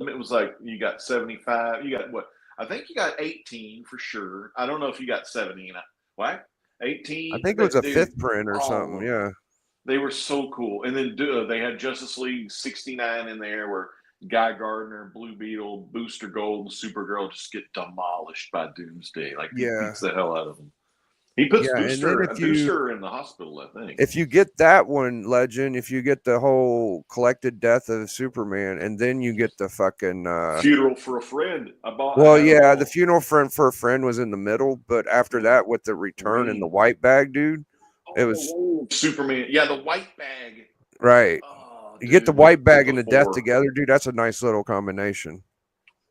It was like, you got 75. You got what? I think you got 18 for sure. I don't know if you got 17. What? 18?
I think it was a fifth print or something. Yeah.
They were so cool. And then they had Justice League 69 in there where Guy Gardner, Blue Beetle, Booster Gold, and Supergirl just get demolished by Doomsday. Like, he beats the hell out of them. He puts Booster in the hospital, I think.
If you get that one, Legend, if you get the whole collected death of Superman, and then you get the fucking
Funeral for a Friend.
The funeral for a friend was in the middle, but after that, with the return and the white bag, dude, it was
Superman. Yeah, the white bag.
Right. You get the white bag and the death together, dude. That's a nice little combination.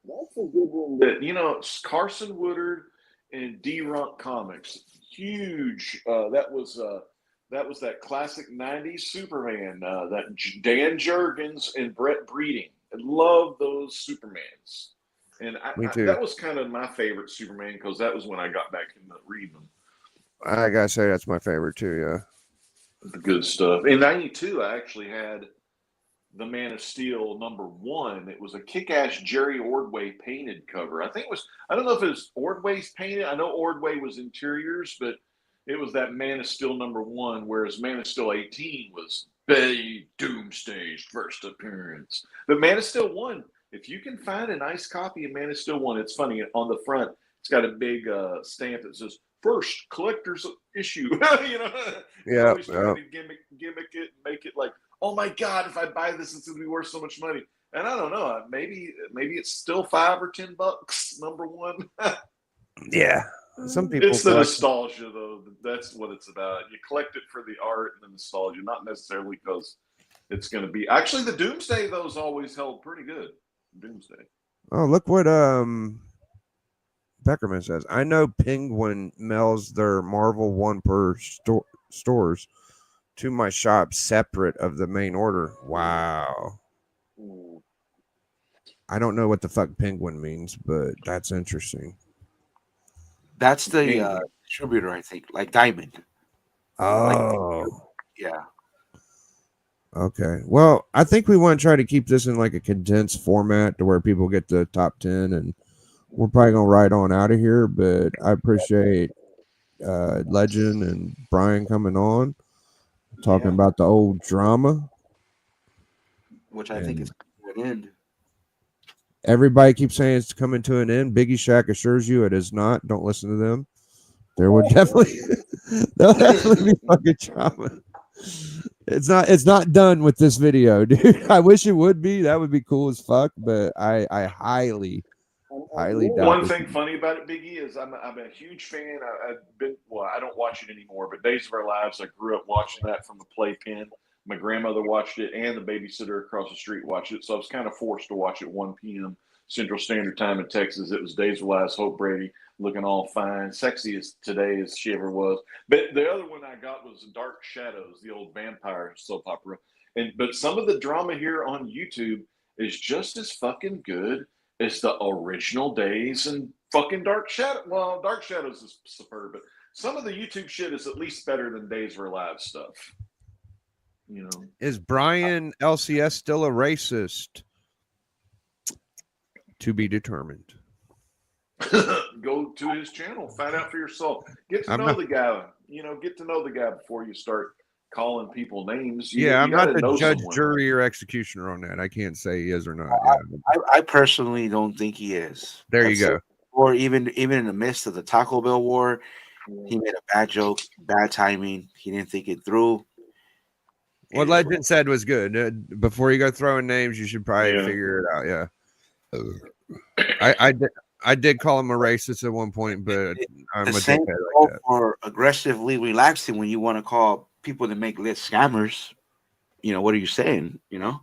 That's a good one. You know, Carson Woodard and D-Runk Comics. Huge. That was that classic 90s Superman. That Dan Jurgens and Brett Breeding. I love those Supermans. And
Me too.
That was kind of my favorite Superman because that was when I got back into reading them.
I gotta say that's my favorite too. Yeah.
The good stuff. In 92, I actually had the Man of Steel #1. It was a kick-ass Jerry Ordway painted cover. I don't know if it was Ordway's painted. I know Ordway was interiors, but it was that Man of Steel #1, whereas Man of Steel 18 was Doomsday's first appearance. But Man of Steel 1, if you can find a nice copy of Man of Steel 1, it's funny. On the front, it's got a big stamp that says, first collector's issue. You know?
Yeah.
Always trying to gimmick it, make it like, oh my God, if I buy this, it's gonna be worth so much money. And I don't know, maybe it's still $5 or $10, #1.
Yeah. Some people.
It's the nostalgia, though. That's what it's about. You collect it for the art and the nostalgia, not necessarily because it's going to be. Actually, the Doomsday, though, is always held pretty good. Doomsday.
Oh, look what Beckerman says. I know Penguin mails their Marvel 1 per stores to my shop separate of the main order. Wow. I don't know what the fuck Penguin means, but that's interesting.
That's the distributor, I think, like Diamond.
Oh.
Yeah.
Okay. Well, I think we want to try to keep this in like a condensed format to where people get the top 10, and we're probably going to ride on out of here, but I appreciate Legend and Brian coming on, talking about the old drama.
Which I think is coming to an end.
Everybody keeps saying it's coming to an end. Biggie Shack assures you it is not. Don't listen to them. There will definitely there'll definitely be fucking drama. It's not done with this video, dude. I wish it would be. That would be cool as fuck, but I highly doubt.
One thing funny about it, Biggie, is I'm a huge fan. I don't watch it anymore, but Days of Our Lives, I grew up watching that from the playpen. My grandmother watched it, and the babysitter across the street watched it. So I was kind of forced to watch it 1 p.m. Central Standard Time in Texas. It was Days of Our Lives, Hope Brady, looking all fine, sexy as today as she ever was. But the other one I got was Dark Shadows, the old vampire soap opera. But some of the drama here on YouTube is just as fucking good as the original Days and fucking Dark Shadows. Well, Dark Shadows is superb, but some of the YouTube shit is at least better than Days of Our Lives stuff. You know,
is Brian LCS still a racist? To be determined.
Go to his channel, find out for yourself. Get to know the guy. You know, get to know the guy before you start calling people names.
I'm not the judge, jury, or executioner on that. I can't say he is or not.
I personally don't think he is.
There you go.
Or even in the midst of the Taco Bell war, he made a bad joke, bad timing. He didn't think it through.
What Legend said was good. Before you go throwing names, you should probably figure it out. Yeah. I did call him a racist at one point, but I'm a dickhead like that.
Or aggressively relaxing when you want to call people that make lit scammers. You know, what are you saying? You know?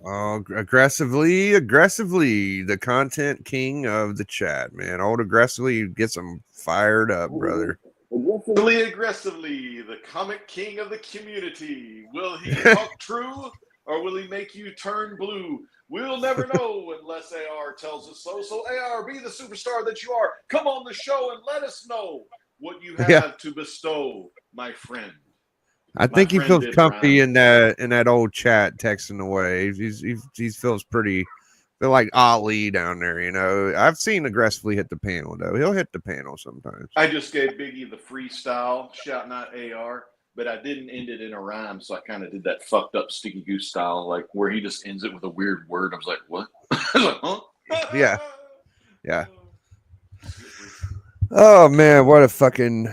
Oh, aggressively, the content king of the chat, man. Old aggressively gets them fired up, brother.
Aggressively, the comic king of the community. Will he talk true, or will he make you turn blue? We'll never know unless AR tells us so. So AR, be the superstar that you are. Come on the show and let us know what you have to bestow, my friend.
I think he feels comfy in that old chat texting away. He feels pretty They're like Ali down there, you know. I've seen aggressively hit the panel though. He'll hit the panel sometimes.
I just gave Biggie the freestyle, shouting out AR, but I didn't end it in a rhyme, so I kind of did that fucked up Sticky Goose style, like where he just ends it with a weird word. I was like, what? I was like, huh?
Yeah. Yeah. Oh man, what a fucking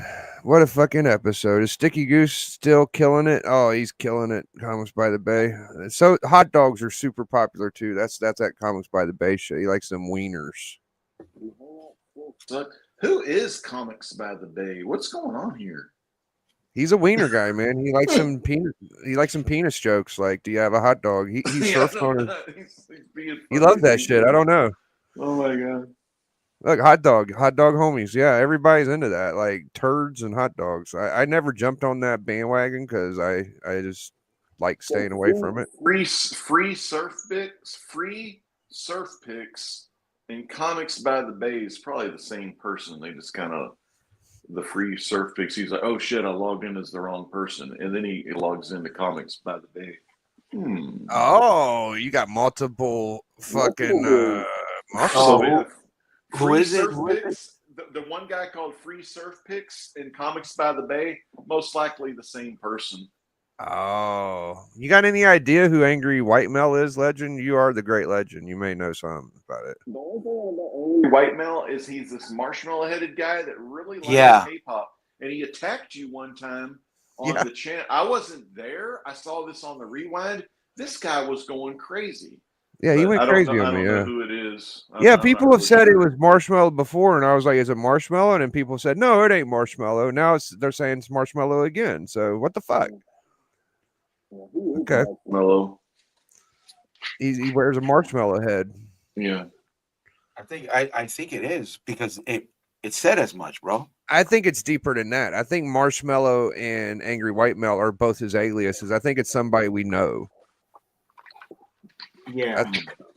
episode. Is Sticky Goose still killing it? Oh, he's killing it. Comics by the Bay. So hot dogs are super popular too. That's that Comics by the Bay shit. He likes them wieners.
Who is Comics by the Bay? What's going on here?
He's a wiener guy, man. He likes some penis. He likes some penis jokes. Like, do you have a hot dog? He surfed on it. He loves that shit. I don't know.
Oh my god.
Look, hot dog homies. Yeah, everybody's into that. Like turds and hot dogs. I never jumped on that bandwagon because I just like staying away from it.
Free surf pics and Comics by the Bay is probably the same person. They just kind of the free surf pics. He's like, oh shit, I logged in as the wrong person, and then he logs into Comics by the Bay.
Oh, you got multiple fucking.
Who is it?
The one guy called Free Surf Pics in Comics by the Bay, most likely the same person.
Oh, you got any idea who Angry White Male is, Legend? You are the great Legend. You may know something about it.
The only thing about White Male is he's this marshmallow-headed guy that really likes K-pop, and he attacked you one time on the channel. I wasn't there. I saw this on the rewind. This guy was going crazy.
Yeah, he went crazy
on
me.
I don't
Yeah,
know who it is.
People have said it was Marshmallow before, and I was like, "Is it Marshmallow?" And people said, "No, it ain't Marshmallow." Now they're saying it's Marshmallow again. So what the fuck? Okay,
Mellow.
He wears a marshmallow head.
Yeah,
I think it is because it said as much, bro.
I think it's deeper than that. I think Marshmallow and Angry White Male are both his aliases. I think it's somebody we know.
Yeah,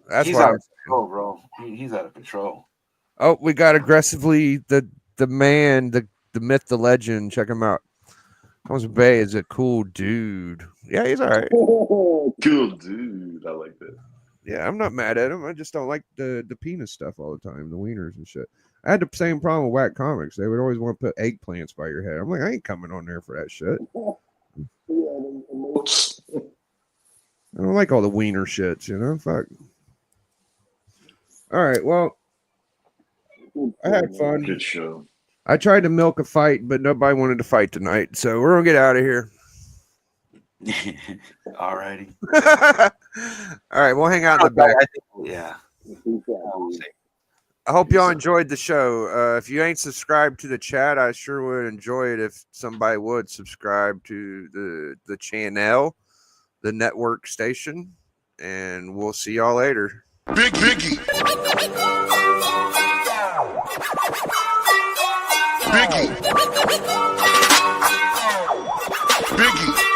that's
he's
why
out of control, bro. He's out of control.
Oh, we got aggressively the man, the myth, the legend. Check him out. Comes Bay is a cool dude. Yeah, he's all right.
Cool dude. I like that.
Yeah, I'm not mad at him. I just don't like the penis stuff all the time, the wieners and shit. I had the same problem with Whack Comics. They would always want to put eggplants by your head. I'm like, I ain't coming on there for that shit. I don't like all the wiener shits, you know? Fuck. All right, well, I had fun.
Good show.
I tried to milk a fight, but nobody wanted to fight tonight, so we're gonna get out of here.
Alrighty.
All right, we'll hang out in the back.
Yeah.
I hope y'all enjoyed the show. If you ain't subscribed to the chat, I sure would enjoy it if somebody would subscribe to the channel, the network station, and we'll see y'all later.
Biggie. Biggie.